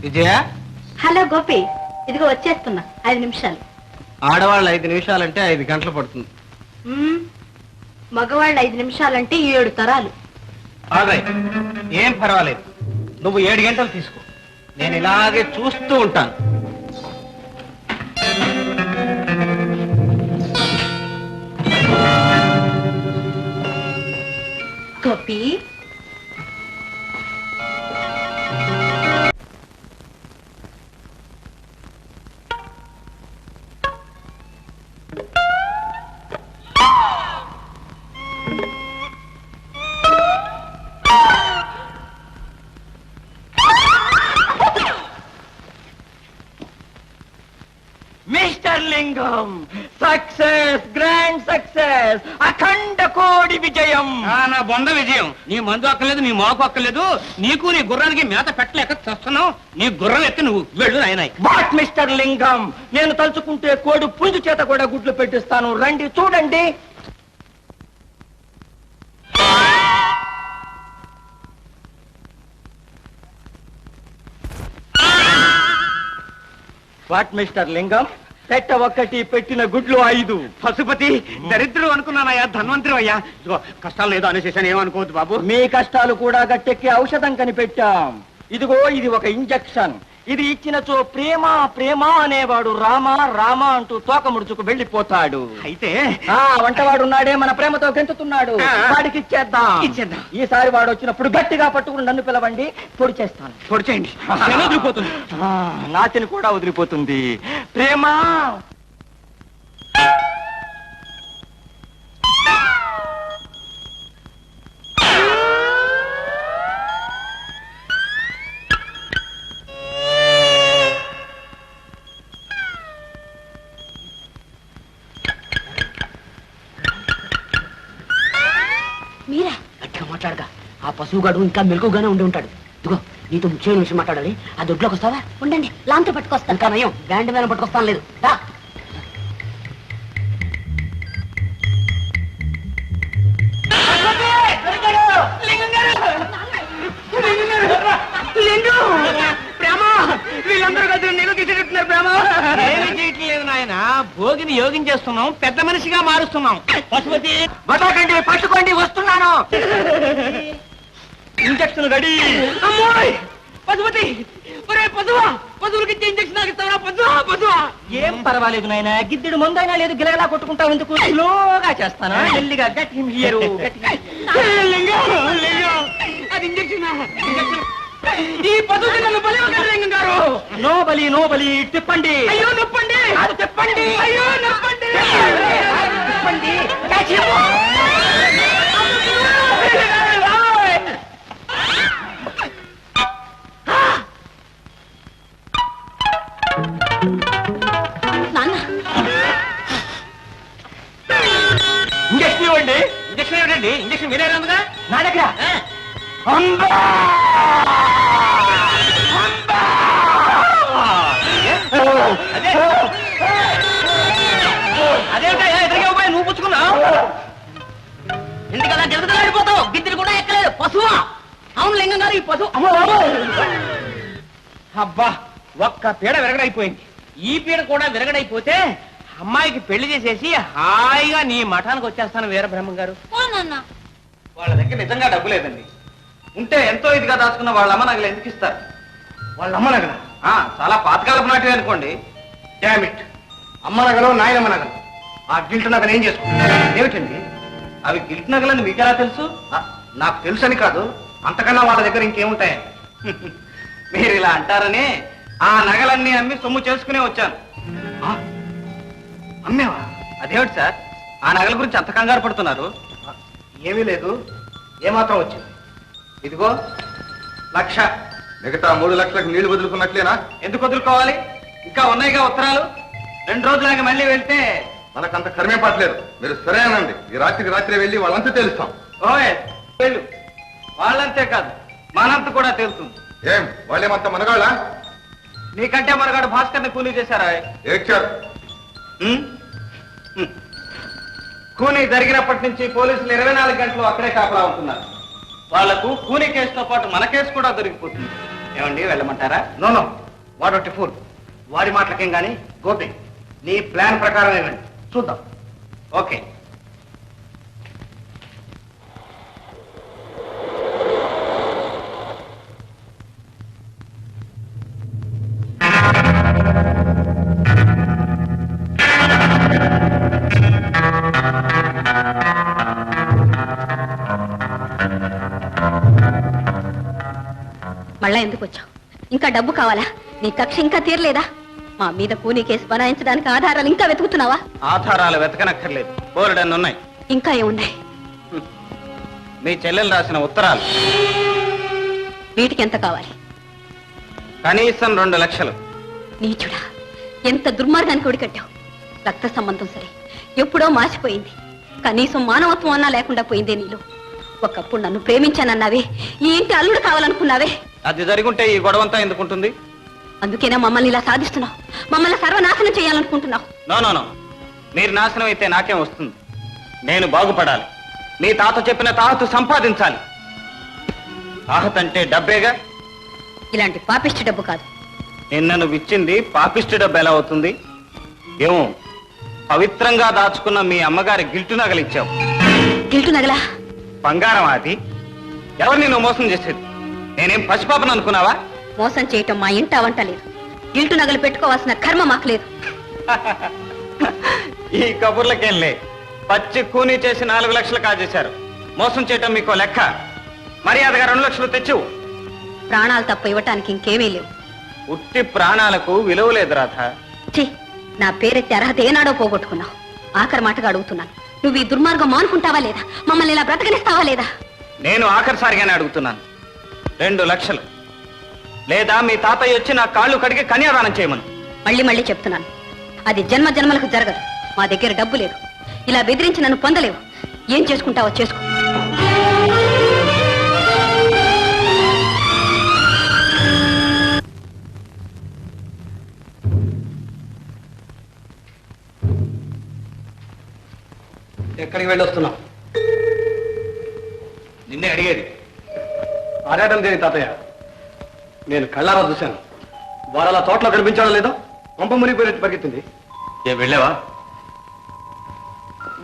[SPEAKER 9] విజయ,
[SPEAKER 3] హలో గోపి, ఇదిగో వచ్చేస్తున్నా. 5 నిమిషాలు.
[SPEAKER 9] ఆడవాళ్ళు 5 నిమిషాలంటే 5 గంటలు పడుతుంది.
[SPEAKER 3] మగవాళ్ళు 5 నిమిషాలంటే 7 తరాలు.
[SPEAKER 9] ఏం పర్వాలేదు, నువ్వు 7 గంటలు తీసుకో, నేను ఇలాగే చూస్తూ ఉంటాను.
[SPEAKER 3] గోపి,
[SPEAKER 5] మిస్టర్ లింగం, సక్సెస్, గ్రాండ్ సక్సెస్, అఖండ కోడి విజయం.
[SPEAKER 4] నా బొంద విజయం. నీ మందు అక్కర్లేదు, నీ మోకు అక్కర్లేదు. నీకు నీ గుర్రానికి మేత పెట్టలేక చస్తున్నావు. నీ గుర్రం ఎక్కి నువ్వు వెళ్ళు నాయనాయ్.
[SPEAKER 5] వాట్ మిస్టర్ లింగం, నేను తలుచుకుంటే కోడి పుంజు చేత కూడా గుడ్లు పెట్టిస్తాను. రండి చూడండి. వాట్ మిస్టర్ లింగం, పెట్ట ఒక్కటి, పెట్టిన గుడ్లు 5.
[SPEAKER 4] పశుపతి, దరిద్రం అనుకున్నానయ్యా, ధన్వంతరి అయ్యా. ఇదిగో కష్టాలు లేదో అనేసేసాను, ఏమనుకోవద్దు బాబు.
[SPEAKER 5] మీ కష్టాలు కూడా గట్టెక్కి ఔషధం కనిపెట్టాం. ఇదిగో ఇది ఒక ఇంజెక్షన్. ఇది ఇచ్చినచో ప్రేమ ప్రేమ అనేవాడు రామ రామ అంటూ తోక ముడుచుకు వెళ్ళిపోతాడు.
[SPEAKER 4] అయితే
[SPEAKER 5] వంటవాడున్నాడే మన ప్రేమతో గెంతుతున్నాడు, వాడికి ఇచ్చేద్దాం. ఈసారి వాడు వచ్చినప్పుడు గట్టిగా పట్టుకుని నన్ను పిలవండి, పొడి చేస్తాను.
[SPEAKER 4] పొడి చేయండి, వదిలిపోతుంది.
[SPEAKER 5] నాతిని కూడా వదిలిపోతుంది. ప్రేమ
[SPEAKER 2] మీరా గట్టిగా మాట్లాడగా, ఆ పశువుగాడు ఇంకా మెలకుగానే ఉండి ఉంటాడు. ఇదిగో నీతో ముఖ్యమైన విషయం మాట్లాడాలి. ఆ దొడ్లోకి వస్తావా?
[SPEAKER 3] ఉండండి, లాంతో పట్టుకొస్తాను.
[SPEAKER 2] ఇంకా నయం, బ్యాండ్ మీద పట్టుకొస్తాను. లేదు రా.
[SPEAKER 4] వీళ్ళందరూ కలిసి నీళ్ళు తీసేటట్టున్నారు. ప్రేమ ఏమి చేయట్లేదు నాయన, భోగిని యోగించేస్తున్నాం, పెద్ద మనిషిగా మారుస్తున్నాం. పశుపతి
[SPEAKER 5] బతాకండి, పట్టుకోండి, వస్తున్నాను. Injection ready.
[SPEAKER 4] అమ్మోయ్ పశుపతి, ఒరే పశువా, పశువులకి ఇచ్చే ఇంజక్షన్ నాకు ఇస్తావా? పశువా పశువా.
[SPEAKER 5] ఏం పర్వాలేదు నాయన, గిద్దెడు మందైనా లేదు, గిలగలా కొట్టుకుంటావు ఎందుకు? స్లోగా చేస్తాను, మెల్లిగా. Get him here.
[SPEAKER 4] అది ఇంజక్షన్. ఈ పశువుకి నన్ను బలి ఇవ్వకండి లింగం గారు.
[SPEAKER 5] నో బలి, నో బలి. తిప్పండి.
[SPEAKER 4] అయ్యో నొప్పండి,
[SPEAKER 5] అది తిప్పండి.
[SPEAKER 4] అయ్యో నొప్పండి,
[SPEAKER 5] తిప్పండి.
[SPEAKER 3] నాన్న,
[SPEAKER 5] ఇంజక్షన్ ఇవ్వండి.
[SPEAKER 4] ఇంజక్షన్ ఏమిటండి? ఇంజక్షన్ వేరేగా
[SPEAKER 5] నా దగ్గర.
[SPEAKER 4] అదేమిటా ఎదురుగా పోయి నువ్వు పుచ్చుకున్నావు?
[SPEAKER 2] ఎందుకలా జరుగుతాడిపోతావు? గిద్దెలు కూడా ఎక్కలేదు. పశువా? అవును లింగం గారు, ఈ పశువు.
[SPEAKER 4] అబ్బా, ఒక్క పీడ విరగడైపోయింది. ఈ పీడ కూడా విరగడైపోతే అమ్మాయికి పెళ్లి చేసేసి హాయిగా నీ మఠానికి వచ్చేస్తాను వీరబ్రహ్మం గారు.
[SPEAKER 6] వాళ్ళ దగ్గర నిజంగా డబ్బు లేదండి. ఉంటే ఎంతో ఇదిగా దాచుకున్న వాళ్ళ అమ్మ నగలు ఎందుకు ఇస్తారు?
[SPEAKER 9] వాళ్ళ అమ్మ నగల
[SPEAKER 6] చాలా పాతకాలపు నాటివి అనుకోండి.
[SPEAKER 9] డామిట్, అమ్మ నగలు, నాయనమ్మ నగలు. ఆ గిల్ట్ నగలు ఏం చేసుకుంటారు? ఏమిటండి
[SPEAKER 6] అవి గిల్ట్ నగలని మీకెలా తెలుసు?
[SPEAKER 9] నాకు తెలుసని కాదు, అంతకన్నా వాళ్ళ దగ్గర ఇంకేముంటాయండి.
[SPEAKER 6] మీరు ఇలా అంటారని ఆ నగలన్నీ అమ్మి సొమ్ము చేసుకునే వచ్చాను.
[SPEAKER 9] అమ్మేవా?
[SPEAKER 6] అదేమిటి సార్, ఆ నగల గురించి అంత కంగారు పడుతున్నారు?
[SPEAKER 9] ఏమీ లేదు, ఏమాత్రం వచ్చింది. ఇదిగో 1,00,000.
[SPEAKER 1] మిగతా 3 లక్షలకు నీళ్లు వదులుకున్నట్లేనా?
[SPEAKER 6] ఎందుకు వదులుకోవాలి? ఇంకా ఉన్నాయిగా ఉత్తరాలు. 2 రోజులాగా మళ్ళీ వెళ్తే
[SPEAKER 1] మనకంత కర్మే పట్టలేదు. మీరు సరేనండి, ఈ రాత్రికి రాత్రి వెళ్ళి వాళ్ళంతా తెలుస్తాం.
[SPEAKER 6] ఓయ్ వెళ్ళు. వాళ్ళంతే కాదు, మనంత కూడా తెలుస్తుంది.
[SPEAKER 1] ఏం వాళ్ళేమంత మనగాళ్ళ?
[SPEAKER 6] నీకంటే మనగాడు భాస్కర్ని కూలీ చేశారా?
[SPEAKER 1] ఏడ్చారు.
[SPEAKER 6] కూనీ జరిగినప్పటి నుంచి పోలీసులు 24 గంటలు అక్కడే కాపలా ఉంటున్నారు. వాళ్లకు కూనీ కేసుతో పాటు మన కేసు కూడా దొరికిపోతుంది. ఏమండి, వెళ్ళమంటారా?
[SPEAKER 9] No, వాడొట్టి pool. వాడి మాటలకేం గాని గోపి, నీ ప్లాన్ ప్రకారం ఇవ్వండి, చూద్దాం.
[SPEAKER 6] ఓకే.
[SPEAKER 3] మళ్ళా ఎందుకు వచ్చావు? ఇంకా డబ్బు కావాలా? నీ కక్ష ఇంకా తీరలేదా? మా మీద కూనీ కేసు బనాయించడానికి ఆధారాలు ఇంకా వెతుకుతున్నావా?
[SPEAKER 6] ఆధారాలు వెతకనక్కర్లేదు, బోలెడన్ని ఉన్నాయి.
[SPEAKER 3] ఇంకా ఏమున్నాయి?
[SPEAKER 6] మీ చెల్లెలు రాసిన ఉత్తరాలు.
[SPEAKER 3] వీటికి ఎంత కావాలి?
[SPEAKER 6] కనీసం 2 లక్షలు.
[SPEAKER 3] నీచుడా, ఎంత దుర్మార్గానికి ఒడికట్టావు. రక్త సంబంధం సరే, ఎప్పుడో మాసిపోయింది. కనీసం మానవత్వం అన్నా లేకుండా పోయిందే నీలో. ఒకప్పుడు నన్ను ప్రేమించానన్నావే, ఈ ఇంటి అల్లుడు కావాలనుకున్నావే.
[SPEAKER 6] అది జరుగుంటే ఈ గొడవంతా ఎందుకుంటుంది?
[SPEAKER 3] అందుకేనా మమ్మల్ని ఇలా సాధిస్తున్నావు? మమ్మల్ని సర్వనాశనం చేయాలనుకుంటున్నావు?
[SPEAKER 6] నో, మీరు నాశనం అయితే నాకేం వస్తుంది? నేను బాగుపడాలి. మీ తాత చెప్పిన తాహతు సంపాదించాలి. తాహత్ అంటే డబ్బేగా.
[SPEAKER 3] ఇలాంటి పాపిష్టి డబ్బు కాదు.
[SPEAKER 6] నిన్న నువ్వు ఇచ్చింది పాపిష్టి డబ్బు ఎలా అవుతుంది? ఏమో, పవిత్రంగా దాచుకున్న మీ అమ్మగారి గిల్టు నగలిచ్చావు.
[SPEAKER 3] గిల్టు నగలా?
[SPEAKER 6] బంగారం అది. ఎవరిని నువ్వు మోసం చేసేది? నేనేం పసిపాపను అనుకున్నావా?
[SPEAKER 3] మోసం చేయటం మా ఇంట వంట లేదు. గిల్టు నగలు పెట్టుకోవాల్సిన కర్మ మాకు లేదు.
[SPEAKER 6] ఈ కబుర్లకేం లే. పచ్చి కూనీ చేసి 4 లక్షలు కాజేశారు. మోసం చేయటం మీకో లెక్క. మర్యాదగా 2 లక్షలు తెచ్చు.
[SPEAKER 3] ప్రాణాలు తప్ప ఇవ్వటానికి ఇంకేమీ లేవు.
[SPEAKER 6] ఉట్టి ప్రాణాలకు విలువ లేదు రాధ.
[SPEAKER 3] ఛీ, నా పేరెత్తి అర్హత ఏనాడో పోగొట్టుకున్నావు. ఆఖరి మాటగా అడుగుతున్నాను, నువ్వు ఈ దుర్మార్గం మానుకుంటావా లేదా? మమ్మల్ని ఇలా బ్రతకనిస్తావా లేదా?
[SPEAKER 6] నేను ఆఖరిసారిగానే అడుగుతున్నాను. 2 లక్షలు లేదా మీ తాతయ్య వచ్చి నా కాళ్ళు కడిగి కన్యాదానం చేయమను.
[SPEAKER 3] మళ్ళీ చెప్తున్నాను, అది జన్మ జన్మలకు జరగదు. మా దగ్గర డబ్బు లేదు. ఇలా బెదిరించి నన్ను పొందలేవు. ఏం చేసుకుంటావో చేసుకో.
[SPEAKER 1] ఎక్కడికి వెళ్ళి వస్తున్నాం?
[SPEAKER 6] నిన్నే అడిగేది.
[SPEAKER 1] ఆరాటం దేని తాతయ్య? నేను కళ్ళారా చూశాను. వారలా తోటలో కనిపించాడో లేదో పంప మునిగిపోయినట్టు పరిగెత్తింది.
[SPEAKER 8] ఏం వెళ్ళావా?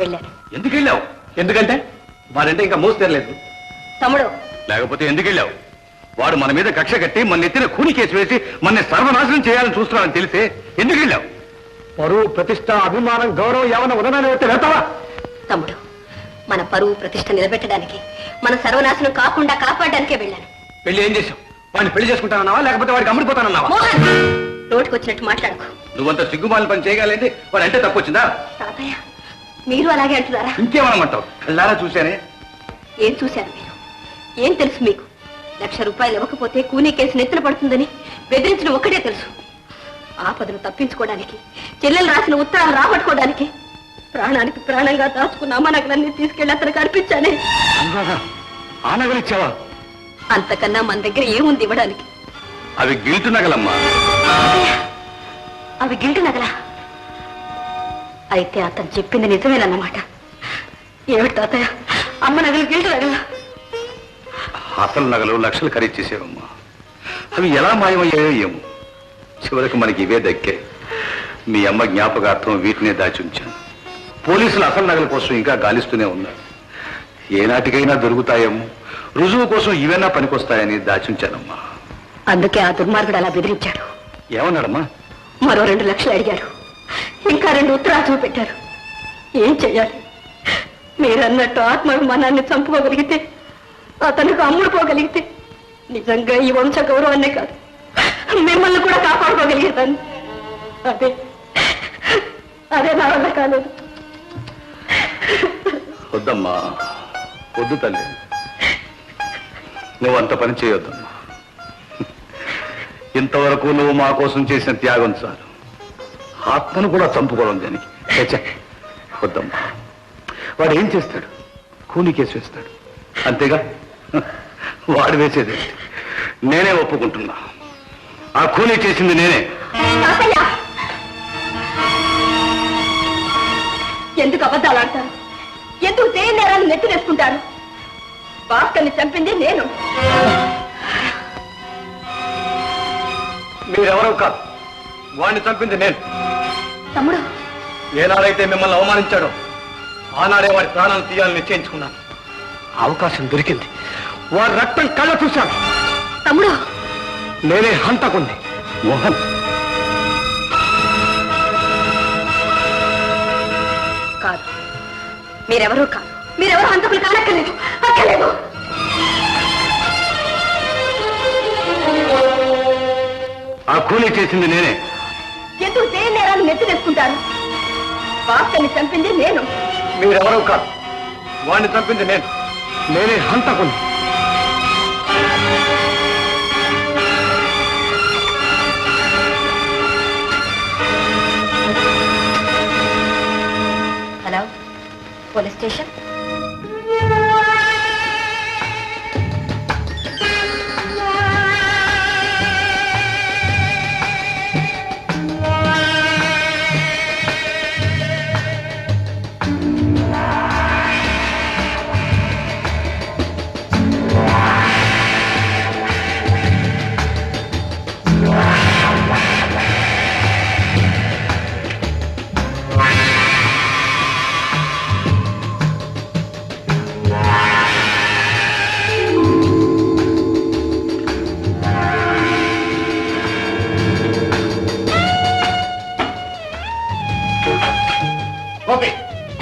[SPEAKER 3] వెళ్ళాను.
[SPEAKER 8] ఎందుకు వెళ్ళావు?
[SPEAKER 1] ఎందుకంటే వాడంటే ఇంకా మూసి తెరలేదు.
[SPEAKER 3] తమ్ముడు,
[SPEAKER 8] లేకపోతే ఎందుకు వెళ్ళావు? వాడు మన మీద కక్ష కట్టి మన ఎత్తిన కూని కేసు వేసి మన సర్వనాశనం చేయాలని చూస్తున్నాడని తెలిసే ఎందుకు వెళ్ళావు?
[SPEAKER 1] పరువు, ప్రతిష్ట, అభిమానం, గౌరవం ఏమన్నా ఉన్నదాన్ని వస్తే వెళ్తావా?
[SPEAKER 3] తమ్ముడు, మన పరువు ప్రతిష్ట నిలబెట్టడానికి, మన సర్వనాశనం కాకుండా కాపాడడానికే వెళ్ళాను.
[SPEAKER 1] పెళ్లి ఏం చేశావు? వాడిని పెళ్లి చేసుకుంటానన్నావా లేకపోతే వాడికి అమ్ముడిపోతానన్నావా?
[SPEAKER 3] మోహన్, నోటికి వచ్చినట్టు మాట్లాడకు.
[SPEAKER 8] నువ్వంత సిగ్గుమాలిన పని చేయగలిగింది వాడు అంటే తప్పు వచ్చిందా?
[SPEAKER 3] తాతయ్య, మీరు అలాగే అంటున్నారా?
[SPEAKER 8] ఇంకేమనమంటావు? కళ్ళారా చూశానే.
[SPEAKER 3] ఏం చూశారు మీరు? ఏం తెలుసు మీకు? 1,00,000 రూపాయలు ఇవ్వకపోతే కూనీ కేసు నెత్తిన పడుతుందని బెదిరించడం ఒక్కటే తెలుసు. ఆపదను తప్పించుకోవడానికి, చెల్లెలు రాసిన ఉత్తరాలు రాబట్టుకోవడానికి ప్రాణానికి ప్రాణంగా దాచుకున్న అమ్మ నగలన్నీ తీసుకెళ్లి అతనికి అర్పించానే.
[SPEAKER 8] ఆ నగలిచ్చావా?
[SPEAKER 3] అంతకన్నా మన దగ్గర ఏముంది ఇవ్వడానికి?
[SPEAKER 8] అవి గిల్టు నగలమ్మా.
[SPEAKER 3] అవి గిల్టు నగలా? అయితే అతను చెప్పింది నిజమేనన్నమాట. ఏమిటి తాతయ్య, అమ్మ నగలు గిల్టు నగలా?
[SPEAKER 8] అసలు నగలు లక్షలు ఖరీచేసేవమ్మా. అవి ఎలా మాయమయ్యాయో ఏమో. చివరికి మనకి ఇవే దక్కే. మీ అమ్మ జ్ఞాపకార్థం వీటినే దాచి ఉంచాను. పోలీసులు అసలు నగల కోసం ఇంకా గాలిస్తూనే ఉన్నారు. ఏనాటికైనా దొరుకుతాయేమో, రుజువు కోసం ఇవైనా పనికొస్తాయని దాచి ఉంచానమ్మా.
[SPEAKER 3] అందుకే ఆ దుర్మార్గుడు అలా బెదిరించాడు.
[SPEAKER 8] ఏమన్నాడమ్మా?
[SPEAKER 3] మరో 2 లక్షలు అడిగారు. ఇంకా 2 ఉత్తరాలు చూపెట్టారు. ఏం చెయ్యాలి? మీరన్నట్టు ఆత్మాభిమానాన్ని చంపుకోగలిగితే, అతనికి అమ్ముడుపోగలిగితే నిజంగా ఈ వంశ గౌరవాన్నే కాదు, మిమ్మల్ని కూడా కాపాడుకోగలిగేదాన్ని. అదే నా వల్ల కాలేదు.
[SPEAKER 1] వద్దమ్మా, వద్దు తల్లి, నువ్వు అంత పని చేయొద్దమ్మా. ఇంతవరకు నువ్వు మా కోసం చేసిన త్యాగం చాలు, ఆత్మను కూడా చంపుకోవడం దానికి. వద్దమ్మా, వాడు ఏం చేస్తాడు? కూని కేసు వేస్తాడు, అంతేగా. వాడు వేసేది నేనే ఒప్పుకుంటున్నా. ఆ కూని చేసింది నేనే.
[SPEAKER 3] ఎందుకు అబద్ధాలు ఆడతారు? ఎందుకు చేయని నేరాన్ని నెత్తినేసుకుంటారు? భాస్కర్ని చంపింది నేను.
[SPEAKER 1] మీరెవరో కాదు, వాడిని చంపింది నేను.
[SPEAKER 3] తమ్ముడు,
[SPEAKER 1] ఏనాడైతే మిమ్మల్ని అవమానించాడో ఆనాడే వాడి ప్రాణాలు తీయాలని నిశ్చయించుకున్నాను. అవకాశం దొరికింది, వాడి రక్తం కళ్ళ చూశాను.
[SPEAKER 3] తమ్ముడు,
[SPEAKER 1] నేనే హంతకుంది. మోహన్,
[SPEAKER 3] కాదు, మీరెవరూ కాదు. మీరెవరూ హంతకులు కానక్కర్లేదు, అక్కర్లేదు.
[SPEAKER 1] ఆ కూలీ చేసింది నేనే.
[SPEAKER 3] ఎందుకు చేయని నేరాన్ని నెత్తినేసుకుంటారు? భాస్కర్ని చంపింది నేను.
[SPEAKER 1] మీరెవరో కాదు, వాడిని చంపింది నేను. నేనే హంతకుంది.
[SPEAKER 3] Hello, police station.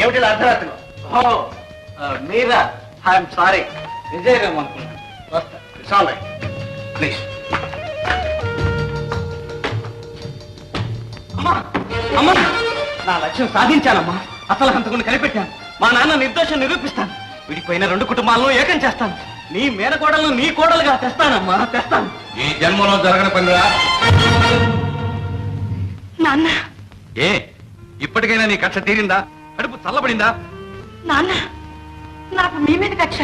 [SPEAKER 1] ఏమిటి అర్ధరాత్రి?
[SPEAKER 6] మీరా? ఐఎమ్ సారీ, విజయరామ్ అనుకున్నాను. వస్తా.
[SPEAKER 1] ప్లీజ్.
[SPEAKER 6] అమ్మా, అమ్మా, నా లక్ష్యం సాధించానమ్మా. అసలు హంతకుని కనిపెట్టాను. మా నాన్న నిర్దోషం నిరూపిస్తాను. విడిపోయిన 2 కుటుంబాలను ఏకం చేస్తాను. నీ మేనకోడలను నీ కోడలుగా తెస్తానమ్మా, తెస్తాను.
[SPEAKER 1] ఈ జన్మలో జరగని పనిరా.
[SPEAKER 7] నాన్న,
[SPEAKER 1] ఏ ఇప్పటికైనా నీ కక్ష తీరిందా? కడుపు చల్లబడిందా?
[SPEAKER 7] నాన్న, నాకు మీ మీద కక్ష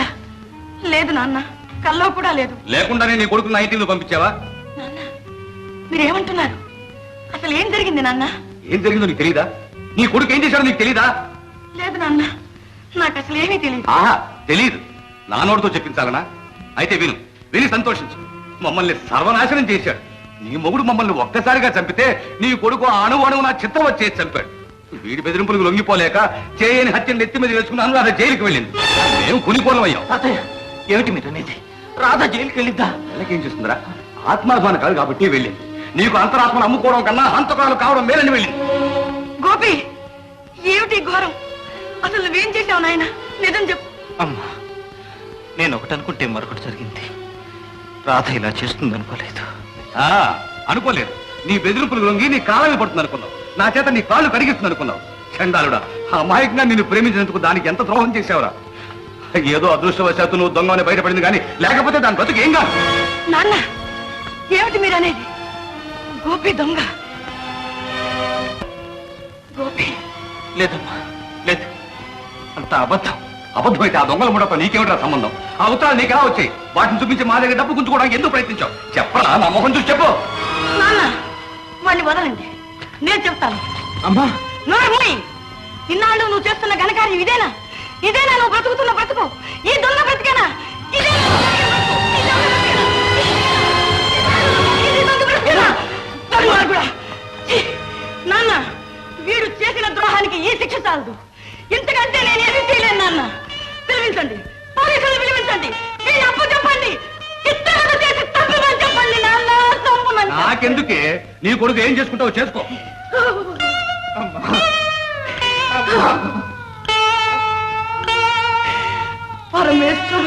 [SPEAKER 7] లేదు నాన్న, కల్లో కూడా లేదు.
[SPEAKER 1] లేకుండానే నీ కొడుకు 19 పంపించావా?
[SPEAKER 7] నాన్న, మీరేమంటున్నారు? అసలు ఏం జరిగింది నాన్న?
[SPEAKER 1] ఏం జరిగిందో నీకు తెలీదా? నీ కొడుకు ఏం చేశాడో నీకు తెలీదా?
[SPEAKER 7] లేదు నాన్న, నాకు అసలు ఏమీ తెలియదు.
[SPEAKER 1] ఆహా, తెలీదు. నా నోటితో చెప్పించాలనా? అయితే విను, విని సంతోషించు. మమ్మల్ని సర్వనాశనం చేశాడు. నీ మొగుడు మమ్మల్ని ఒక్కసారిగా చంపితే నీ కొడుకు అణువు నా చిత్రం వచ్చేసి చంపాడు. వీడి బెదిరింపులకు లొంగిపోలేక చేయని హత్యను నెత్తి మీద వేసుకున్నాను. రాధ జైలుకి వెళ్ళింది. మేము కునిపోలం అయ్యాం.
[SPEAKER 6] తాతయ్య, ఏమిటి మీరు అనేది? రాధ జైలుకి వెళ్ళిద్దా?
[SPEAKER 1] ఏం చేస్తుందిరా? ఆత్మాభిమానం కాదు కాబట్టి వెళ్ళింది. నీకు అంతరాత్మను అమ్ముకోవడం కన్నా హంతకాలు కావడం మేలని వెళ్ళింది.
[SPEAKER 7] గోపి, ఏమిటి ఘోరం? అసలు నువ్వేం చేశావు నాయన? నిజం చెప్పు.
[SPEAKER 6] అమ్మా, నేను ఒకటి అనుకుంటే మరొకటి జరిగింది. రాధ ఇలా చేస్తుంది అనుకోలేదు.
[SPEAKER 1] అనుకోలేదు. నీ బెదిరింపులకు లొంగి నీ కాలమే పడుతుంది అనుకున్నావు. నా చేత నీ కాళ్ళు కడిగిస్తుంది అనుకున్నావు. చండాలుడా, అమాయకంగా నిన్ను ప్రేమించినందుకు దానికి ఎంత ద్రోహం చేసావురా. ఏదో అదృష్టవశాత్తు నువ్వు దొంగని బయటపడింది కానీ లేకపోతే దాని బతుకు ఏం కాదు.
[SPEAKER 7] నాన్న, ఏమిటి మీరు అనేది? గోపి దొంగ? గోపి
[SPEAKER 6] లేదమ్మా, లేదు, అంత అబద్ధం.
[SPEAKER 1] అబద్ధమైతే ఆ దొంగల ముడతో నీకేమిట్రా సంబంధం? ఆ ఉత్తరాలు నీకెలా వచ్చాయి? వాటిని చూపించి మా దగ్గర డబ్బు గుంజుకోవడానికి ఎందుకు ప్రయత్నించావు? చెప్పరా, నా మొహం చూసి చెప్పు.
[SPEAKER 7] నాన్న, వాడిని వదలండి, నేను చెప్తాను.
[SPEAKER 6] అమ్మా,
[SPEAKER 7] నోరమూయి. ఇన్నాళ్ళు నువ్వు చేస్తున్న ఘనకార్యం ఇదేనా? ఇదేనా నువ్వు బ్రతుకుతున్న బ్రతుకు? ఈ దొంగ బ్రతికేనా? నాన్న, వీడు చేసిన ద్రోహానికి ఈ శిక్ష చాలదు. ఇంతకంటే నేనేమీ చేయలేను నాన్న. పిలిపించండి, పోలీసులు పిలిపించండి. వీడి అప్పు చెప్పండి. చిత్రాలు చేసి తప్పుమని చెప్పండి నాన్న, తప్పుమని.
[SPEAKER 1] నాకెందుకే? నీ కొడుకు ఏం చేసుకుంటావు చేసుకో.
[SPEAKER 7] పరమేశ్వర,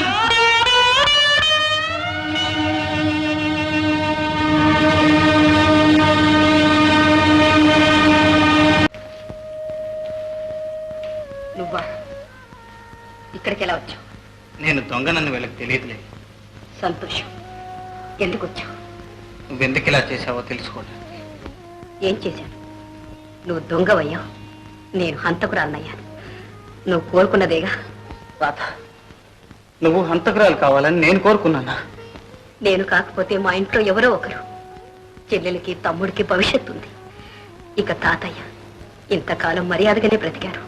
[SPEAKER 7] నువ్వా?
[SPEAKER 6] దొంగనన్ను వీళ్ళకి తెలియదులే.
[SPEAKER 3] సంతోషం. ఎందుకు వచ్చావు?
[SPEAKER 6] నువ్వెందుకు ఇలా చేసావో తెలుసుకోవడానికి.
[SPEAKER 3] ఏం చేశాను? నువ్వు దొంగవయ్యావు, నేను హంతకురాలనయ్యాను. నువ్వు కోరుకున్నదేగా.
[SPEAKER 6] రాధ, నువ్వు హంతకురాలు కావాలని నేను కోరుకున్నానా?
[SPEAKER 3] నేను కాకపోతే మా ఇంట్లో ఎవరో ఒకరు. చెల్లెలకి తమ్ముడికి భవిష్యత్తు ఉంది. ఇక తాతయ్య ఇంతకాలం మర్యాదగానే బ్రతికారు,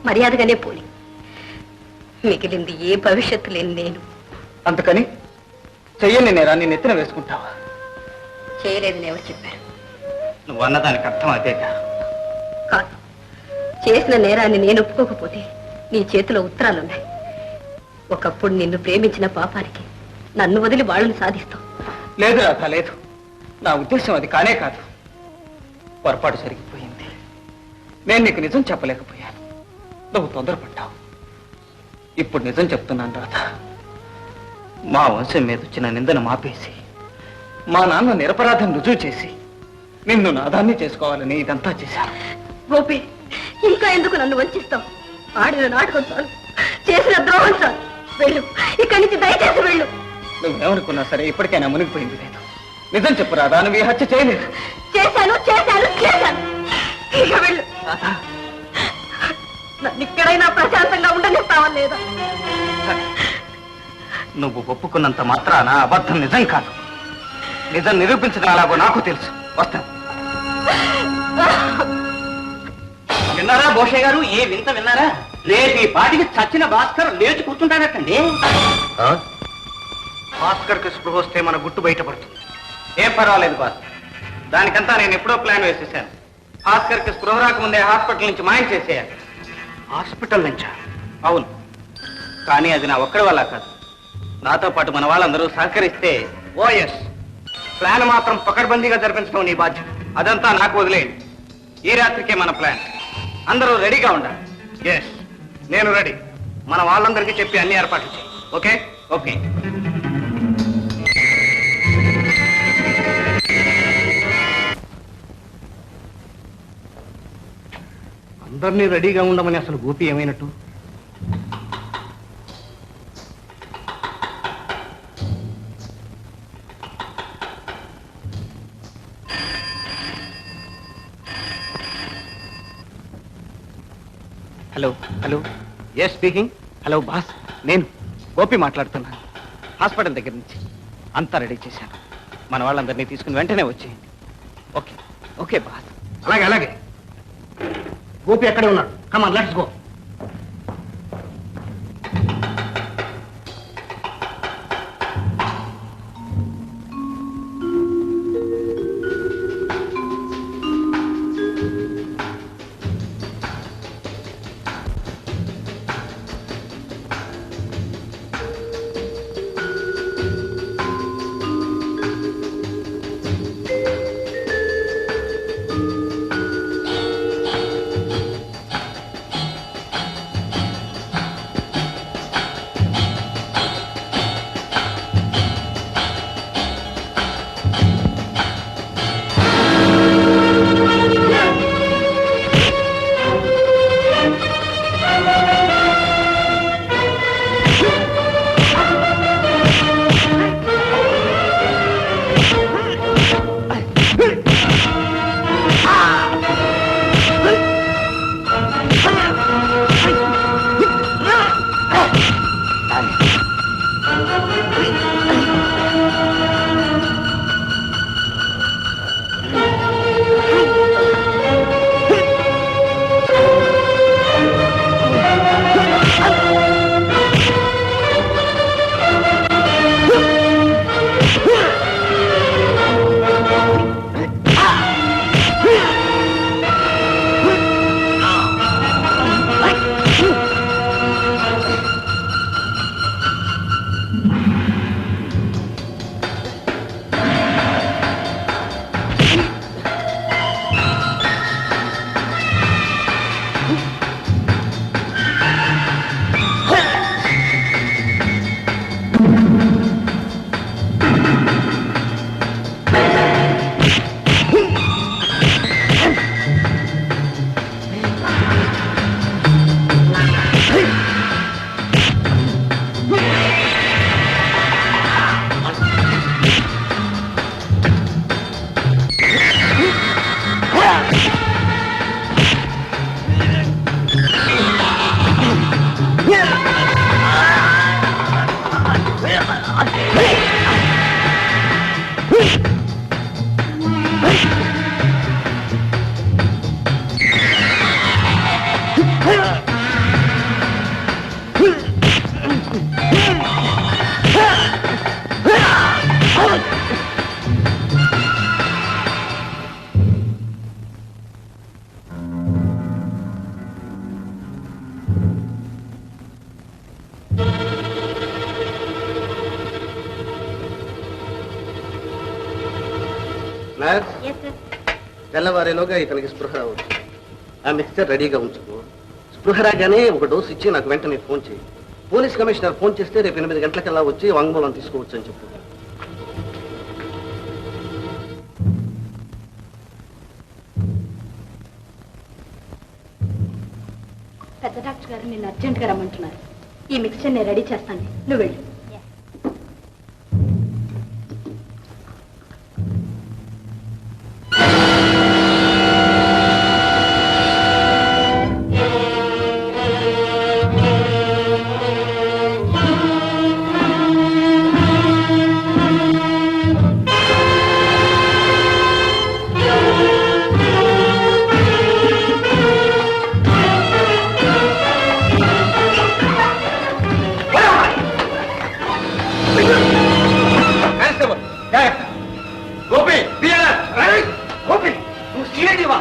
[SPEAKER 3] మర్యాదగానే పోని. మిగిలింది ఏ భవిష్యత్తు లేని నేను.
[SPEAKER 6] అందుకని చెయ్యని నేరాన్ని నెత్తిన వేసుకుంటావా?
[SPEAKER 3] చేయలేదని ఎవరు చెప్పారు?
[SPEAKER 6] నువ్వు అన్నదానికి అర్థం అదేగా.
[SPEAKER 3] కాదు, చేసిన నేరాన్ని నేను ఒప్పుకోకపోతే నీ చేతిలో ఉత్తరాలున్నాయి. ఒకప్పుడు నిన్ను ప్రేమించిన పాపానికి నన్ను వదిలి వాళ్ళని సాధిస్తావు.
[SPEAKER 6] లేదు రాధ, లేదు. నా ఉద్దేశం అది కానే కాదు. పొరపాటు జరిగిపోయింది. నేను నీకు నిజం చెప్పలేకపోయాను. నువ్వు తొందరపడ్డావు. ఇప్పుడు నిజం చెప్తున్నాను రాధ. మా వంశం మీద వచ్చిన నిందను మాపేసి మా నాన్న నిరపరాధం రుజువు చేసి నిన్ను నాదాన్ని చేసుకోవాలని ఇదంతా చేశాను.
[SPEAKER 3] గోపి, ఇంకా ఎందుకు నన్ను వంచిస్తావు? ఆడిన నాటకం చాలు, చేసిన ద్రోహం చాలు. వెళ్ళు, ఇక్కడి నుంచి దయచేసి వెళ్ళు.
[SPEAKER 6] నువ్వేమనుకున్నా సరే ఇప్పటికైనా మునిగిపోయింది లేదు. నిజం చెప్పు రాధా, నువ్వు ఈ హత్య చేయలేదు.
[SPEAKER 3] చేశాను చేశాను చేశాను. ఇక వెళ్ళు. నన్ను ఇక్కడైనా ప్రశాంతంగా ఉండనిస్తావా లేదా?
[SPEAKER 6] నువ్వు ఒప్పుకున్నంత మాత్రాన అబద్ధం నిజం కాదు. నిజం నిరూపించడం అలాగో నాకు తెలుసు. వస్తాను.
[SPEAKER 4] విన్నారా భోషయ్య గారు? ఏ వింత విన్నారా? రేపు ఈ పాటికి చచ్చిన భాస్కర్ లేచి కూర్చుంటాడటండి.
[SPEAKER 6] భాస్కర్కి స్పృహ వస్తే మన గుట్టు బయటపడుతుంది. ఏం పర్వాలేదు బాస్, దానికంతా నేను ఎప్పుడో ప్లాన్ వేసేసాను. భాస్కర్కి స్పృహ రాకముందే హాస్పిటల్ నుంచి మాయం చేసేయాలి. హాస్పిటల్ నుంచా? అవును, కానీ అది నా ఒక్కడి వల్ల కాదు. నాతో పాటు మన వాళ్ళందరూ సహకరిస్తే ఓఎస్ ప్లాన్ మాత్రం పకడ్బందీగా జరిపించడం నీ బాధ్యత. అదంతా నాకు వదిలేయండి. ఈ రాత్రికే మన ప్లాన్. అందరూ రెడీగా ఉండాలి. ఎస్, నేను రెడీ. మన వాళ్ళందరికీ చెప్పి అన్ని ఏర్పాట్లు చేయి. Okay okay. అందరినీ రెడీగా ఉండమని అసలు గోపి ఏమైనట్టు? Hello hello, yes speaking. Hello boss, నేను గోపి మాట్లాడుతున్నాను. హాస్పిటల్ దగ్గర నుంచి అంతా రెడీ చేశాను. మన వాళ్ళందరినీ తీసుకుని వెంటనే వచ్చేయండి. Okay okay boss. అలాగే అలాగే. గోపి ఎక్కడే ఉన్నాడు. కమాన్, లెట్స్ గో.
[SPEAKER 9] తెల్లవారేలోగా ఇతనికి స్పృహ రావచ్చు. ఆ మిక్స్చర్ రెడీగా ఉంచుకో. స్పృహ రాగానే ఒక డోసు ఇచ్చి నాకు వెంటనే ఫోన్ చేయి. పోలీస్ కమిషనర్ ఫోన్ చేస్తే రేపు 8 గంటలకల్లా వచ్చి వాంగ్మూలం తీసుకోవచ్చు అని చెప్పు.
[SPEAKER 3] పెద్ద డాక్టర్ గారు నిన్ను అర్జెంట్గా రమ్మంటున్నారు. ఈ మిక్స్చర్ నేను రెడీ చేస్తాను, నువ్వు వెళ్ళు.
[SPEAKER 4] గోపి గోపి నువ్వు సీరియస్వా?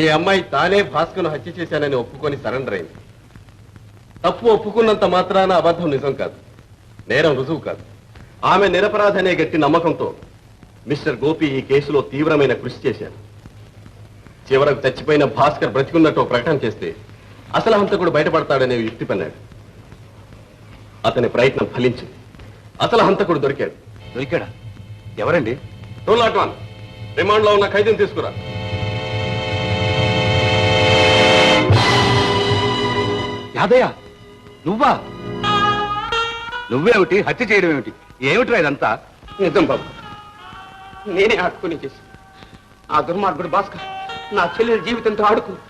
[SPEAKER 8] మీ అమ్మాయి తానే భాస్కర్ను హత్య చేశానని ఒప్పుకొని సరెండర్ అయింది. తప్పు ఒప్పుకున్నంత మాత్రాన అబద్ధం నిజం కాదు, నేరం రుజువు కాదు. ఆమె నిరపరాధనే గట్టి నమ్మకంతో మిస్టర్ గోపి ఈ కేసులో తీవ్రమైన కృషి చేశారు. చివరకు చచ్చిపోయిన భాస్కర్ బ్రతికున్నట్టు ప్రకటన చేస్తే అసలు హంతకుడు బయటపడతాడనే యుక్తి పన్నాడు. అతని ప్రయత్నం ఫలించింది. అసలు హంతకుడు దొరికాడు.
[SPEAKER 1] దొరికాడా? ఎవరండి?
[SPEAKER 8] 201 రిమాండ్ లో ఉన్న ఖైదీని తీసుకురా.
[SPEAKER 1] యాదయ్య, నువ్వా? నువ్వేమిటి హత్య చేయడం ఏమిటి? ఏమిట్రా ఇదంతా?
[SPEAKER 9] నిజం బాబు, నేనే ఆడుకుని చేసి ఆ దుర్మార్గుడు భాస్కర్ నా చెల్లెల జీవితంతో ఆడుకుని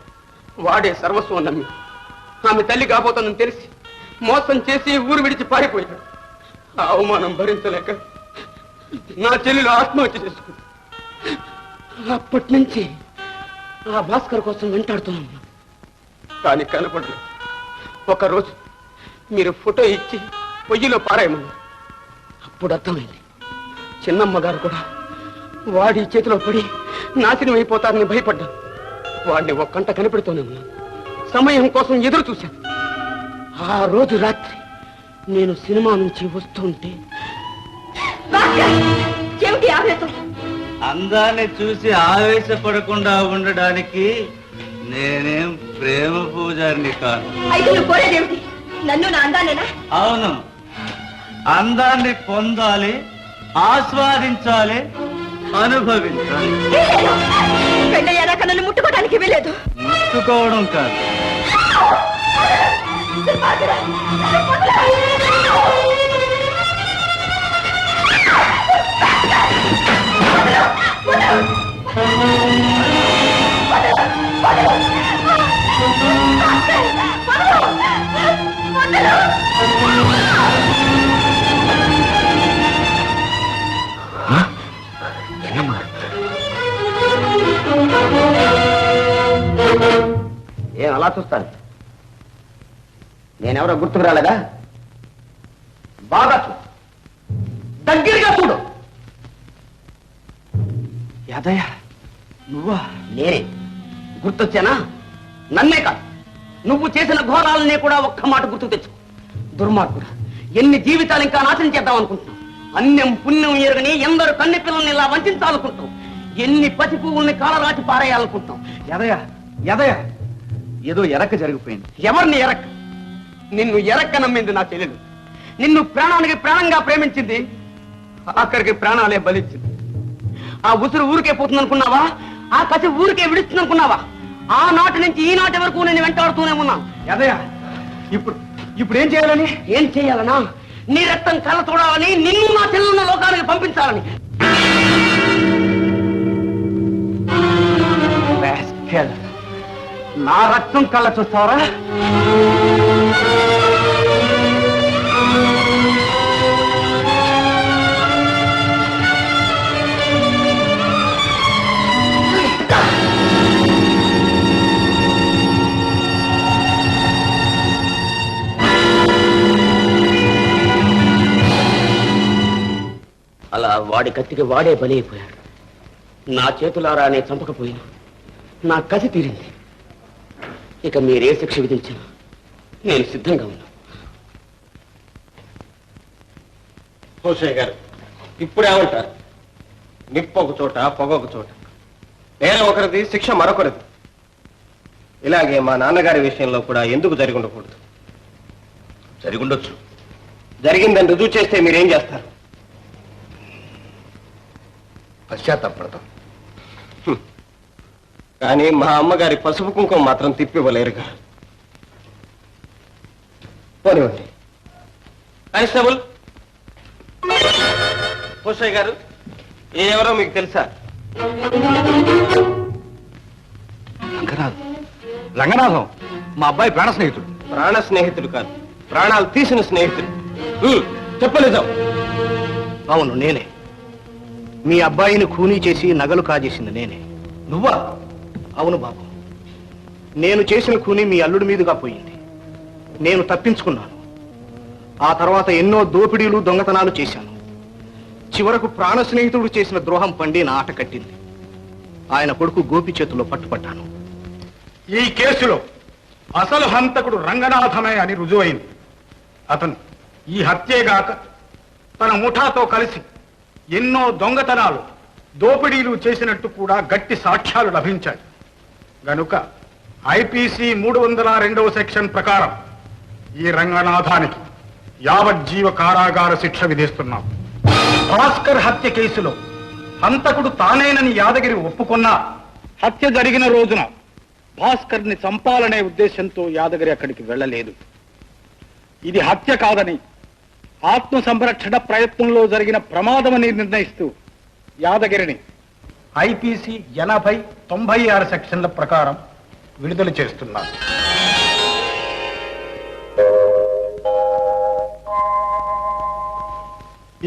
[SPEAKER 9] వాడే సర్వస్వం నమ్మి ఆమె తల్లి కాబోతుందని తెలిసి మోసం చేసి ఊరు విడిచి పారిపోయాడు. ఆ అవమానం భరించలేక నా చెల్లెలు ఆత్మహత్య చేసుకుంది. అప్పటి నుంచి ఆ భాస్కర్ కోసం వెంటాడుతున్నాను, కానీ కనపడలేదు. ఒకరోజు మీరు ఫోటో ఇచ్చి పొయ్యిలో పారాయమన్నారు. అప్పుడు అర్థమైంది, చిన్నమ్మ గారు కూడా వాడి చేతిలో పడి నాశనం అయిపోతారని భయపడ్డాను. వాడిని ఒక్కంట కనిపెడుతూనే ఉన్నాను. సమయం కోసం ఎదురు చూశాను. ఆ రోజు రాత్రి నేను సినిమా నుంచి వస్తుంటే
[SPEAKER 3] చెవిటి ఆవేశం.
[SPEAKER 6] అందాన్ని చూసి ఆవేశపడకుండా ఉండడానికి నేనేం ప్రేమ పూజారిని కాను.
[SPEAKER 3] అయితే నువ్వు కోరేదేమిటి? నన్ను నా అందానేనా?
[SPEAKER 6] అవును, అందాన్ని పొందాలి, ఆస్వాదించాలి, అనుభవించాలి.
[SPEAKER 3] పెళ్ళయ్యాక నన్ను ముట్టుకోవడానికి వీలేదు.
[SPEAKER 6] ముట్టుకోవడం కాదు,
[SPEAKER 9] ఏం అలా చూస్తాను? నేనెవరో గుర్తుకు రాలేదా? బాగా చూడు, దగ్గరగా చూడు. యాదయ్య, నువ్వా? నేనే. గుర్తొచ్చానా? నన్నే కాదు, నువ్వు చేసిన ఘోరాలనే కూడా ఒక్క మాట గుర్తు తెచ్చుకో. దుర్మార్గుడు, ఎన్ని జీవితాలు ఇంకా నాశనం చేద్దాం అనుకుంటున్నావు? అన్యం పుణ్యం ఎరుగని ఎందరు కన్నె పిల్లల్ని ఇలా వంచాలనుకుంటావు? ఎన్ని పసి పువ్వుల్ని కాలరాచి పారేయాలనుకుంటాం?
[SPEAKER 1] యాదయ్య, యాదయ్య, ఏదో ఎరక్క జరిగిపోయింది.
[SPEAKER 9] ఎవరిని ఎరక్క? నిన్ను ఎరక్క నమ్మింది నా చెల్లెలు. నిన్ను ప్రాణానికి ప్రాణంగా ప్రేమించింది, ఆఖరికి ప్రాణాలే బలిచ్చింది. ఆ ఉసురు ఊరికే పోతుందనుకున్నావా? ఆ కసి ఊరికే విడుస్తుందనుకున్నావా? ఆ నాటి నుంచి ఈ నాటి వరకు నేను వెంటాడుతూనే ఉన్నాను.
[SPEAKER 1] యాదయ్య, ఇప్పుడు ఏం చేయాలని?
[SPEAKER 9] ఏం చేయాలనా? నీ రక్తం కళ్ళ చూడాలని, నిన్ను నా చెల్లెలున్న లోకానికి పంపించాలని.
[SPEAKER 1] నా రక్తం కళ్ళ చూస్తావరా?
[SPEAKER 9] అలా వాడి కత్తికి వాడే బలైపోయాడు. నా చేతులారా నేను చంపకపోయినా నా కసి తీరింది. ఇక మీరే శిక్ష విధించినా నేను సిద్ధంగా ఉన్నా.
[SPEAKER 8] హోషయ్య గారు, ఇప్పుడేమంటారు? నిప్పు ఒక చోట, పొగ ఒక చోట. నేరం ఒకరిది, శిక్ష మరొకరిది. ఇలాగే మా నాన్నగారి విషయంలో కూడా ఎందుకు జరిగి ఉండకూడదు?
[SPEAKER 1] జరిగుండొచ్చు.
[SPEAKER 8] జరిగిందని రుజువు చేస్తే మీరేం చేస్తారు?
[SPEAKER 1] పశ్చాత్తాపడతాం.
[SPEAKER 8] కానీ మా అమ్మగారి పసుపు కుంకుమ మాత్రం తిప్పివ్వలేరుగా. పోనివ్వండి. కానిస్టేబుల్, హోషయ్య గారు, ఎవరో మీకు తెలుసా?
[SPEAKER 1] రంగనాథం మా అబ్బాయి ప్రాణ స్నేహితుడు.
[SPEAKER 8] ప్రాణ స్నేహితుడు కాదు, ప్రాణాలు తీసిన స్నేహితుడు. చెప్పలేదాం?
[SPEAKER 9] అవును, నేనే. మీ అబ్బాయిని ఖూనీ చేసి నగలు కాజేసింది నేనే.
[SPEAKER 1] నువ్వా?
[SPEAKER 9] అవును బాబు, నేను చేసిన ఖూనీ మీ అల్లుడి మీదుగా పోయింది. నేను తప్పించుకున్నాను. ఆ తర్వాత ఎన్నో దోపిడీలు, దొంగతనాలు చేశాను. చివరకు ప్రాణ స్నేహితుడు చేసిన ద్రోహం పండి నా ఆట కట్టింది. ఆయన కొడుకు గోపి చేతుల్లో పట్టుపట్టాను.
[SPEAKER 10] ఈ కేసులో అసలు హంతకుడు రంగనాథమే అని రుజువైంది. అతను ఈ హత్యేగాక తన ముఠాతో కలిసి ఎన్నో దొంగతనాలు దోపిడీలు చేసినట్టు కూడా గట్టి సాక్ష్యాలు లభించాయి. గనుక ఐపీసీ 302వ సెక్షన్ ప్రకారం ఈ రంగనాథానికి యావజ్జీవ కారాగార శిక్ష విధిస్తున్నాం. భాస్కర్ హత్య కేసులో హంతకుడు తానేనని యాదగిరి ఒప్పుకున్నా హత్య జరిగిన రోజున భాస్కర్ ని చంపాలనే ఉద్దేశంతో యాదగిరి అక్కడికి వెళ్ళలేదు. ఇది హత్య కాదని ఆత్మ సంరక్షణ ప్రయత్నంలో జరిగిన ప్రమాదమని నిర్ణయిస్తూ యాదగిరిని ఐపీసీ 80, 96 సెక్షన్ల ప్రకారం విడుదల చేస్తున్నారు.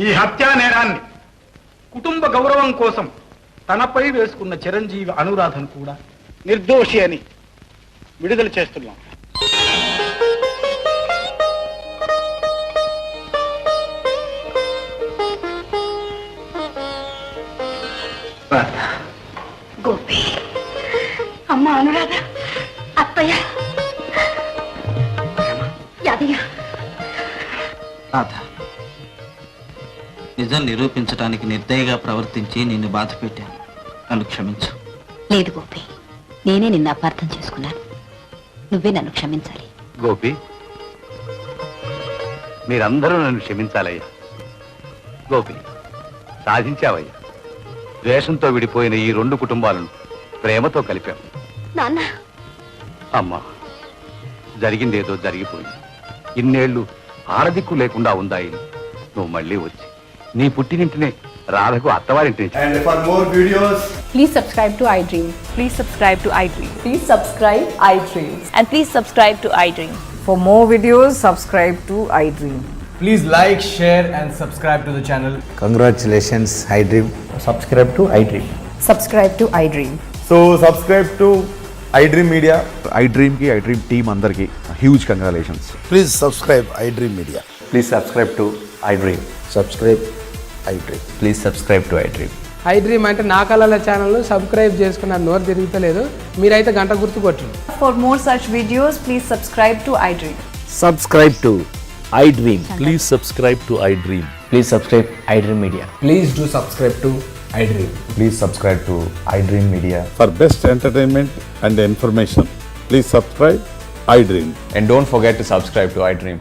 [SPEAKER 10] ఈ హత్యా నేరాన్ని కుటుంబ గౌరవం కోసం తనపై వేసుకున్న చిరంజీవి అనురాధను కూడా నిర్దోషి అని విడుదల చేస్తున్నాం.
[SPEAKER 3] గోపి, అమ్మ అనురాధ, అత్తయ్య, యాదయ్య.
[SPEAKER 11] నిజం నిరూపించడానికి నిర్దయగా ప్రవర్తించి నిన్ను బాధ పెట్టాను. నన్ను క్షమించు.
[SPEAKER 3] లేదు గోపి, నేనే నిన్ను అపార్థం చేసుకున్నాను. నువ్వే నన్ను క్షమించాలి.
[SPEAKER 1] గోపి, మీరందరూ నన్ను క్షమించాలయ్యా. గోపి, సాధించావయ్యా. ద్వేషంతో విడిపోయిన ఈ 2 కుటుంబాలను ప్రేమతో కలిపాం.
[SPEAKER 3] నాన్న,
[SPEAKER 1] అమ్మా, జరిగిందేదో జరిగిపోయింది. ఇన్నేళ్లు ఆరదిక్కు లేకుండా ఉందాయి. నువ్వు మళ్ళీ వచ్చి నీ పుట్టినింటినే రాధకు అత్తవారింటిని.
[SPEAKER 12] And for more videos,
[SPEAKER 13] please subscribe to iDream.
[SPEAKER 7] Please subscribe to iDream.
[SPEAKER 13] Please subscribe iDream.
[SPEAKER 7] And please subscribe to iDream.
[SPEAKER 13] For more videos, subscribe to iDream.
[SPEAKER 12] please like, share and subscribe to the channel.
[SPEAKER 14] Congratulations, iDream.
[SPEAKER 12] Subscribe to iDream.
[SPEAKER 13] Subscribe to iDream.
[SPEAKER 12] So subscribe to iDream Media.
[SPEAKER 14] iDream ki iDream team andarki huge congratulations.
[SPEAKER 15] Please subscribe iDream Media.
[SPEAKER 14] Please subscribe to iDream.
[SPEAKER 15] Subscribe iDream.
[SPEAKER 14] Please subscribe to iDream.
[SPEAKER 13] iDream అంటే నా కళల ఛానల్ సబ్స్క్రైబ్ చేసుకున్న నోరు తిరుగుతలేదు. మీరైతే గంట గుర్తు కొట్టండి.
[SPEAKER 7] For more such videos, please subscribe to iDream.
[SPEAKER 14] Subscribe to iDream.
[SPEAKER 15] Please subscribe to iDream.
[SPEAKER 14] Please subscribe iDream Media.
[SPEAKER 12] Please do subscribe to iDream.
[SPEAKER 14] Please subscribe to iDream Media.
[SPEAKER 15] For best entertainment and information, please subscribe iDream.
[SPEAKER 14] And don't forget to subscribe to iDream.